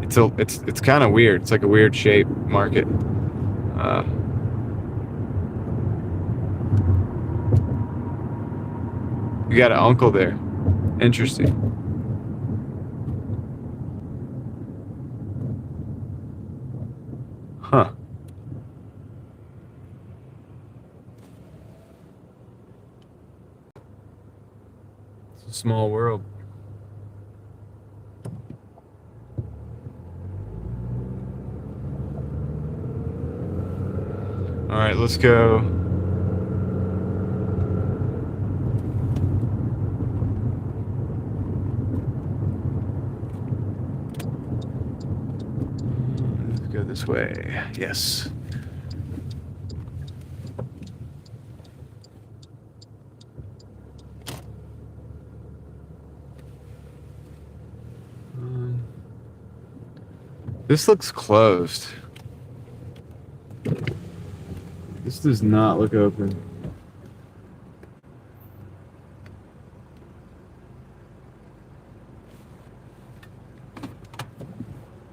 It's kind of weird. It's like a weird shaped market. You got an uncle there. Interesting. Huh. It's a small world. All right, let's go. Let's go this way. Yes. This looks closed. This does not look open.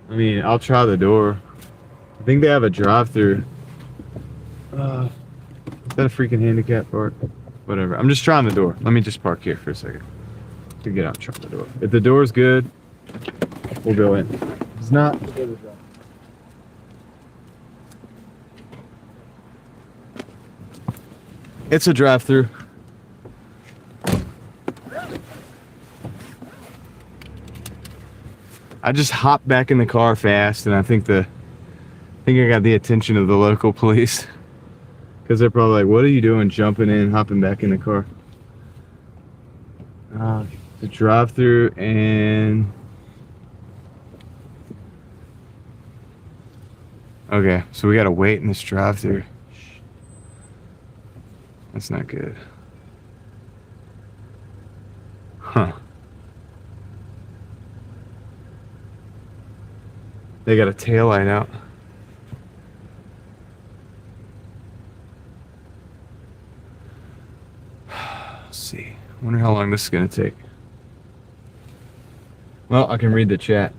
I mean, I'll try the door. I think they have a drive-through. Is that a freaking handicap park? Whatever. I'm just trying the door. Let me just park here for a second to get out and try the door. If the door's good, we'll go in. If it's not, we'll go to the drive. It's a drive-through. I just hopped back in the car fast, and I think I got the attention of the local police, because they're probably like, "What are you doing, jumping in, hopping back in the car?" The drive-through, and okay, so we gotta wait in this drive-through. That's not good. Huh. They got a tail light out. Let's see. I wonder how long this is going to take. Well, I can read the chat.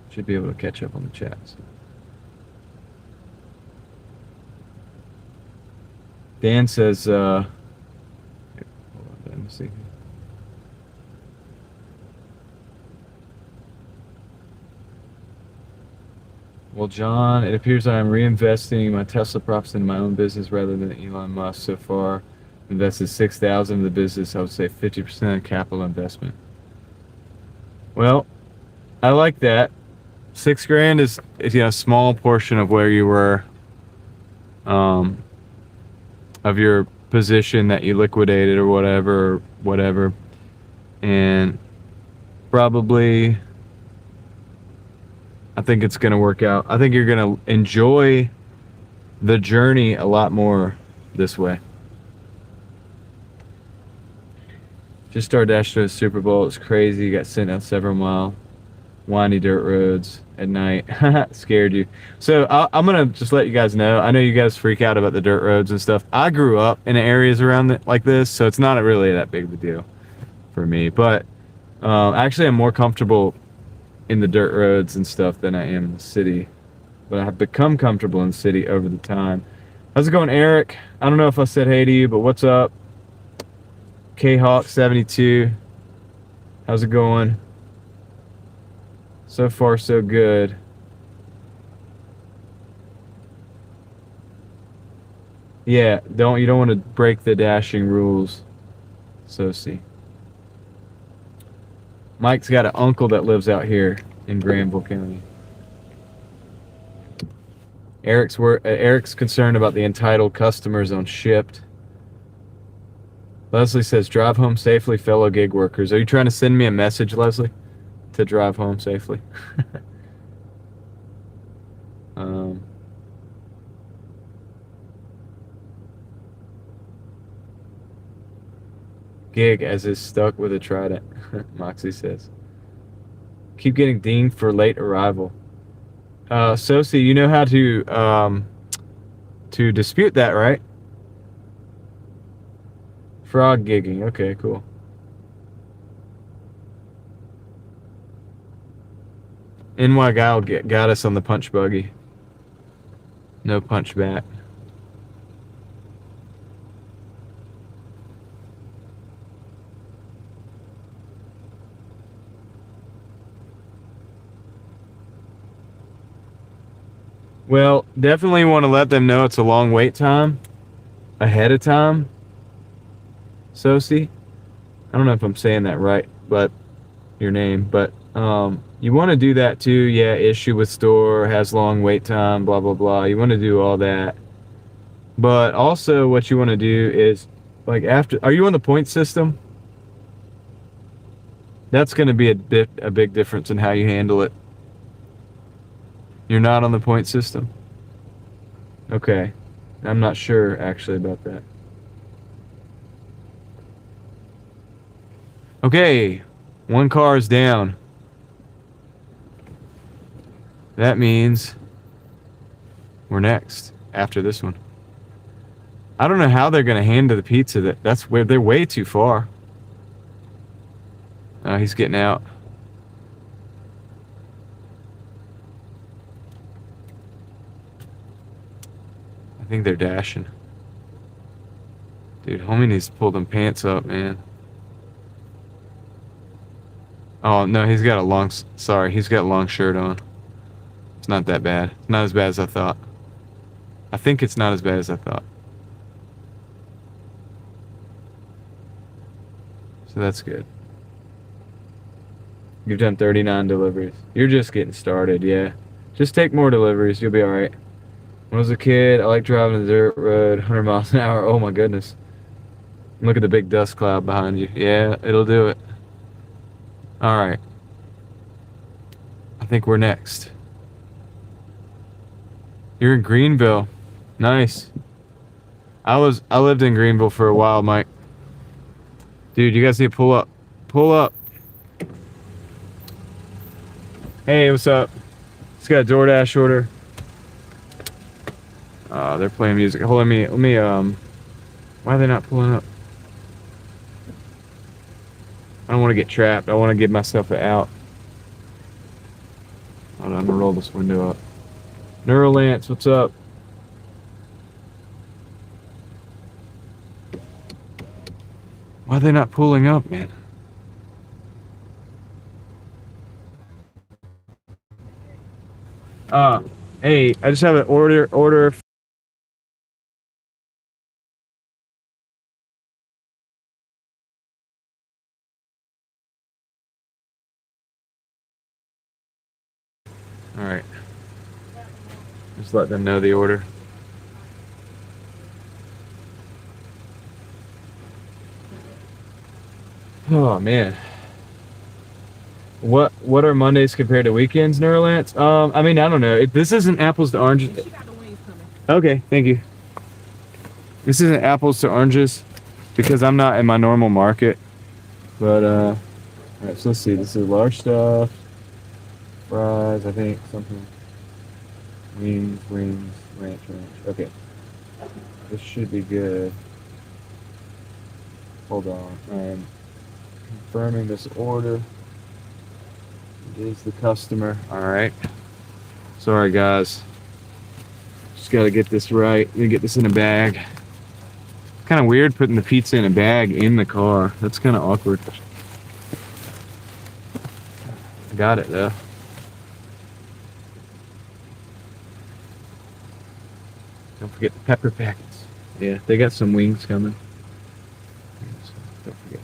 Should be able to catch up on the chats. Dan says, here, hold on, let me see. Well, John, it appears I'm reinvesting my Tesla profits in my own business rather than Elon Musk so far. Invested $6,000 in the business. I would say 50% capital investment. Well, I like that. $6,000 is a small portion of where you were, of your position that you liquidated or whatever, and probably. I think it's going to work out. I think you're going to enjoy the journey a lot more this way. Just Doordash to a Super Bowl. It's crazy. You got sent out several mile, windy dirt roads at night. Scared you. So I'm going to just let you guys know. I know you guys freak out about the dirt roads and stuff. I grew up in areas around like this, so it's not really that big of a deal for me. But actually, I'm more comfortable in the dirt roads and stuff than I am in the city, but I have become comfortable in the city over the time. How's it going, Eric? I don't know if I said hey to you, but what's up? K-Hawk72, how's it going? So far so good. Yeah, you don't want to break the dashing rules. So see. Mike's got an uncle that lives out here in Granville County. Eric's concerned about the entitled customers on Shipped. Leslie says, drive home safely, fellow gig workers. Are you trying to send me a message, Leslie, to drive home safely? Gig as is stuck with a trident, Moxie says. Keep getting dinged for late arrival. Sosie, you know how to dispute that, right? Frog gigging. Okay, cool. NY Guile got us on the punch buggy. No punch back. Well, definitely want to let them know it's a long wait time ahead of time. Sosie, I don't know if I'm saying that right, but your name, but you want to do that too. Yeah, issue with store, has long wait time, blah blah blah. You want to do all that, but also what you want to do is, like, after, are you on the point system? That's going to be a big difference in how you handle it. You're not on the point system? Okay. I'm not sure actually about that. Okay. One car is down. That means we're next after this one. I don't know how they're going to handle the pizza. That's where they're way too far. Oh, he's getting out. I think they're dashing. Dude, homie needs to pull them pants up, man. Oh, no, he's got a long shirt on. It's not that bad. It's not as bad as I thought. I think it's not as bad as I thought. So that's good. You've done 39 deliveries. You're just getting started, yeah. Just take more deliveries. You'll be all right. When I was a kid, I liked driving the dirt road, 100 miles an hour. Oh, my goodness. Look at the big dust cloud behind you. Yeah, it'll do it. All right. I think we're next. You're in Greenville. Nice. I lived in Greenville for a while, Mike. Dude, you guys need to pull up. Pull up. Hey, what's up? Just got a Doordash order. They're playing music. Hold on, let me, why are they not pulling up? I don't want to get trapped. I want to give myself an out. Hold on, I'm gonna roll this window up. Neuralance, what's up? Why are they not pulling up, man? Hey, I just have an order. All right. Just let them know the order. Oh man. What are Mondays compared to weekends, Neuralance? I mean, I don't know. This isn't apples to oranges. She got the wings coming. Okay, thank you. This isn't apples to oranges because I'm not in my normal market. But all right, so let's see. This is large stuff. Fries, I think something. Wings, ranch. Okay. This should be good. Hold on. I'm confirming this order. It is the customer. Alright. Sorry guys. Just gotta get this right. Let me get this in a bag. Kind of weird putting the pizza in a bag in the car. That's kind of awkward. Got it though. Don't forget the pepper packets. Yeah, they got some wings coming. Don't forget.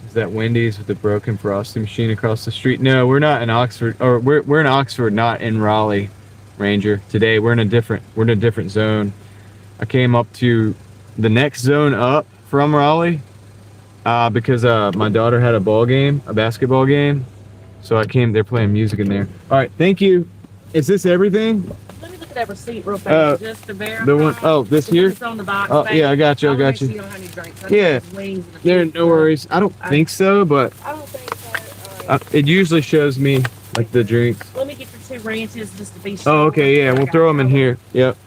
Is that Wendy's with the broken frosting machine across the street? No, we're not in Oxford, or we're in Oxford, not in Raleigh, Ranger. Today we're in a different zone. I came up to the next zone up from Raleigh because my daughter had a basketball game. So I came, they're playing music in there. All right, thank you. Is this everything? Let me look at that receipt real fast, just to verify. The one, oh, this here? It's on the box. Oh, yeah, I got you. You don't have any drinks. Yeah, there, no worries. I don't think so, but I don't think so. All right. it usually shows me like the drinks. Let me get your 2 ranches just to be sure. Oh, okay, yeah, we'll throw them in here. Yep.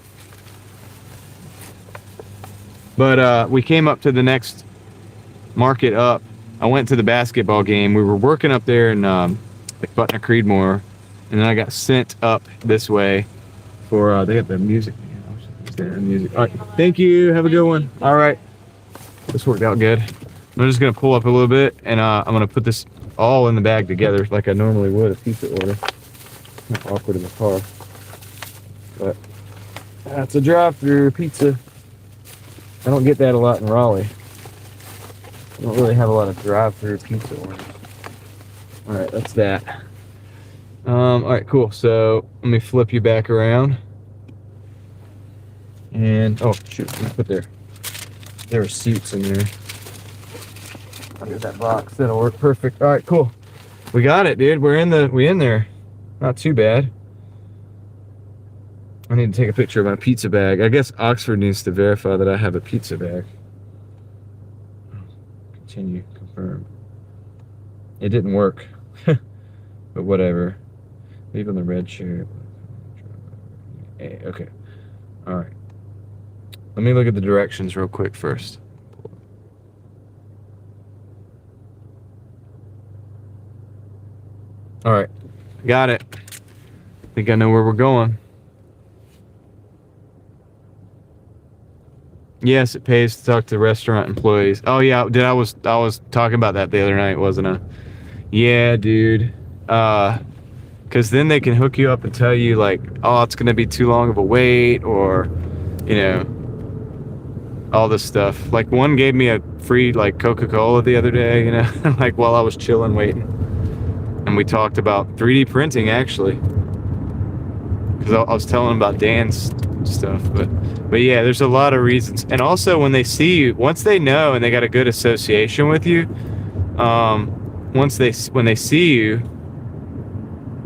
But we came up to the next market up. I went to the basketball game. We were working up there in like Butner Creedmoor, and then I got sent up this way for they got the music. All right, thank you. Have a good one. All right, this worked out good. I'm just gonna pull up a little bit, and I'm gonna put this all in the bag together like I normally would a pizza order. Not awkward in the car, but that's a drive-through pizza. I don't get that a lot in Raleigh. I don't really have a lot of drive-through pizza orders. All right, that's that. All right, cool. So let me flip you back around. And oh shoot, let me put there are seats in there. Under that box, that'll work perfect. All right, cool. We got it, dude. We in there. Not too bad. I need to take a picture of my pizza bag. I guess Oxford needs to verify that I have a pizza bag. Continue, confirm. It didn't work, but whatever. Leave on the red shirt. Okay. All right. Let me look at the directions real quick first. All right, got it. Think I know where we're going. Yes, it pays to talk to restaurant employees. Oh yeah, I was talking about that the other night, wasn't I? Yeah, dude. Because then they can hook you up and tell you like, oh, it's gonna be too long of a wait, or, you know, all this stuff. Like one gave me a free like Coca-Cola the other day, you know, like while I was chilling waiting, and we talked about 3D printing actually, because I was telling about Dan's stuff, but yeah, there's a lot of reasons. And also when they see you, once they know and they got a good association with you, when they see you,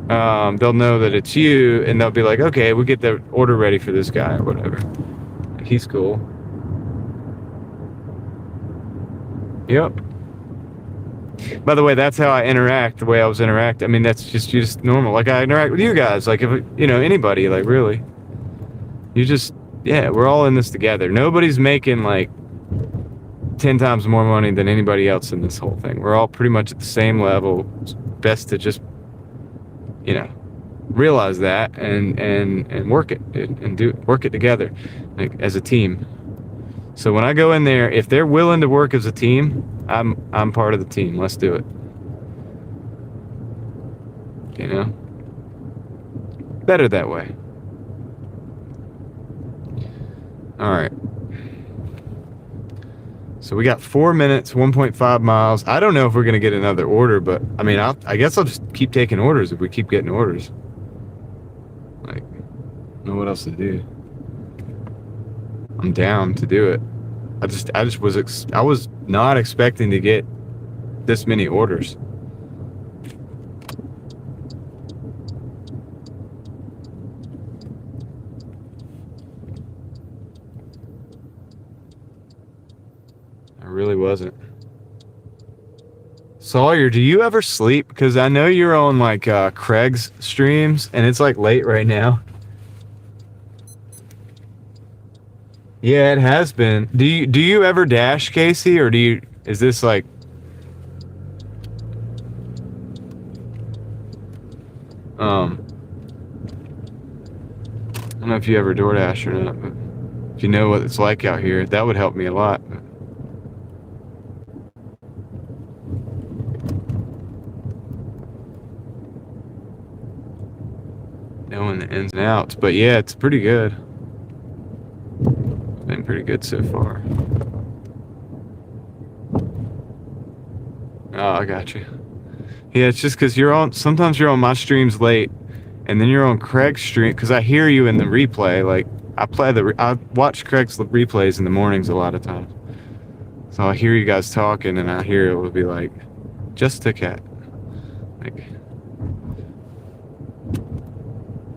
they'll know that it's you, and they'll be like, okay, we'll get the order ready for this guy or whatever. He's cool. Yep. By the way, that's how I interact. The way I was interact. I mean, that's just normal. Like I interact with you guys. Like if anybody. Like really, we're all in this together. Nobody's making like 10 times more money than anybody else in this whole thing. We're all pretty much at the same level. It's best to just realize that and work it and work it together, like as a team. So when I go in there, if they're willing to work as a team, I'm part of the team. Let's do it. Better that way. All right. So we got 4 minutes, 1.5 miles. I don't know if we're gonna get another order, but I mean, I guess I'll just keep taking orders if we keep getting orders. Like, I don't know what else to do. I'm down to do it. I was not expecting to get this many orders. I really wasn't. Sawyer, do you ever sleep? Because I know you're on like Craig's streams, and it's like late right now. Yeah, it has been. Do you ever dash, Casey, or is this like I don't know if you ever DoorDash or not, but if you know what it's like out here, that would help me a lot. Knowing the ins and outs, but yeah, it's pretty good. It's been pretty good so far. Oh, I got you. Yeah, it's just because sometimes you're on my streams late, and then you're on Craig's stream, because I hear you in the replay. Like, I watch Craig's replays in the mornings a lot of times. So I hear you guys talking, and I hear it will be like, just a cat. Like,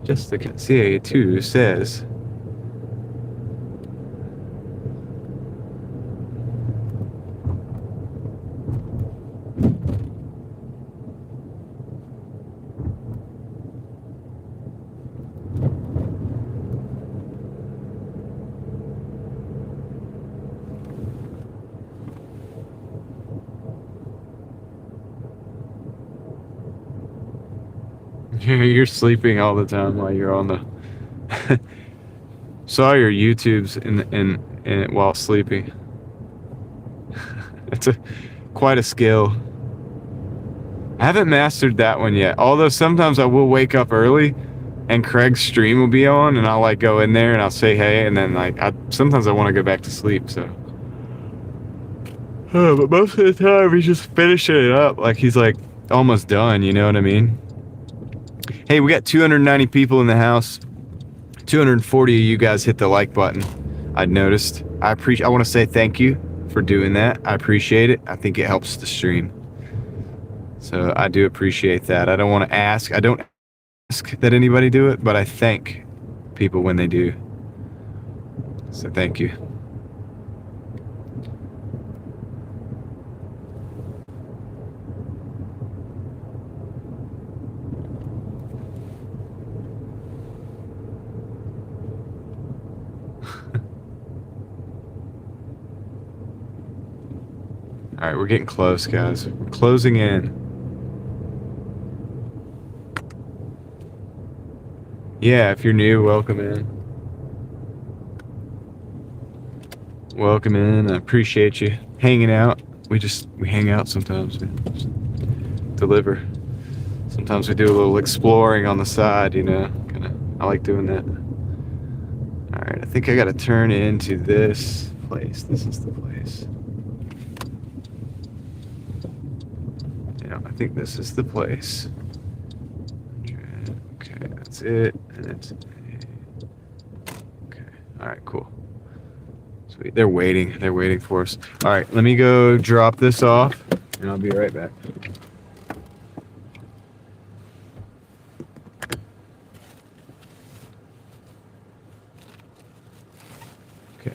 just a cat. CA2 says. You're sleeping all the time while you're on the. Saw your YouTubes in while sleeping. It's quite a skill. I haven't mastered that one yet. Although sometimes I will wake up early, and Craig's stream will be on, and I'll like go in there and I'll say hey, and then like sometimes I want to go back to sleep. So. But most of the time he's just finishing it up. Like he's like almost done. You know what I mean? Hey, we got 290 people in the house. 240 of you guys hit the like button. I noticed. I want to say thank you for doing that. I appreciate it. I think it helps the stream. So I do appreciate that. I don't ask that anybody do it, but I thank people when they do. So thank you. All right, we're getting close, guys. We're closing in. Yeah, if you're new, welcome in. Welcome in. I appreciate you hanging out. We hang out sometimes. Just deliver. Sometimes we do a little exploring on the side, I like doing that. All right, I think I got to turn into this place. This is the place. I think this is the place. Okay, that's it. And it's okay. All right, cool. Sweet. They're waiting. They're waiting for us. All right, let me go drop this off, and I'll be right back. Okay.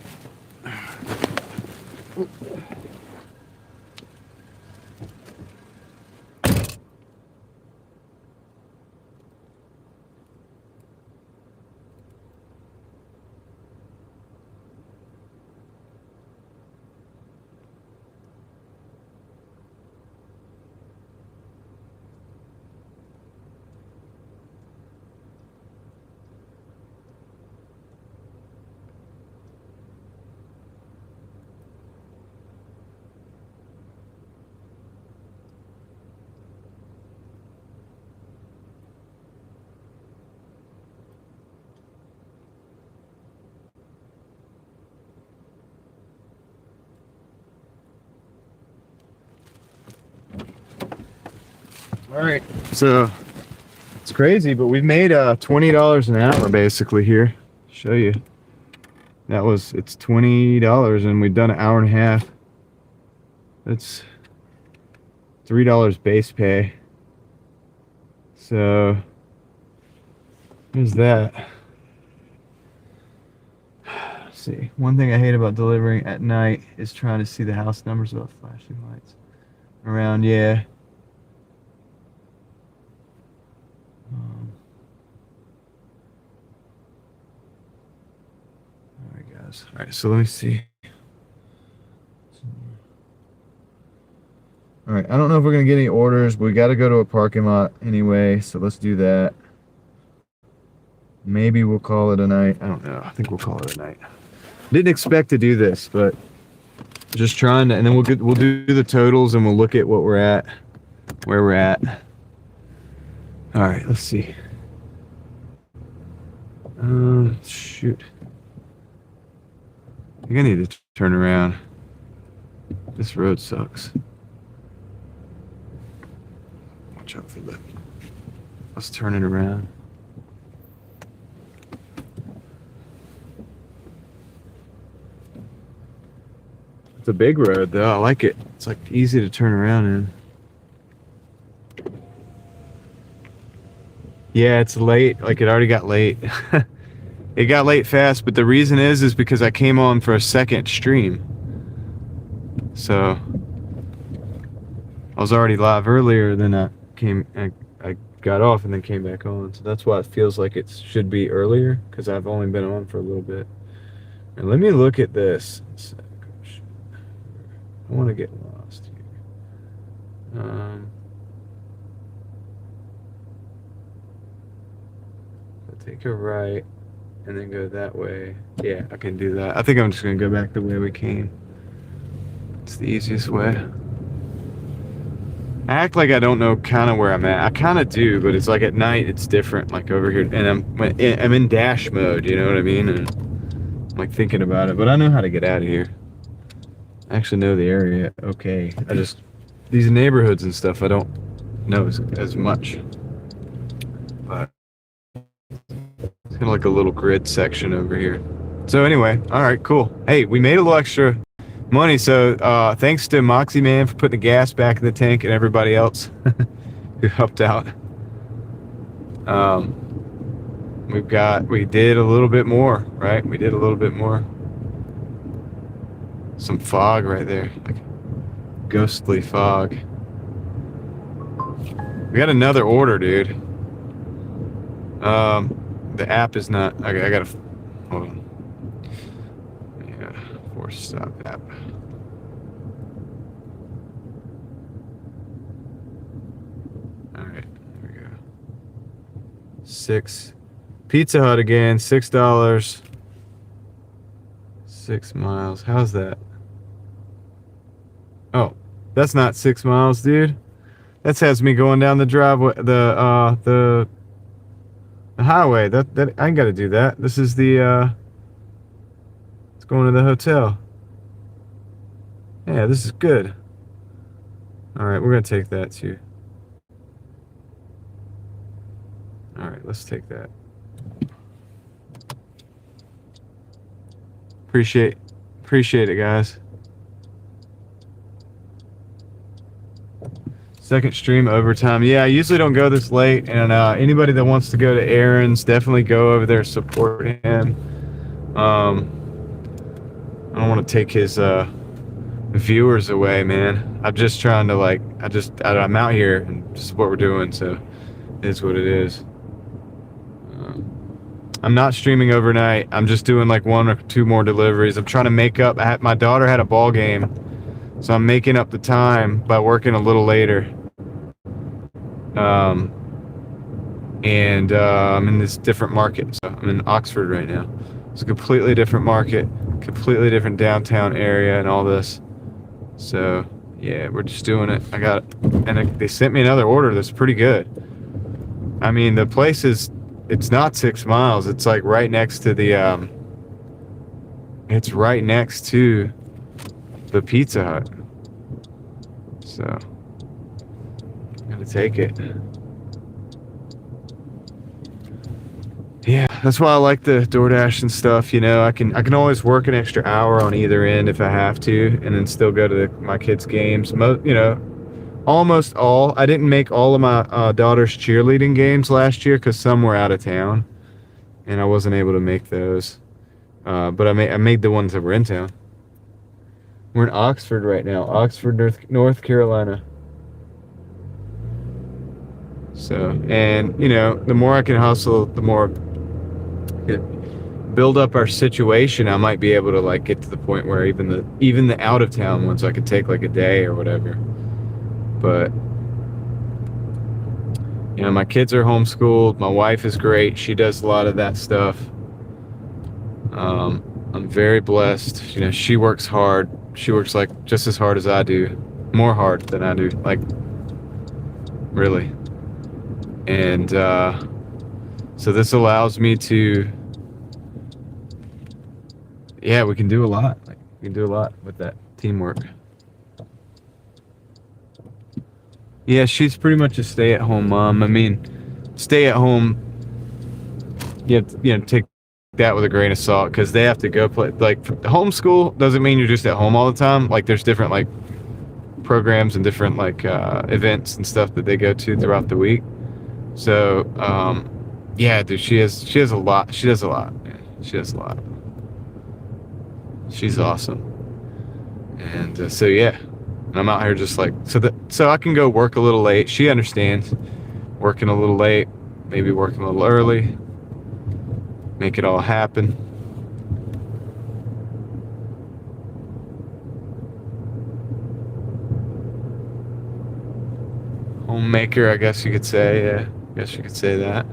All right, so it's crazy, but we've made $20 an hour basically here. Show you. It's $20 and we've done an hour and a half. That's $3 base pay. So there's that. Let's see. One thing I hate about delivering at night is trying to see the house numbers without flashing lights around. Yeah. All right, guys. All right, so let me see. All right, I don't know if we're gonna get any orders, but we got to go to a parking lot anyway, so let's do that. Maybe we'll call it a night. I don't know. I think we'll call it a night. Didn't expect to do this, but just trying to, and then we'll do the totals and we'll look at what we're at, where we're at. All right, let's see. Shoot. I think I need to turn around. This road sucks. Watch out for that. Let's turn it around. It's a big road though. I like it. It's like easy to turn around in. Yeah, it's late. Like it already got late. It got late fast, but the reason is because I came on for a second stream. So I was already live earlier, then I got off and then came back on. So that's why it feels like it should be earlier, because I've only been on for a little bit. And let me look at this. I want to get lost here. I'll take a right and then go that way. Yeah, I can do that. I think I'm just going to go back the way we came. It's the easiest way. I act like I don't know kind of where I'm at. I kind of do, but it's like at night it's different. Like over here, and I'm in dash mode. You know what I mean? And I'm like thinking about it, but I know how to get out of here. I actually know the area. Okay, these neighborhoods and stuff I don't know as much. But it's kind of like a little grid section over here. So anyway, all right, cool. Hey, we made a little extra money, so thanks to Moxie Man for putting the gas back in the tank and everybody else who helped out. We did a little bit more, right? We did a little bit more. Some fog right there, like ghostly fog. We got another order, dude. The app is not. I gotta hold on. Yeah, force stop app. All right, there we go. 6 Pizza Hut again. $6. 6 miles. How's that? Oh, that's not 6 miles, dude. That has me going down the driveway, the highway. That I ain't got to do that. This is the it's going to the hotel. Yeah, this is good. All right, we're gonna take that too. All right, let's take that. Appreciate it, guys. Second stream overtime. Yeah, I usually don't go this late, and anybody that wants to go to Aaron's, definitely go over there, support him. I don't want to take his viewers away, man. I'm just trying to I'm out here and this is what we're doing, so it is what it is. I'm not streaming overnight. I'm just doing like 1 or 2 more deliveries. I'm trying to make up. My daughter had a ball game, so I'm making up the time by working a little later. I'm in this different market. So I'm in Oxford right now. It's a completely different market, completely different downtown area and all this. So yeah, we're just doing it. I got it. And they sent me another order that's pretty good. I mean, the place it's not 6 miles. It's like right next to the it's right next to the Pizza Hut. So Gotta take it. Yeah, that's why I like the Doordash and stuff. You know, I can always work an extra hour on either end if I have to, and then still go to my kids' games. You know, almost all. I didn't make all of my daughter's cheerleading games last year because some were out of town, and I wasn't able to make those. But I made the ones that were in town. We're in Oxford right now, Oxford, North Carolina. So, and you know, the more I can hustle, the more build up our situation. I might be able to like get to the point where even the out of town ones I could take like a day or whatever. But you know, my kids are homeschooled. My wife is great. She does a lot of that stuff. I'm very blessed. You know, she works hard. She works like just as hard as I do, more hard than I do, like really. And so this allows me to, yeah, we can do a lot. Like we can do a lot with that teamwork. Yeah, she's pretty much a stay-at-home mom. I mean, stay-at-home, you know, take that with a grain of salt because they have to go play. Like homeschool doesn't mean you're just at home all the time. Like there's different like programs and different like events and stuff that they go to throughout the week. So yeah, dude, she has a lot. She does a lot. Man. She does a lot. She's awesome. And so yeah, I'm out here just like so I can go work a little late. She understands working a little late, maybe working a little early. Make it all happen. Homemaker, I guess you could say. Yeah, I guess you could say that.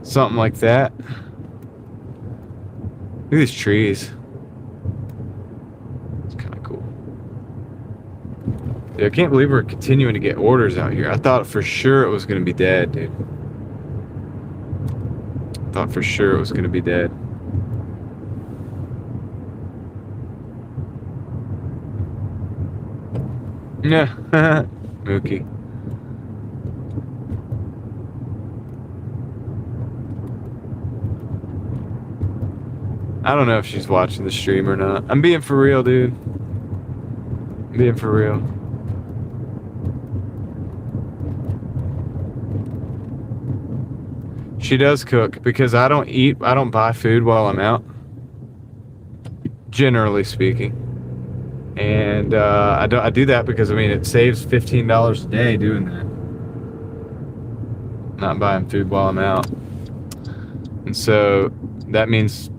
Something like that. Look at these trees. It's kind of cool. Dude, I can't believe we're continuing to get orders out here. I thought for sure it was going to be dead, dude. Thought for sure it was going to be dead. Yeah, Mookie. I don't know if she's watching the stream or not. I'm being for real, dude. I'm being for real. She does cook because I don't buy food while I'm out, generally speaking. And I do that because I mean it saves $15 a day doing that. Not buying food while I'm out. And so that means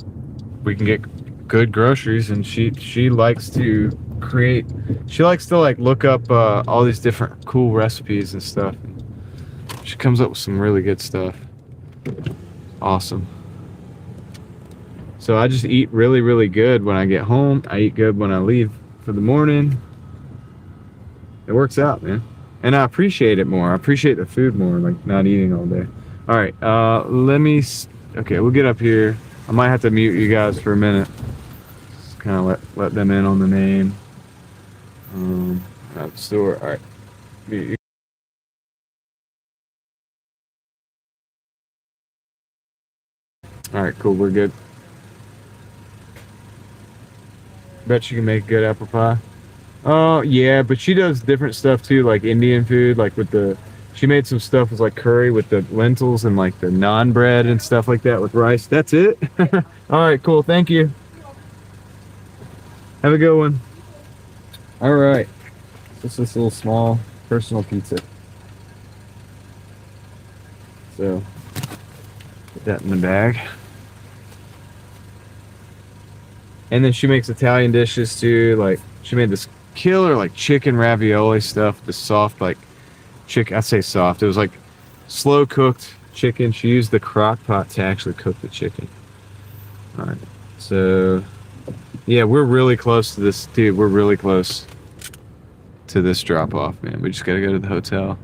we can get good groceries, and she likes to like look up all these different cool recipes and stuff. She comes up with some really good stuff. Awesome. So I just eat really, really good when I get home. I eat good when I leave for the morning. It works out, man. And I appreciate it more. I appreciate the food more, like not eating all day. All right, okay, we'll get up here. I might have to mute you guys for a minute. Just kind of let them in on the name. Store. All right, mute you. All right, cool. We're good. Bet you can make good apple pie. Oh yeah, but she does different stuff too, like Indian food, like she made some stuff with like curry with the lentils and like the naan bread and stuff like that with rice. That's it. All right, cool. Thank you. Have a good one. All right. Just this little small personal pizza. So put that in the bag. And then she makes Italian dishes too. Like she made this killer like chicken ravioli stuff, this soft like chicken. I say soft. It was like slow cooked chicken. She used the crock pot to actually cook the chicken. All right. So yeah, we're really close to this, dude. We're really close to this drop off, man. We just gotta go to the hotel.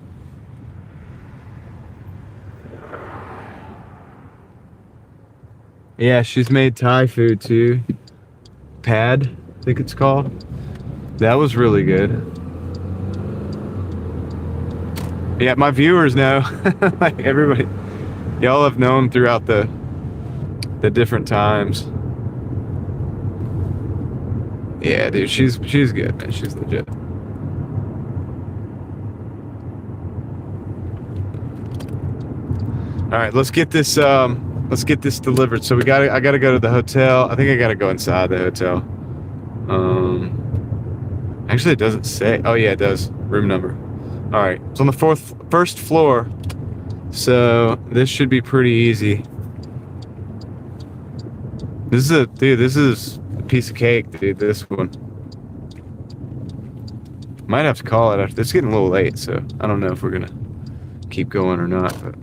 Yeah, she's made Thai food too. Pad, I think it's called. That was really good. Yeah, my viewers know. Like everybody, y'all have known throughout the different times. Yeah, dude, she's good, man. She's legit. All right, let's get this delivered. So I gotta go to the hotel. I think I gotta go inside the hotel. Actually, it doesn't say. Oh yeah, it does. Room number. All right, it's on the first floor. So this should be pretty easy. This is a piece of cake, dude. This one. Might have to call it after. It's getting a little late, so I don't know if we're gonna keep going or not. But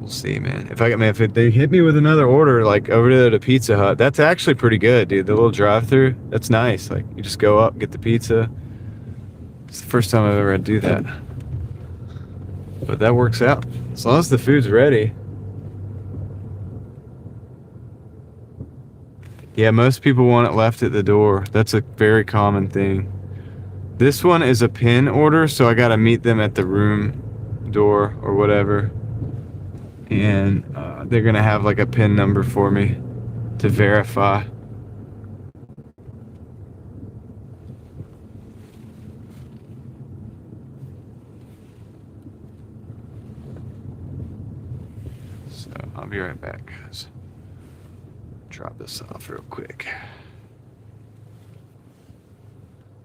we'll see, man. If they hit me with another order, like over to the Pizza Hut, that's actually pretty good, dude. The little drive-through, that's nice. Like you just go up, get the pizza. It's the first time I've ever had to do that, but that works out as long as the food's ready. Yeah, most people want it left at the door. That's a very common thing. This one is a pin order, so I gotta meet them at the room door or whatever. And they're gonna have like a pin number for me to verify. So I'll be right back, guys. Drop this off real quick.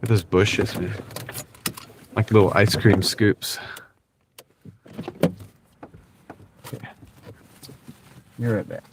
Look at those bushes, man. Like little ice cream scoops. Okay. Be right back.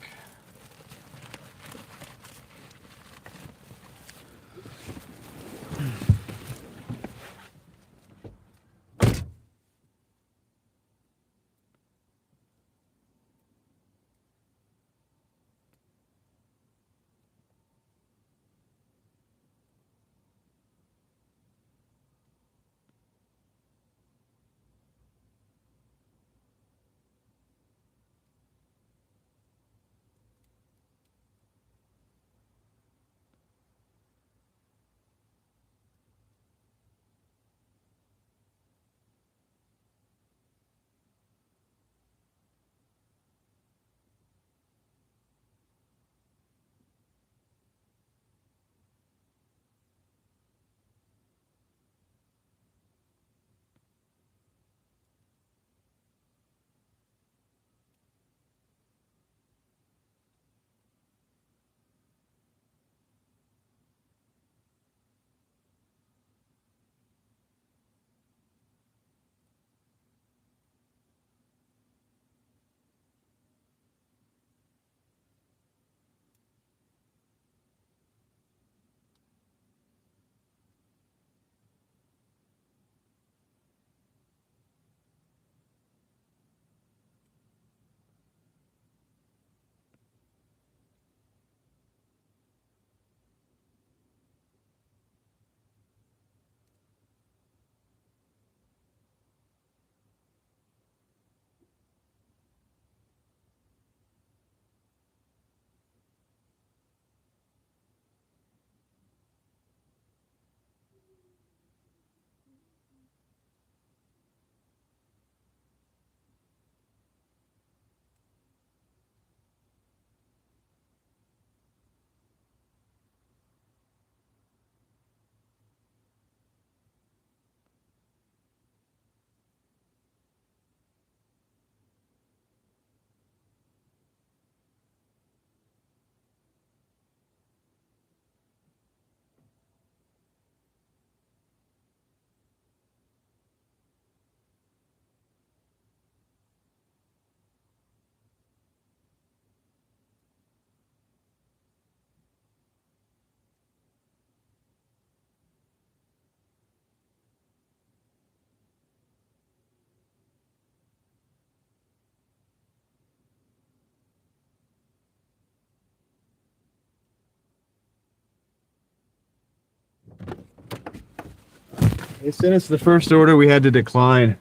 They sent us the first order we had to decline.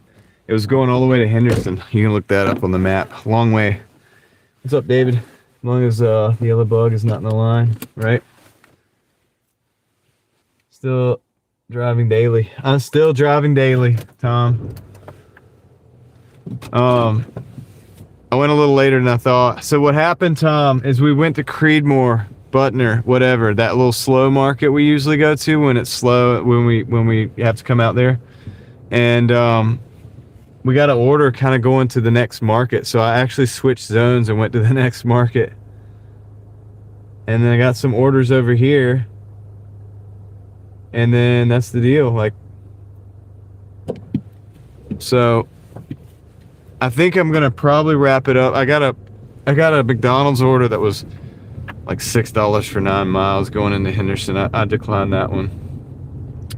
It was going all the way to Henderson. You can look that up on the map. Long way. What's up, David? As long as the yellow bug is not in the line, right? Still driving daily. I'm still driving daily, Tom. I went a little later than I thought. So what happened, Tom, is we went to Creedmoor, Butner, whatever, that little slow market we usually go to when it's slow, when we have to come out there. And we got an order kind of going to the next market. So I actually switched zones and went to the next market. And then I got some orders over here. And then that's the deal. Like, so I think I'm gonna probably wrap it up. I got a McDonald's order that was like $6 for 9 miles going into Henderson. I declined that one.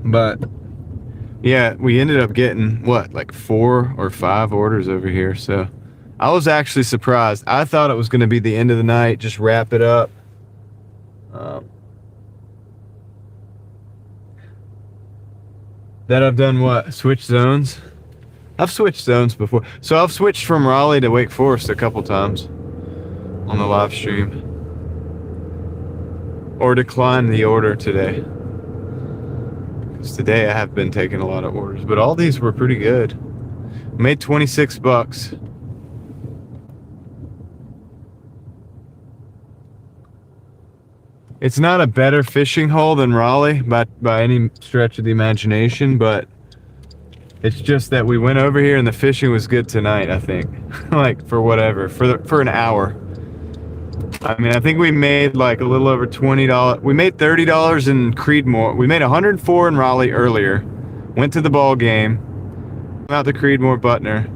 But yeah, we ended up getting what, like 4 or 5 orders over here. So I was actually surprised. I thought it was gonna be the end of the night, just wrap it up. That I've done what? Switch zones? I've switched zones before. So I've switched from Raleigh to Wake Forest a couple times on the live stream. Or declined the order today. Because today I have been taking a lot of orders. But all these were pretty good. Made 26 bucks. It's not a better fishing hole than Raleigh by any stretch of the imagination, but it's just that we went over here and the fishing was good tonight, I think. Like for whatever, for an hour. I mean, I think we made like a little over $20. We made $30 in Creedmoor. We made 104 in Raleigh earlier. Went to the ball game. Out to Creedmoor Butner.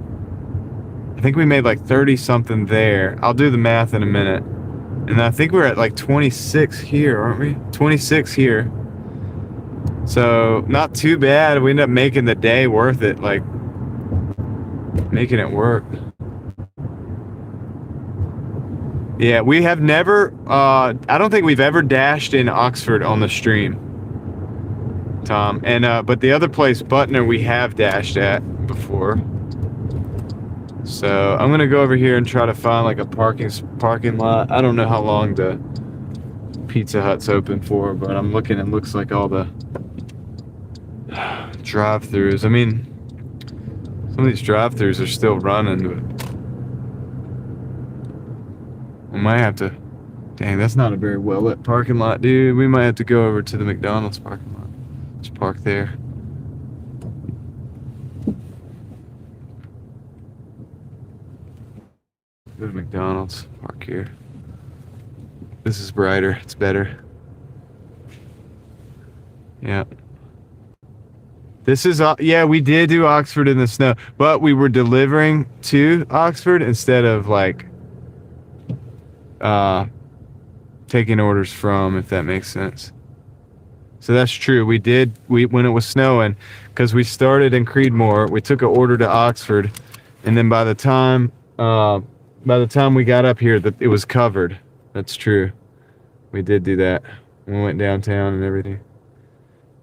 I think we made like 30 something there. I'll do the math in a minute. And I think we're at like 26 here, aren't we? 26 here. So not too bad. We ended up making the day worth it, like making it work. Yeah, we have never, I don't think we've ever dashed in Oxford on the stream, Tom. And but the other place, Butner, we have dashed at before. So I'm gonna go over here and try to find like a parking lot. I don't know how long the Pizza Hut's open for, but I'm looking. It looks like all the drive-throughs. I mean, some of these drive-throughs are still running, but we might have to. Dang, that's not a very well-lit parking lot, dude. We might have to go over to the McDonald's parking lot. Just park there. Go to McDonald's, park here. This is brighter, it's better. Yeah. This is, yeah, we did do Oxford in the snow, but we were delivering to Oxford instead of like taking orders from, if that makes sense. So that's true. We when it was snowing, because we started in Creedmoor, we took an order to Oxford, and then by the time we got up here, it was covered. That's true. We did do that. We went downtown and everything.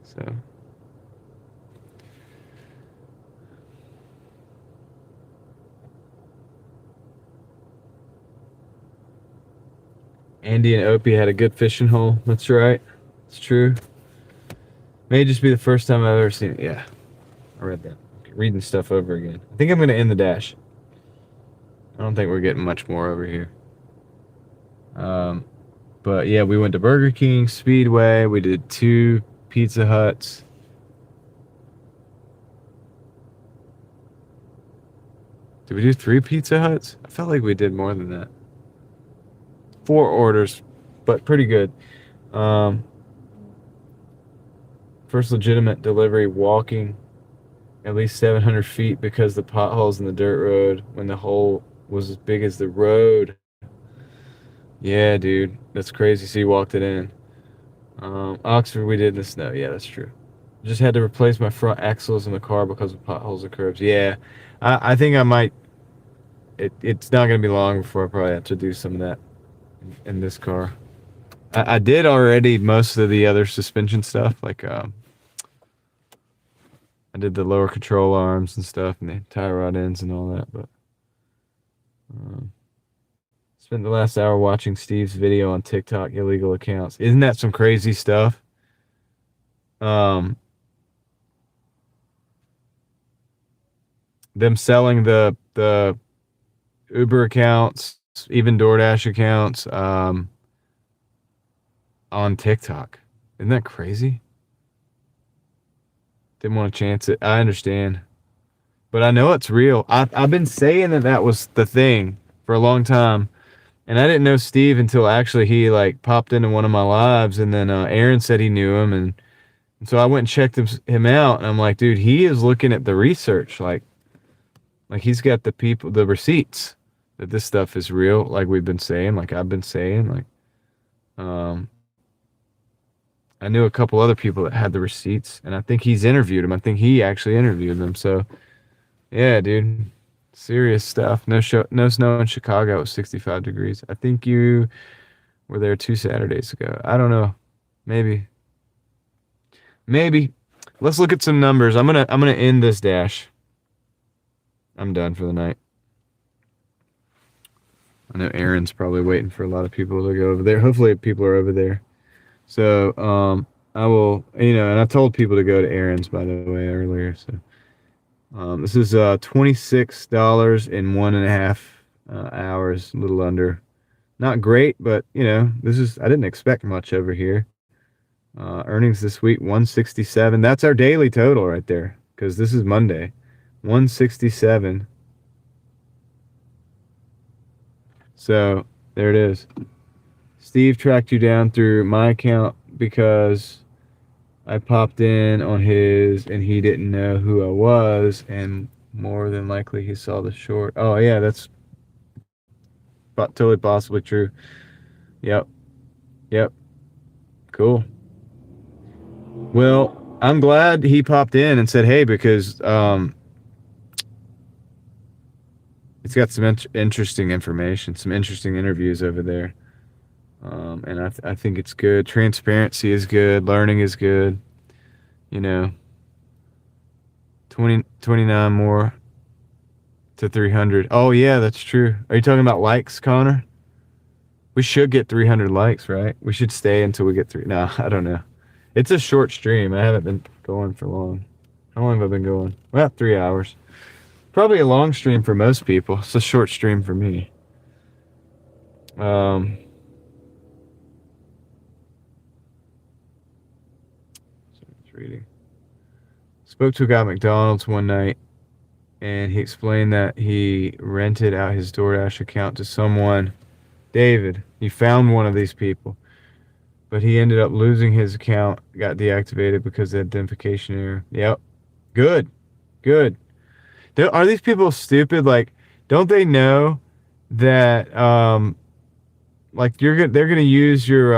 So. Andy and Opie had a good fishing hole. That's right. It's true. May just be the first time I've ever seen it. Yeah. I read that. Okay, reading stuff over again. I think I'm going to end the dash. I don't think we're getting much more over here. But yeah, we went to Burger King, Speedway. We did 2 Pizza Huts. Did we do 3 Pizza Huts? I felt like we did more than that. 4 orders, but pretty good. First legitimate delivery walking at least 700 feet because the potholes in the dirt road when the hole was as big as the road. Yeah, dude, that's crazy. So you walked it in. Oxford, we did in the snow. Yeah, that's true. Just had to replace my front axles in the car because of potholes and curbs. Yeah, I think I might. It's not going to be long before I probably have to do some of that in this car. I did already most of the other suspension stuff, like I did the lower control arms and stuff, and the tie rod ends and all that. But spent the last hour watching Steve's video on TikTok illegal accounts. Isn't that some crazy stuff? um, them selling the Uber accounts, even DoorDash accounts, on TikTok. Isn't that crazy? Didn't want to chance it. I understand, but I know it's real. I've been saying that was the thing for a long time, and I didn't know Steve until actually he like popped into one of my lives, and then Aaron said he knew him, and so I went and checked him out, and I'm like, dude, he is looking at the research, like he's got the receipts that this stuff is real, like we've been saying, like I've been saying, like um I knew a couple other people that had the receipts, and I think he's interviewed them. I think he actually interviewed them. So yeah, dude, serious stuff. No snow in Chicago. It was 65 degrees. I think you were there 2 Saturdays ago. I don't know. Maybe. Maybe. Let's look at some numbers. I'm gonna end this dash. I'm done for the night. I know Aaron's probably waiting for a lot of people to go over there. Hopefully people are over there. So I will, and I told people to go to Aaron's, by the way, earlier. So this is $26 in 1.5 hours, a little under. Not great, but I didn't expect much over here. Earnings this week 167. That's our daily total right there, because this is Monday. 167. So there it is. Steve tracked you down through my account because I popped in on his and he didn't know who I was, and more than likely he saw the short. Oh yeah, that's totally possibly true. Yep. Cool. Well, I'm glad he popped in and said hey, because it's got some interesting information, some interesting interviews over there. And I think it's good. Transparency is good. Learning is good. 29 more to 300. Oh, yeah, that's true. Are you talking about likes, Connor? We should get 300 likes, right? We should stay until we get three. No, I don't know. It's a short stream. I haven't been going for long. How long have I been going? Well, 3 hours. Probably a long stream for most people. It's a short stream for me. Reading. Spoke to a guy at McDonald's one night, and he explained that he rented out his Doordash account to someone. David, he found one of these people, but he ended up losing his account, got deactivated because of identification error. Yep. Good. Are these people stupid? Like, don't they know that like they're gonna use your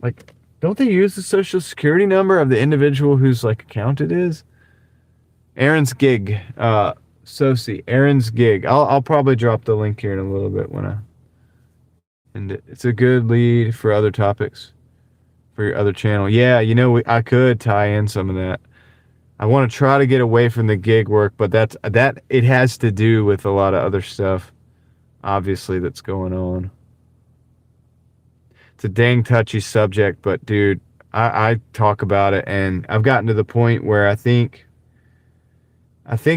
like, don't they use the social security number of the individual whose like account it is? Aaron's gig. Soci. Aaron's gig. I'll probably drop the link here in a little bit and it's a good lead for other topics for your other channel. Yeah, I could tie in some of that. I want to try to get away from the gig work, but that it has to do with a lot of other stuff, obviously, that's going on. It's a dang touchy subject, but dude, I talk about it, and I've gotten to the point where I think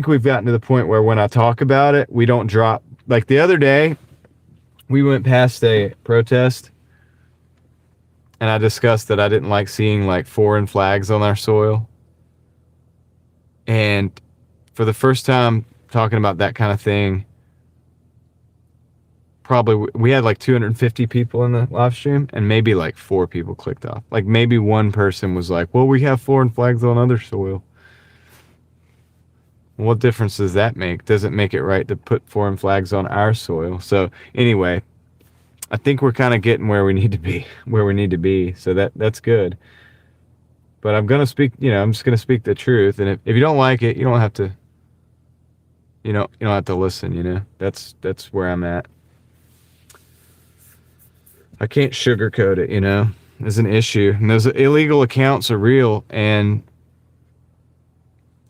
we've gotten to the point where when I talk about it, we don't drop. Like the other day, we went past a protest, and I discussed that I didn't like seeing like foreign flags on our soil. And for the first time talking about that kind of thing, probably we had like 250 people in the live stream, and maybe like 4 people clicked off. Like maybe one person was like, well, we have foreign flags on other soil. What difference does that make? Doesn't make it right to put foreign flags on our soil. So anyway, I think we're kind of getting where we need to be. So that's good. But I'm gonna speak. I'm just gonna speak the truth. And if you don't like it, you don't have to. You don't have to listen. That's where I'm at. I can't sugarcoat it. There's an issue, and those illegal accounts are real, and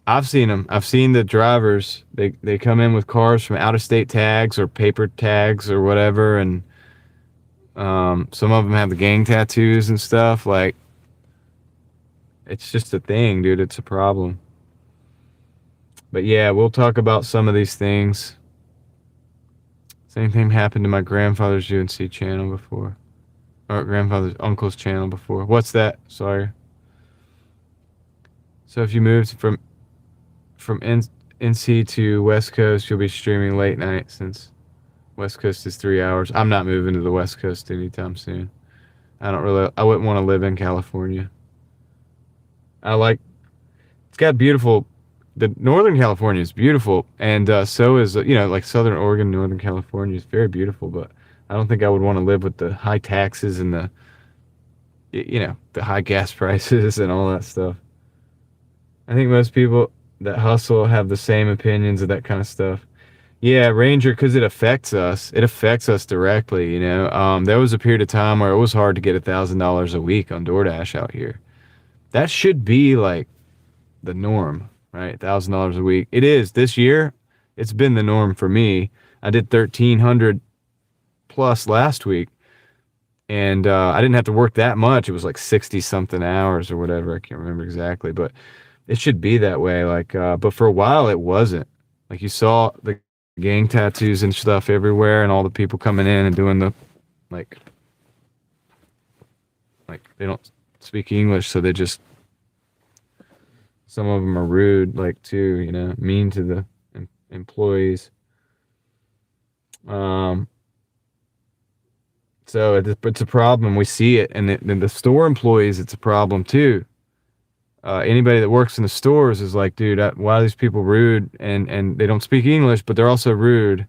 I've seen them. I've seen the drivers. They come in with cars from out-of-state tags or paper tags or whatever, and some of them have the gang tattoos and stuff. Like, It's just a thing, dude. It's a problem. But yeah, we'll talk about some of these things. Same thing happened to my grandfather's UNC channel before. Or grandfather's uncle's channel before. What's that? Sorry. So if you moved from NC to West Coast, you'll be streaming late night since West Coast is 3 hours. I'm not moving to the West Coast anytime soon. I wouldn't want to live in California. It's got beautiful, the Northern California is beautiful. And so is, like Southern Oregon, Northern California is very beautiful. But I don't think I would want to live with the high taxes and the high gas prices and all that stuff. I think most people that hustle have the same opinions of that kind of stuff. Yeah, Ranger, because it affects us. It affects us directly, There was a period of time where it was hard to get $1,000 a week on Doordash out here. That should be like the norm, right? $1,000 a week. It is. This year, it's been the norm for me. I did 1,300 plus last week, and I didn't have to work that much. It was like 60 something hours or whatever. I can't remember exactly, but it should be that way. But for a while it wasn't. Like you saw the gang tattoos and stuff everywhere, and all the people coming in and doing the like they don't speak English, so they just, some of them are rude, too, mean to the employees. So it's a problem. We see it, and the store employees, it's a problem too. Anybody that works in the stores is like, dude, why are these people rude? And they don't speak English, but they're also rude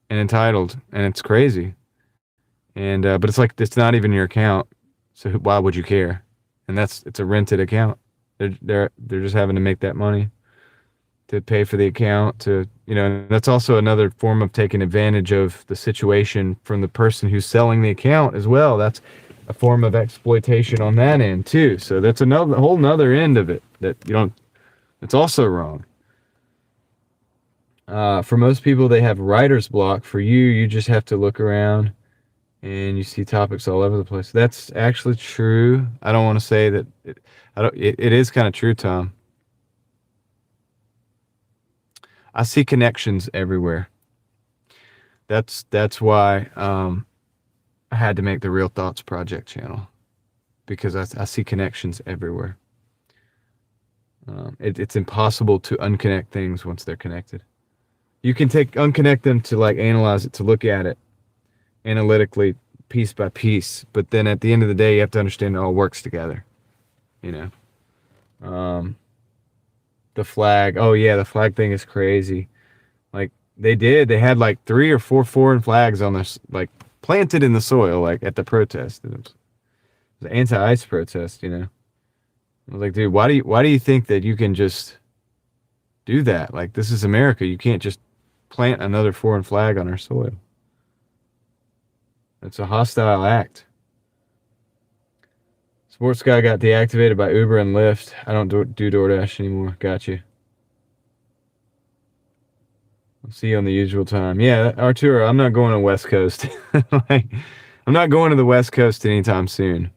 and entitled, and it's crazy. And but it's like, it's not even your account, so why would you care? And it's a rented account. They're just having to make that money to pay for the account. And that's also another form of taking advantage of the situation from the person who's selling the account as well. That's a form of exploitation on that end too. So that's another whole nother end of it that it's also wrong. For most people, they have writer's block. For you just have to look around and you see topics all over the place. That's actually true. I don't want to say that it is kind of true, Tom. I see connections everywhere. That's why I had to make the Real Thoughts Project channel, because I see connections everywhere. It's impossible to unconnect things once they're connected. You can unconnect them to analyze it, to look at it analytically, piece by piece, but then at the end of the day, you have to understand it all works together. The flag. Oh yeah, the flag thing is crazy. They had 3 or 4 foreign flags on this, planted in the soil, at the protest. It was an anti-ICE protest, I was like, dude, why do you think that you can just do that? This is America. You can't just plant another foreign flag on our soil. It's a hostile act. Sports guy got deactivated by Uber and Lyft. I don't do Doordash anymore. Got you. I'll see you on the usual time. Yeah, Arturo, I'm not going to West Coast. I'm not going to the West Coast anytime soon.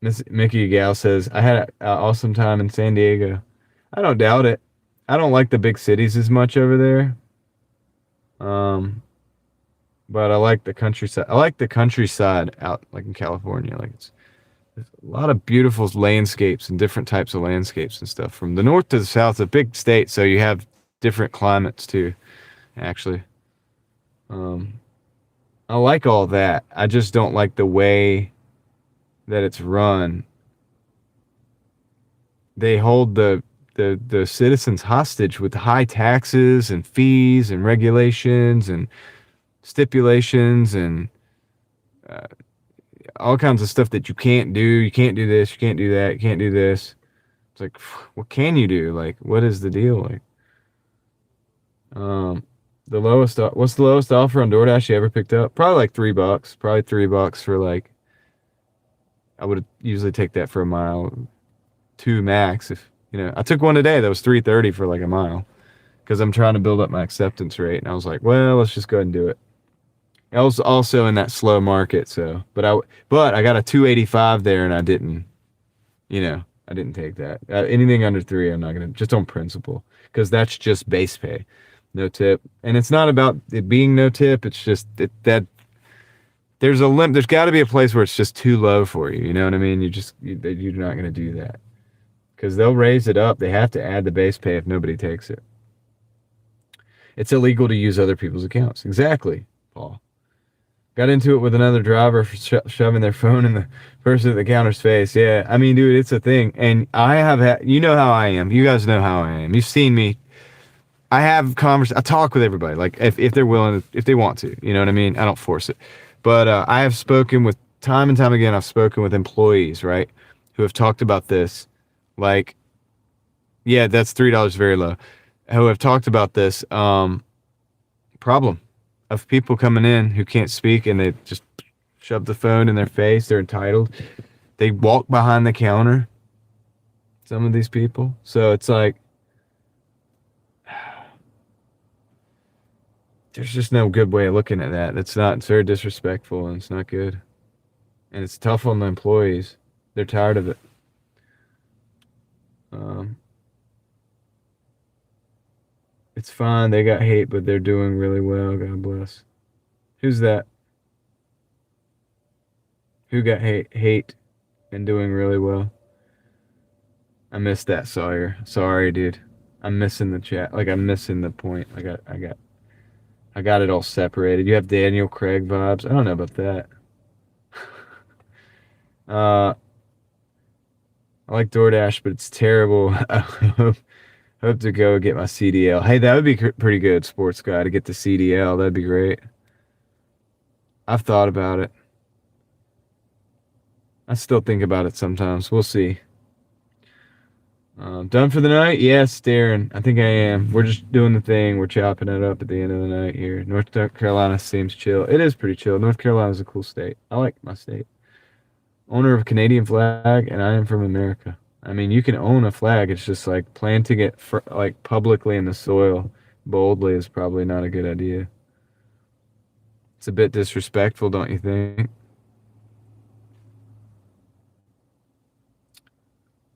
Miss Mickey Gal says, I had an awesome time in San Diego. I don't doubt it. I don't like the big cities as much over there. But I like the countryside. I like the countryside out in California. There's a lot of beautiful landscapes and different types of landscapes and stuff. From the north to the south, it's a big state, so you have different climates too, actually. I like all that. I just don't like the way that it's run. They hold the citizens hostage with high taxes and fees and regulations and stipulations and all kinds of stuff that you can't do. You can't do this. You can't do that. You can't do this. It's like, what can you do? What is the deal? What's the lowest offer on Doordash you ever picked up? Probably $3. Probably $3 for I would usually take that for a mile, 2 max. If I took one today that was $3.30 for a mile, because I'm trying to build up my acceptance rate, and I was like, well, let's just go ahead and do it. I was also in that slow market, so but I got a 285 there, and I didn't, I didn't take that. Anything under 3, I'm not gonna, just on principle, because that's just base pay, no tip, and it's not about it being no tip. It's just that there's a limit. There's got to be a place where it's just too low for you. You know what I mean? You're not gonna do that because they'll raise it up. They have to add the base pay if nobody takes it. It's illegal to use other people's accounts. Exactly, Paul. Got into it with another driver for shoving their phone in the person at the counter's face. Yeah, I mean, dude, it's a thing. And I have had, you know how I am. You guys know how I am. You've seen me. I have I talk with everybody, like if they're willing, if they want to. You know what I mean? I don't force it. But I have spoken with, time and time again, I've spoken with employees, right, who have talked about this. Like, yeah, that's $3 very low. Who have talked about this problem of people coming in who can't speak and they just shove the phone in their face. They're entitled. They walk behind the counter, some of these people. So it's like, there's just no good way of looking at that. It's very disrespectful, and it's not good. And it's tough on the employees. They're tired of it. It's fine. They got hate, but they're doing really well. God bless. Who's that? Who got hate and doing really well? I missed that, Sawyer. Sorry, dude. I'm missing the chat. Like, I'm missing the point. I got it all separated. You have Daniel Craig vibes. I don't know about that. I like Doordash, but it's terrible. I hope to go get my CDL. Hey, that would be pretty good, sports guy, to get the CDL. That'd be great. I've thought about it. I still think about it sometimes. We'll see. Done for the night? Yes, Darren. I think I am. We're just doing the thing. We're chopping it up at the end of the night here. North Carolina seems chill. It is pretty chill. North Carolina is a cool state. I like my state. Owner of a Canadian flag, and I am from America. I mean, you can own a flag. It's just like planting it like publicly in the soil boldly is probably not a good idea. It's a bit disrespectful, don't you think?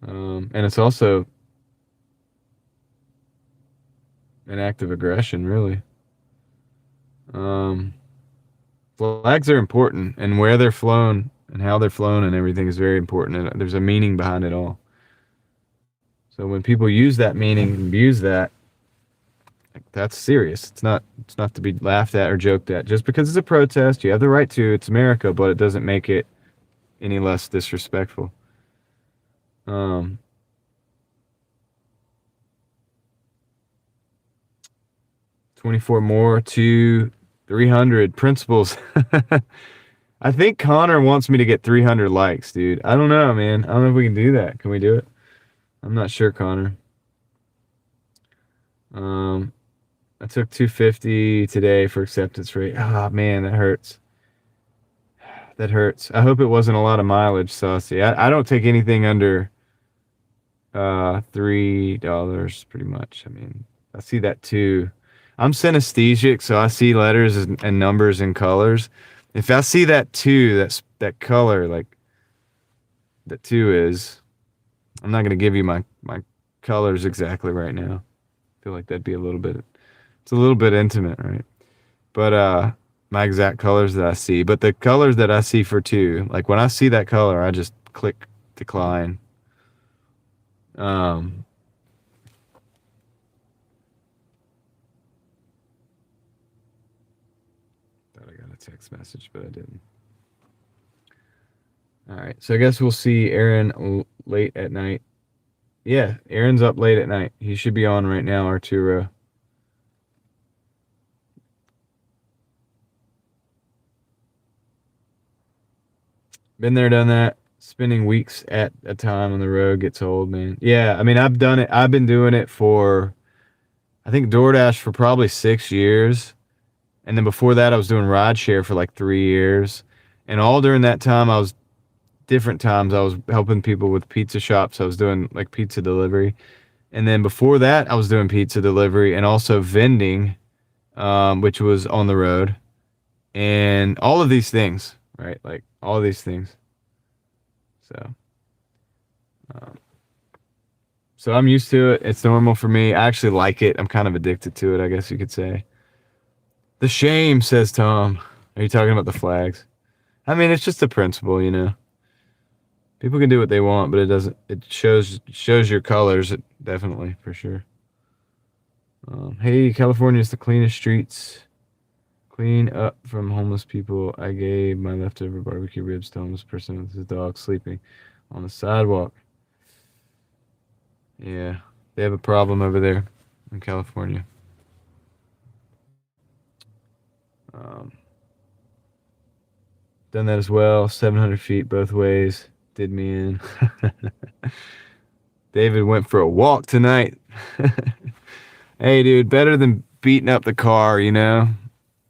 And it's also an act of aggression, really. Flags are important, and where they're flown and how they're flown and everything is very important. And there's a meaning behind it all. So when people use that meaning and abuse that, that's serious. It's not to be laughed at or joked at. Just because it's a protest, you have the right to. It's America, but it doesn't make it any less disrespectful. 24 more to 300 principles. I think Connor wants me to get 300 likes, dude. I don't know, man. I don't know if we can do that. Can we do it? I'm not sure, Connor. I took 250 today for acceptance rate. Ah, man, that hurts. That hurts. I hope it wasn't a lot of mileage, Saucy. I don't take anything under $3 pretty much. I mean, I see that too. I'm synesthesic, so I see letters and numbers and colors. If I see that 2, that color, like that 2 is, I'm not going to give you my colors exactly right now. I feel like that'd be it's a little bit intimate, right? But my exact colors that I see. But the colors that I see for 2, like when I see that color, I just click decline. Thought I got a text message, but I didn't. All right, so I guess we'll see Aaron late at night. Yeah, Aaron's up late at night. He should be on right now, Arturo. Been there, done that. Spending weeks at a time on the road gets old, man. Yeah, I mean, I've done it. I've been doing it for, I think, Doordash for probably 6 years. And then before that, I was doing rideshare for like 3 years. And all during that time, different times, I was helping people with pizza shops. I was doing like pizza delivery. And then before that, I was doing pizza delivery and also vending, which was on the road. and all of these things, right? Like all of these things. So, um, so I'm used to it. It's normal for me. I actually like it. I'm kind of addicted to it, I guess you could say. The shame, says Tom. Are you talking about the flags? I mean, it's just a principle, you know. People can do what they want, but it doesn't. It shows your colors. It definitely, for sure. Hey, California is the cleanest streets. Clean up from homeless people. I gave my leftover barbecue ribs to a homeless person with his dog sleeping on the sidewalk. Yeah, they have a problem over there in California. Um, done that as well. 700 feet both ways. Did me in. David went for a walk tonight. Hey, dude, better than beating up the car, you know?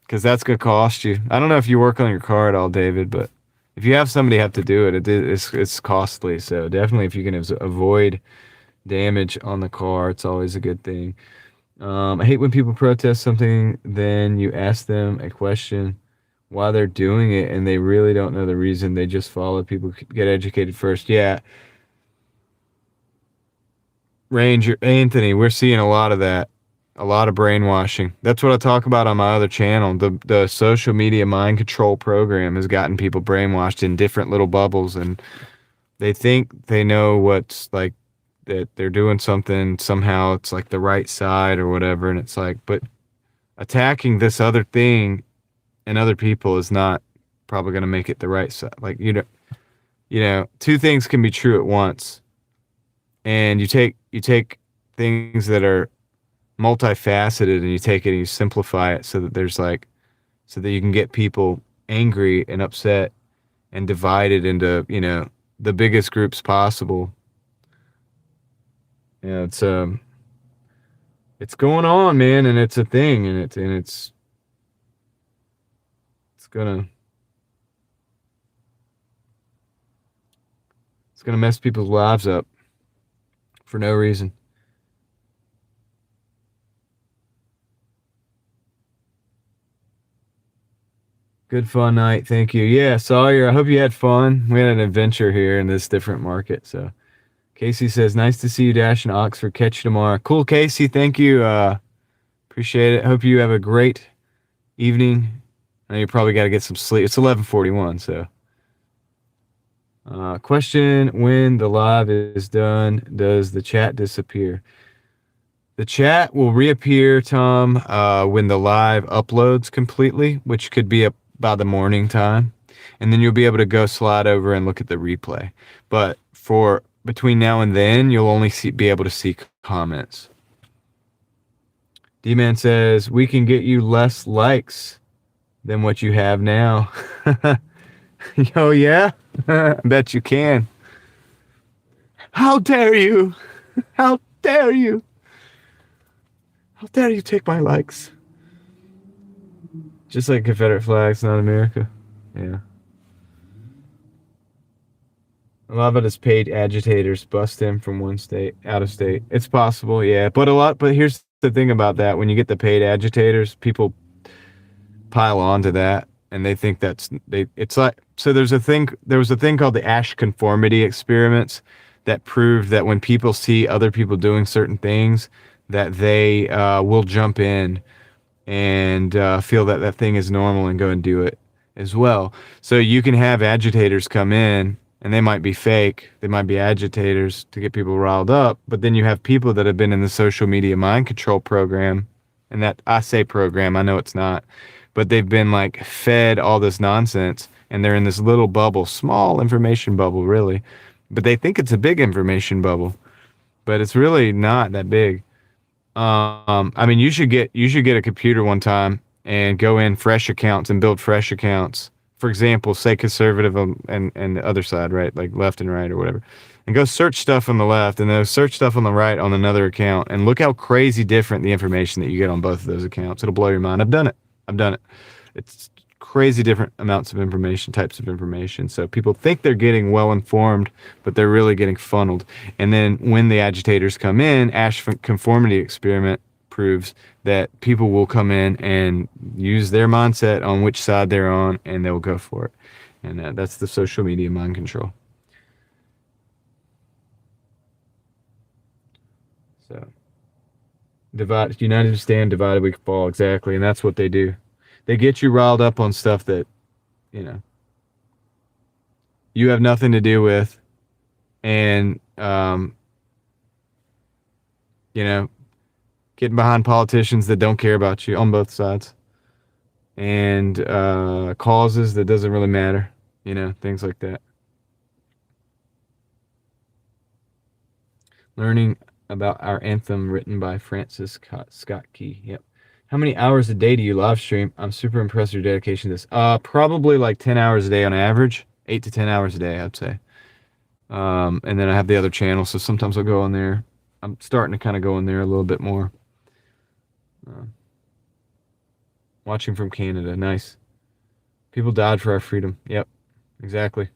Because that's going to cost you. I don't know if you work on your car at all, David, but if you have somebody have to do it, it's costly. So definitely if you can avoid damage on the car, it's always a good thing. I hate when people protest something, then you ask them a question while they're doing it, and they really don't know the reason. They just follow people, get educated first. Yeah. Ranger Anthony, we're seeing a lot of that. A lot of brainwashing. That's what I talk about on my other channel. The social media mind control program has gotten people brainwashed in different little bubbles, and they think they know what's like, that they're doing something, somehow it's like the right side or whatever, and it's like, but attacking this other thing and other people is not probably going to make it the right side. Like, two things can be true at once, and you take things that are multifaceted and you take it and you simplify it so that you can get people angry and upset and divided into, the biggest groups possible. It's going on, man, and it's a thing, and it's gonna mess people's lives up for no reason. Good fun night. Thank you. Yeah, Sawyer, I hope you had fun. We had an adventure here in this different market. So Casey says, nice to see you, Dash in Oxford. Catch you tomorrow. Cool, Casey. Thank you. Appreciate it. Hope you have a great evening. I know you probably got to get some sleep. It's 11:41, so. Question, when the live is done, does the chat disappear? The chat will reappear, Tom, when the live uploads completely, which could be by the morning time. And then you'll be able to go slide over and look at the replay. But for between now and then, you'll only be able to see comments. D-Man says, we can get you less likes than what you have now. Oh, yeah? I bet you can. How dare you? How dare you? How dare you take my likes? Just like Confederate flags, not America. Yeah. A lot of it is paid agitators bust in from one state, out of state. It's possible, yeah. But here's the thing about that. When you get the paid agitators, people pile on to that, and they think it's like, so there was a thing called the Ash conformity experiments that proved that when people see other people doing certain things, that they will jump in and feel that thing is normal and go and do it as well. So you can have agitators come in, and they might be fake. They might be agitators to get people riled up. But then you have people that have been in the social media mind control program, and that, I say program, I know it's not, but they've been like fed all this nonsense, and they're in this little bubble, small information bubble, really. But they think it's a big information bubble, but it's really not that big. I mean, you should get a computer one time and go in fresh accounts and build fresh accounts. For example, say conservative and the other side, right? Like left and right or whatever. And go search stuff on the left and then search stuff on the right on another account, and look how crazy different the information that you get on both of those accounts. It'll blow your mind. I've done it. It's crazy different amounts of information, types of information. So people think they're getting well informed, but they're really getting funneled. And then when the agitators come in, Ash conformity experiment proves that people will come in and use their mindset on which side they're on, and they'll go for it. And that's the social media mind control. So, united we stand, divided we fall. Exactly, and that's what they do. They get you riled up on stuff that, you know, you have nothing to do with, and you know, getting behind politicians that don't care about you on both sides, and causes that doesn't really matter, you know, things like that. Learning about our anthem written by Francis Scott Key. Yep. How many hours a day do you live stream? I'm super impressed with your dedication to this. Probably like 10 hours a day on average. 8 to 10 hours a day, I'd say. And then I have the other channel, so sometimes I'll go on there. I'm starting to kind of go in there a little bit more. Watching from Canada. Nice. People died for our freedom. Yep, exactly.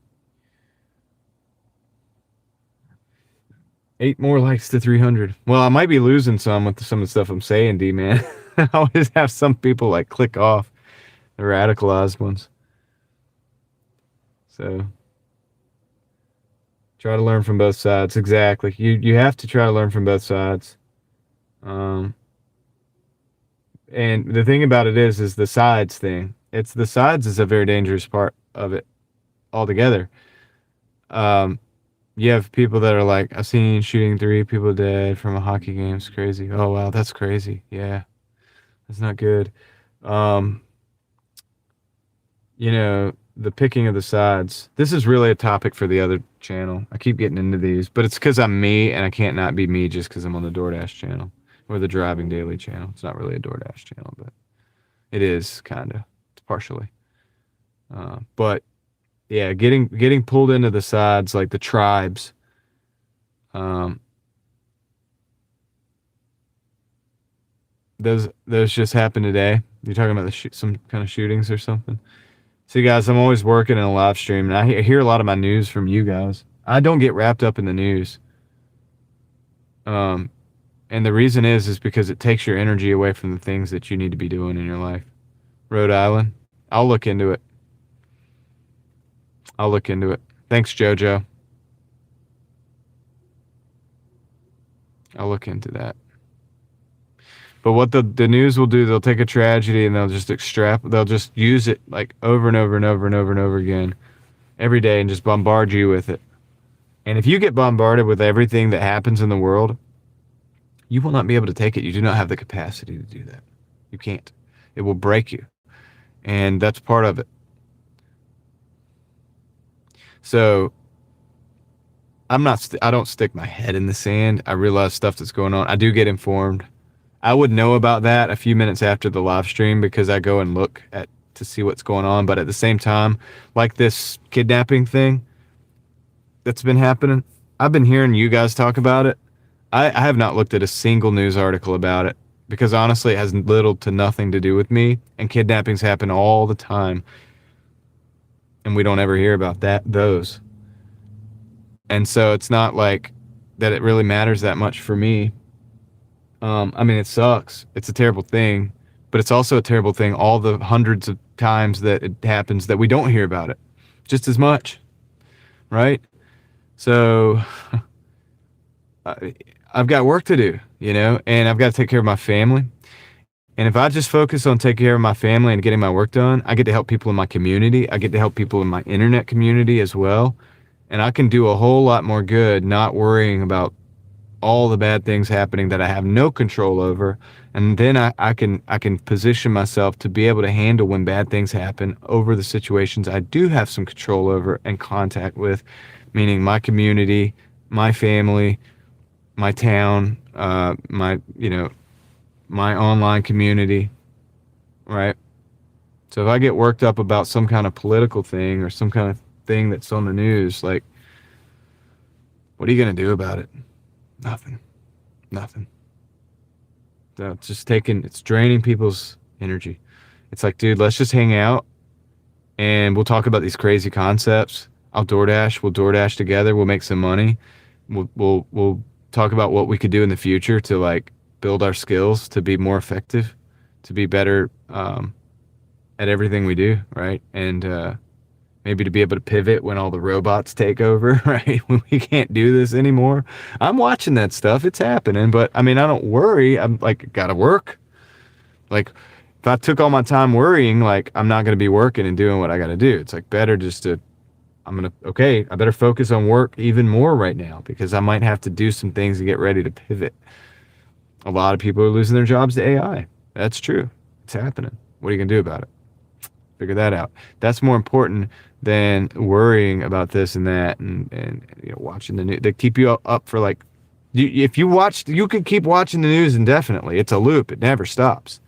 8 more likes to 300. Well, I might be losing some with some of the stuff I'm saying, D-man. I always have some people like click off, the radicalized ones. So try to learn from both sides. Exactly. You have to try to learn from both sides. And the thing about it is the sides thing. It's the sides is a very dangerous part of it altogether. You have people that are like, I've seen shooting 3 people dead from a hockey game. It's crazy. Oh, wow, that's crazy. Yeah, that's not good. You know, the picking of the sides. This is really a topic for the other channel. I keep getting into these, but it's because I'm me, and I can't not be me just because I'm on the Doordash channel or the Driving Daily channel. It's not really a Doordash channel, but it is kind of. It's partially. But yeah, getting pulled into the sides, like the tribes. Those just happened today. You're talking about some kind of shootings or something. See, guys, I'm always working in a live stream, and I hear a lot of my news from you guys. I don't get wrapped up in the news. And the reason is because it takes your energy away from the things that you need to be doing in your life. Rhode Island. I'll look into it. Thanks, JoJo. I'll look into that. But what the news will do, they'll take a tragedy and they'll just use it like over and over and over and over and over again every day and just bombard you with it. And if you get bombarded with everything that happens in the world, you will not be able to take it. You do not have the capacity to do that. You can't. It will break you. And that's part of it. So I don't stick my head in the sand. I realize stuff that's going on. I do get informed. I would know about that a few minutes after the live stream because I go and look to see what's going on. But at the same time, like this kidnapping thing that's been happening, I've been hearing you guys talk about it. I have not looked at a single news article about it because honestly, it has little to nothing to do with me. And kidnappings happen all the time. And we don't ever hear about those. And so it's not like that it really matters that much for me. I mean, it sucks. It's a terrible thing, but it's also a terrible thing all the hundreds of times that it happens that we don't hear about it just as much, right? So I've got work to do, you know, and I've got to take care of my family. And if I just focus on taking care of my family and getting my work done, I get to help people in my community. I get to help people in my internet community as well. And I can do a whole lot more good not worrying about all the bad things happening that I have no control over. And then I can position myself to be able to handle when bad things happen over the situations I do have some control over and contact with, meaning my community, my family, my town, my online community, right? So if I get worked up about some kind of political thing or some kind of thing that's on the news, like, what are you going to do about it? Nothing. So it's draining people's energy. It's like, dude, let's just hang out and we'll talk about these crazy concepts. We'll DoorDash together. We'll make some money. We'll talk about what we could do in the future to like build our skills to be more effective, to be better at everything we do, right? And maybe to be able to pivot when all the robots take over, right? When we can't do this anymore. I'm watching that stuff. It's happening, but I mean, I don't worry. I'm like, gotta work. Like, if I took all my time worrying, like, I'm not going to be working and doing what I got to do. It's like better just to, I better focus on work even more right now because I might have to do some things to get ready to pivot. A lot of people are losing their jobs to AI. That's true. It's happening. What are you going to do about it? Figure that out. That's more important than worrying about this and that and watching the news. They keep you up for like, if you watch, you could keep watching the news indefinitely. It's a loop. It never stops.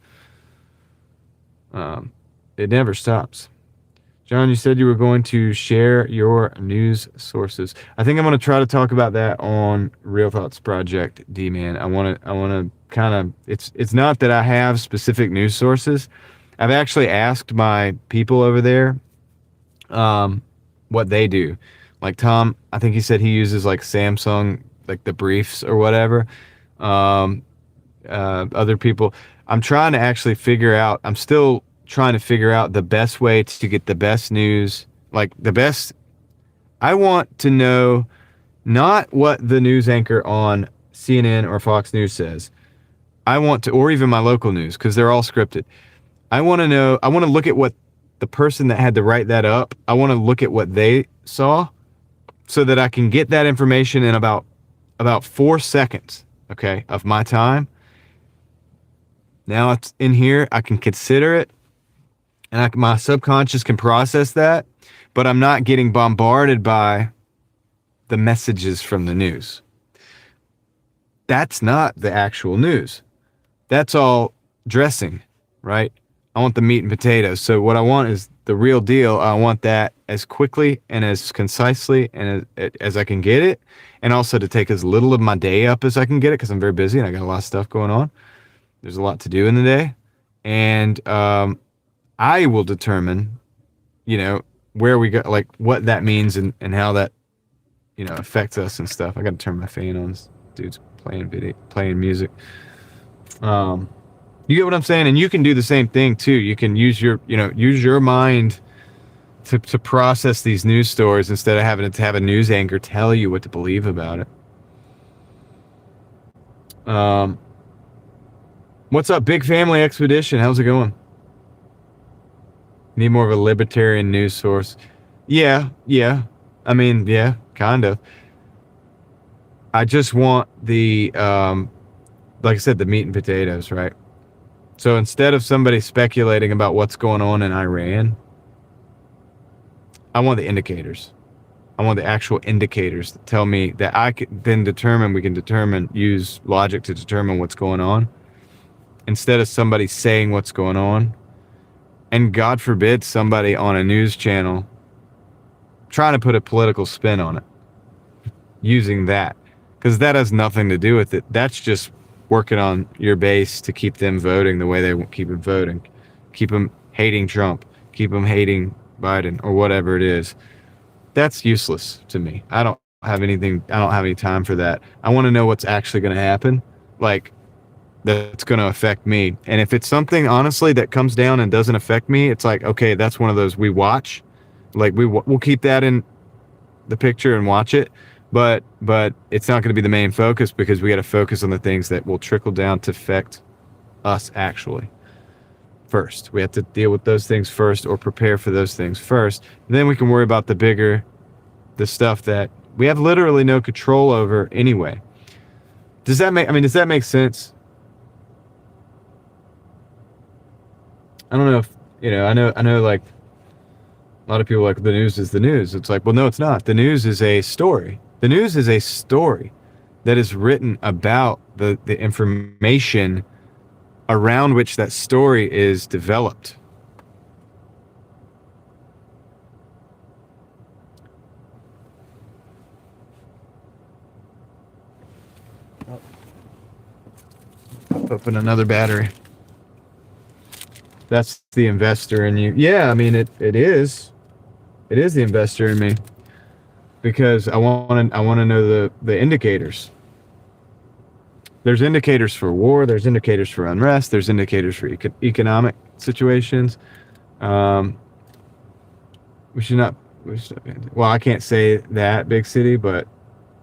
It never stops. John, you said you were going to share your news sources. I think I'm going to try to talk about that on Real Thoughts Project, D-Man. I want to kind of, it's not that I have specific news sources. I've actually asked my people over there what they do. Like Tom, I think he said he uses like Samsung, like the briefs or whatever. Other people, I'm trying to actually figure out, I'm still trying to figure out the best way to get the best news, like the best. I want to know not what the news anchor on CNN or Fox News says. I want to, or even my local news, because they're all scripted. I want to know, I want to look at what the person that had to write that up, I want to look at what they saw so that I can get that information in about 4 seconds, okay, of my time. Now it's in here, I can consider it, and my subconscious can process that, but I'm not getting bombarded by the messages from the news. That's not the actual news. That's all dressing, right? I want the meat and potatoes. So what I want is the real deal. I want that as quickly and as concisely and as I can get it, and also to take as little of my day up as I can get it, because I'm very busy and I got a lot of stuff going on. There's a lot to do in the day, and I will determine, where we go, like what that means and how that, affects us and stuff. I got to turn my fan on. This dude's playing music. You get what I'm saying? And you can do the same thing too. You can use your mind to process these news stories instead of having to have a news anchor tell you what to believe about it. What's up, Big Family Expedition? How's it going? Need more of a libertarian news source. Yeah. I mean, yeah, kind of. I just want the, like I said, the meat and potatoes, right? So instead of somebody speculating about what's going on in Iran, I want the indicators. I want the actual indicators that tell me that I can then use logic to determine what's going on, instead of somebody saying what's going on. And God forbid somebody on a news channel trying to put a political spin on it, using that, because that has nothing to do with it. That's just working on your base to keep them voting the way they keep them voting, keep them hating Trump, keep them hating Biden, or whatever it is. That's useless to me. I don't have any time for that. I want to know what's actually going to happen, like that's going to affect me. And if it's something, honestly, that comes down and doesn't affect me, it's like, okay, that's one of those we watch. Like we'll keep that in the picture and watch it. But it's not going to be the main focus, because we got to focus on the things that will trickle down to affect us actually first. We have to deal with those things first, or prepare for those things first. And then we can worry about the stuff that we have literally no control over anyway. Does that make sense? I don't know if, I know like a lot of people like the news is the news. It's like, well, no, it's not. The news is a story. The news is a story that is written about the information around which that story is developed. Open another battery. That's the investor in you. Yeah, I mean, it is. It is the investor in me. Because I want to know the indicators. There's indicators for war. There's indicators for unrest. There's indicators for economic situations. We should not. Well, I can't say that big city, but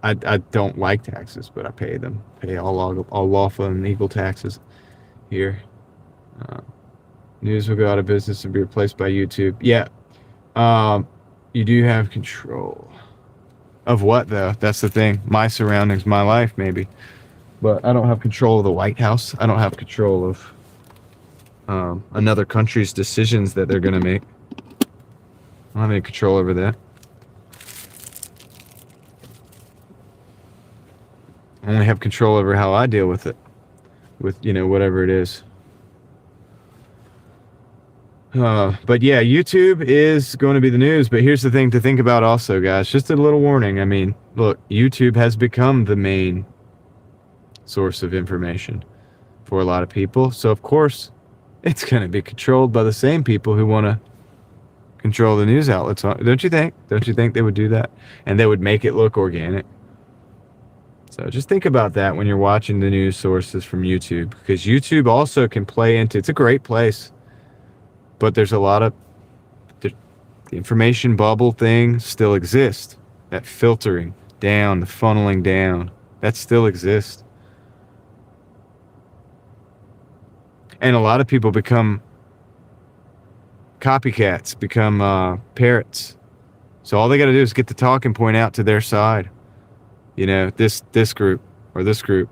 I don't like taxes, but I pay them. Pay all lawful and legal taxes here. News will go out of business and be replaced by YouTube. Yeah. You do have control of what, though? That's the thing. My surroundings, my life, maybe. But I don't have control of the White House. I don't have control of another country's decisions that they're going to make. I don't have any control over that. I only have control over how I deal with it. With, whatever it is. But yeah, YouTube is going to be the news. But here's the thing to think about also, guys. Just a little warning. I mean, look, YouTube has become the main source of information for a lot of people. So, of course, it's going to be controlled by the same people who want to control the news outlets. Don't you think? Don't you think they would do that? And they would make it look organic. So just think about that when you're watching the news sources from YouTube. Because YouTube also can play into... It's a great place. But there's a lot of... The information bubble thing still exists. That filtering down, the funneling down. That still exists. And a lot of people become copycats, become parrots. So all they got to do is get the talking point out to their side. This group or this group,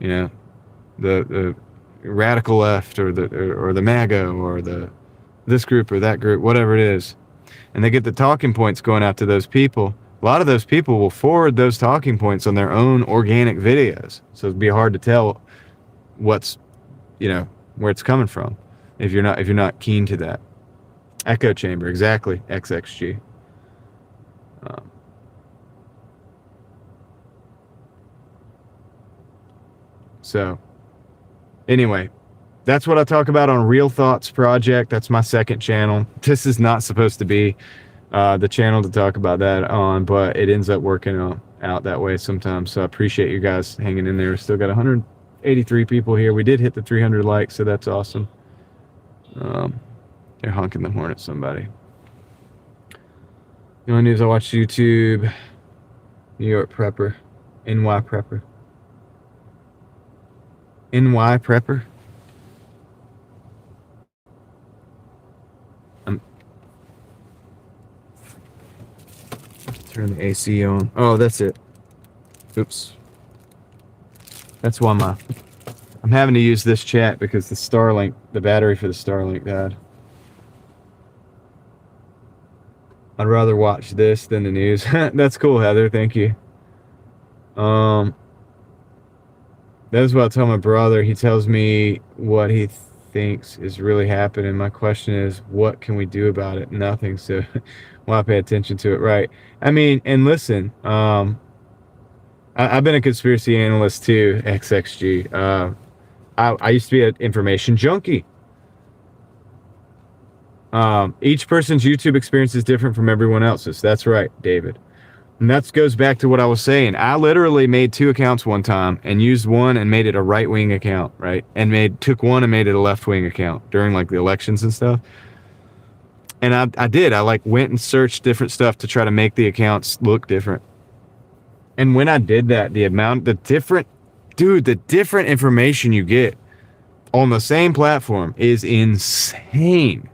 the radical left or the MAGA or this group or that group, whatever it is. And they get the talking points going out to those people. A lot of those people will forward those talking points on their own organic videos. So it'd be hard to tell what's, where it's coming from if you're not keen to that. Echo chamber, exactly. XXG. So anyway, that's what I talk about on Real Thoughts Project. That's my second channel. This is not supposed to be the channel to talk about that on, but it ends up working out that way sometimes. So I appreciate you guys hanging in there. Still got 183 people here. We did hit the 300 likes, so that's awesome. They're honking the horn at somebody. The only news I watch YouTube, New York Prepper, NY Prepper. NY Prepper. Turn the AC on. Oh, that's it. Oops. That's why I'm having to use this chat because the battery for the Starlink died. I'd rather watch this than the news. That's cool, Heather. Thank you. That's what I tell my brother. He tells me what he thinks is really happening. My question is, what can we do about it? Nothing. So why pay attention to it? Right. I mean, and listen, I've been a conspiracy analyst too, XXG. I used to be an information junkie. Each person's YouTube experience is different from everyone else's. That's right, David. And that goes back to what I was saying. I literally made 2 accounts one time and used one and made it a right-wing account, right? And took one and made it a left-wing account during like the elections and stuff. And I did. I went and searched different stuff to try to make the accounts look different. And when I did that, the different information you get on the same platform is insane.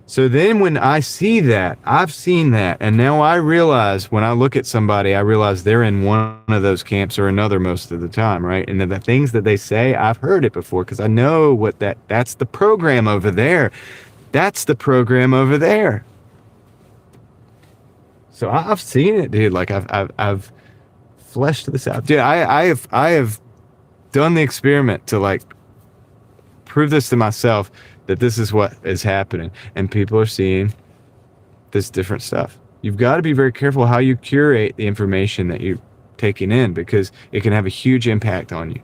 So then when I see that, I've seen that, and now I realize when I look at somebody, I realize they're in one of those camps or another most of the time, right? And the things that they say, I've heard it before because I know what that's the program over there. That's the program over there. So I've seen it, dude. Like I've fleshed this out. Dude, I have done the experiment to prove this to myself that this is what is happening, and people are seeing this different stuff. You've got to be very careful how you curate the information that you're taking in because it can have a huge impact on you.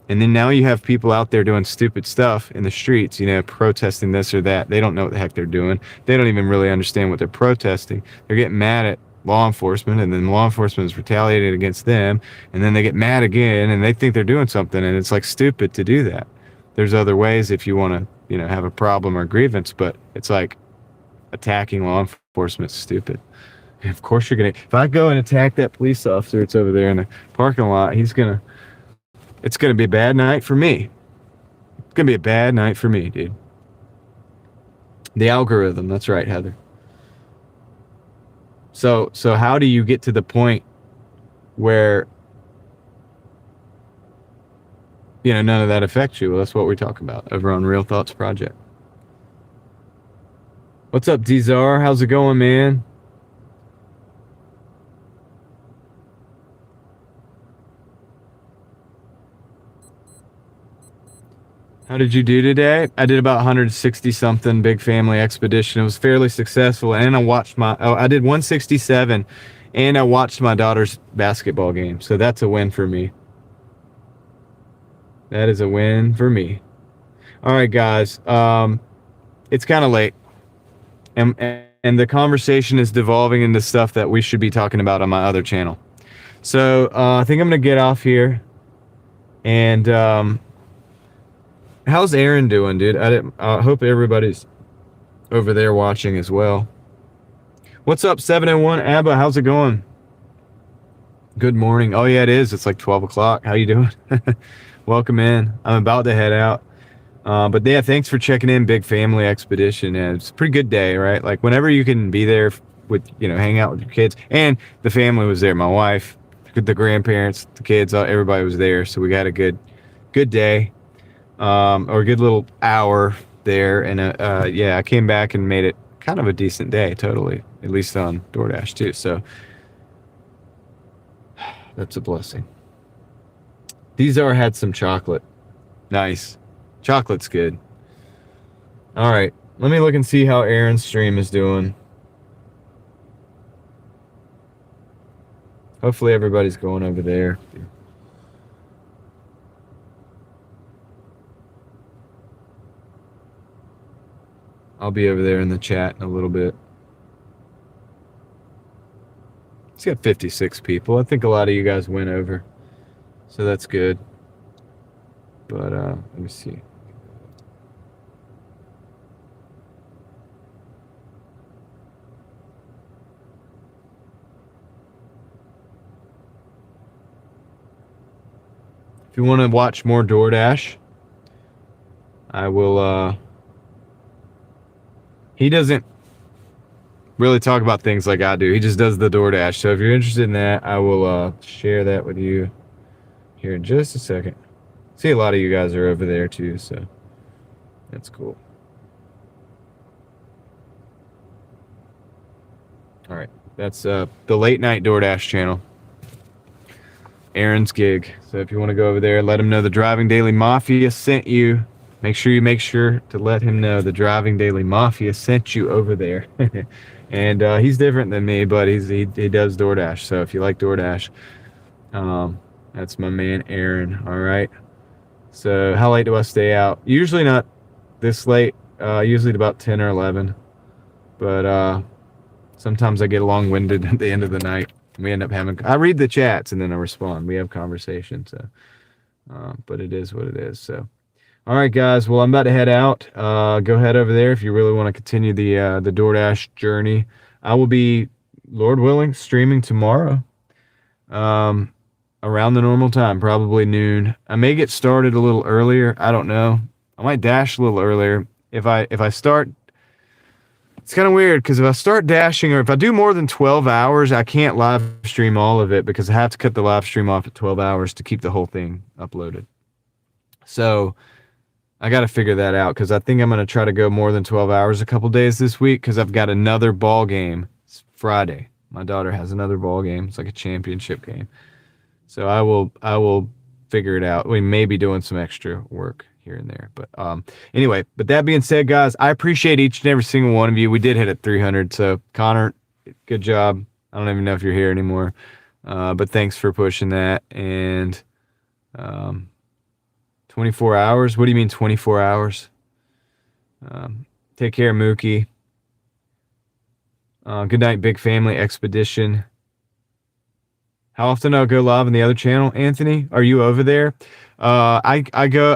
And then now you have people out there doing stupid stuff in the streets, protesting this or that. They don't know what the heck they're doing. They don't even really understand what they're protesting. They're getting mad at law enforcement, and then law enforcement is retaliated against them, and then they get mad again, and they think they're doing something, and it's like stupid to do that. There's other ways if you want to, have a problem or grievance, but it's like attacking law enforcement is stupid. And of course you're gonna. If I go and attack that police officer, it's over there in the parking lot. It's gonna be a bad night for me. It's gonna be a bad night for me, dude. The algorithm. That's right, Heather. So how do you get to the point where none of that affects you? Well, that's what we talk about over on Real Thoughts Project. What's up, Dzar? How's it going, man? How did you do today? I did about 160 something, big family expedition. It was fairly successful, and I did 167, and I watched my daughter's basketball game. So that's a win for me. That is a win for me. All right, guys. It's kind of late, and the conversation is devolving into stuff that we should be talking about on my other channel. So I think I'm gonna get off here, and how's Aaron doing, dude? I hope everybody's over there watching as well. What's up, 701 Abba? How's it going? Good morning. Oh yeah, it is. It's like 12 o'clock. How you doing? Welcome in. I'm about to head out. But yeah, thanks for checking in. Big family expedition. And it's a pretty good day, right? Like whenever you can be there with, hang out with your kids. And the family was there. My wife, the grandparents, the kids, everybody was there. So we got a good day. Or a good little hour there, and I came back and made it kind of a decent day, totally, at least on Doordash too. So that's a blessing. These had some chocolate. Nice, chocolate's good. All right, let me look and see how Aaron's stream is doing. Hopefully everybody's going over there. I'll be over there in the chat in a little bit. It's got 56 people. I think a lot of you guys went over, so that's good. But let me see. If you want to watch more Doordash, I will. He doesn't really talk about things like I do. He just does the Doordash. So if you're interested in that, I will share that with you here in just a second. See, a lot of you guys are over there too, so that's cool. All right, that's the late night Doordash channel. Aaron's gig. So if you want to go over there, let him know the Driving Daily Mafia sent you. Make sure to let him know the Driving Daily Mafia sent you over there. And he's different than me, but he does Doordash. So if you like Doordash, that's my man Aaron. All right. So how late do I stay out? Usually not this late. Usually at about 10 or 11. But sometimes I get long-winded at the end of the night. We end up I read the chats and then I respond. We have conversations. So, but it is what it is. So. All right, guys. Well, I'm about to head out. Go head over there if you really want to continue the Doordash journey. I will be, Lord willing, streaming tomorrow around the normal time, probably noon. I may get started a little earlier. I don't know. I might dash a little earlier. If I start, it's kind of weird because if I start dashing or if I do more than 12 hours, I can't live stream all of it because I have to cut the live stream off at 12 hours to keep the whole thing uploaded. So I got to figure that out because I think I'm going to try to go more than 12 hours a couple days this week because I've got another ball game. It's Friday. My daughter has another ball game. It's like a championship game. So I will figure it out. We may be doing some extra work here and there. But anyway, but that being said, guys, I appreciate each and every single one of you. We did hit at 300. So Connor, good job. I don't even know if you're here anymore. But thanks for pushing that. And 24 hours? What do you mean 24 hours? Take care, Mookie. Good night, Big Family Expedition. How often I'll go live on the other channel, Anthony? Are you over there? I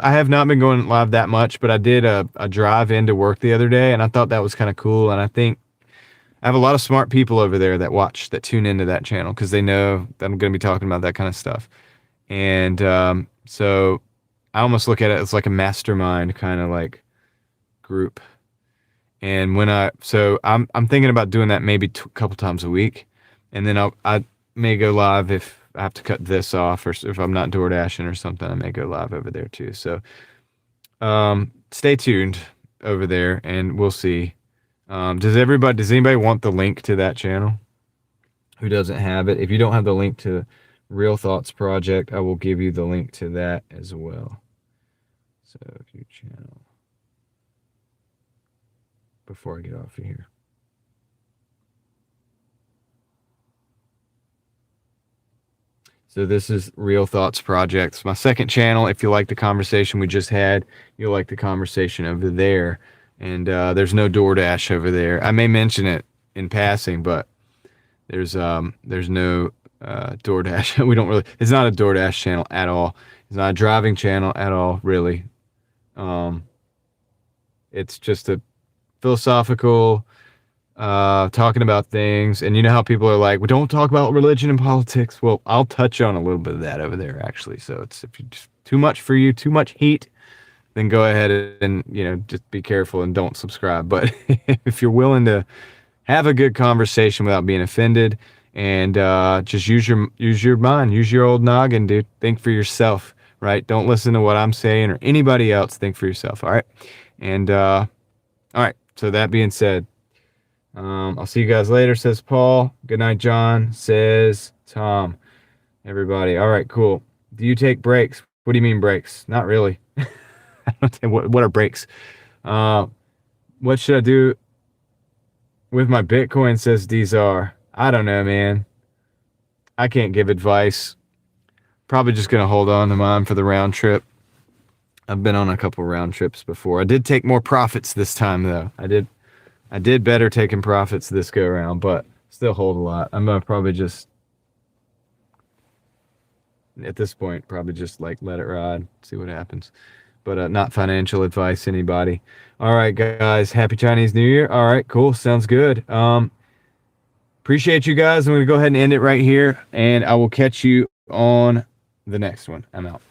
have not been going live that much, but I did a drive into work the other day, and I thought that was kind of cool. And I think I have a lot of smart people over there that tune into that channel because they know that I'm going to be talking about that kind of stuff. And so I almost look at it as like a mastermind kind of like group. And I'm thinking about doing that maybe a couple times a week, and then I may go live if I have to cut this off, or if I'm not Doordashing or something, I may go live over there too. So stay tuned over there, and we'll see. Does anybody want the link to that channel? Who doesn't have it? If you don't have the link to Real Thoughts Project, I will give you the link to that as well. So view channel. Before I get off of here. So this is Real Thoughts Project. It's my second channel. If you like the conversation we just had, you'll like the conversation over there. And there's no Doordash over there. I may mention it in passing, but there's no Doordash. We don't really. It's not a Doordash channel at all. It's not a driving channel at all, really. It's just a philosophical, talking about things. And you know how people are like, well, don't talk about religion and politics. Well, I'll touch on a little bit of that over there, actually. So it's, if you just too much for you, too much heat, then go ahead and, just be careful and don't subscribe. But if you're willing to have a good conversation without being offended, and just use your mind, use your old noggin, dude. Think for yourself, right? Don't listen to what I'm saying or anybody else. Think for yourself, all right? And all right. So that being said, I'll see you guys later, says Paul. Good night, John, says Tom. Everybody. All right, cool. Do you take breaks? What do you mean breaks? Not really. I don't think, what are breaks? What should I do with my Bitcoin, says Dzar. I don't know, man. I can't give advice. Probably just going to hold on to mine for the round trip. I've been on a couple round trips before. I did take more profits this time, though. I did better taking profits this go around, but still hold a lot. I'm gonna probably just, at this point, probably just like let it ride, see what happens. But not financial advice, anybody. All right, guys. Happy Chinese New Year. All right, cool. Sounds good. Appreciate you guys. I'm gonna go ahead and end it right here, and I will catch you on the next one. I'm out.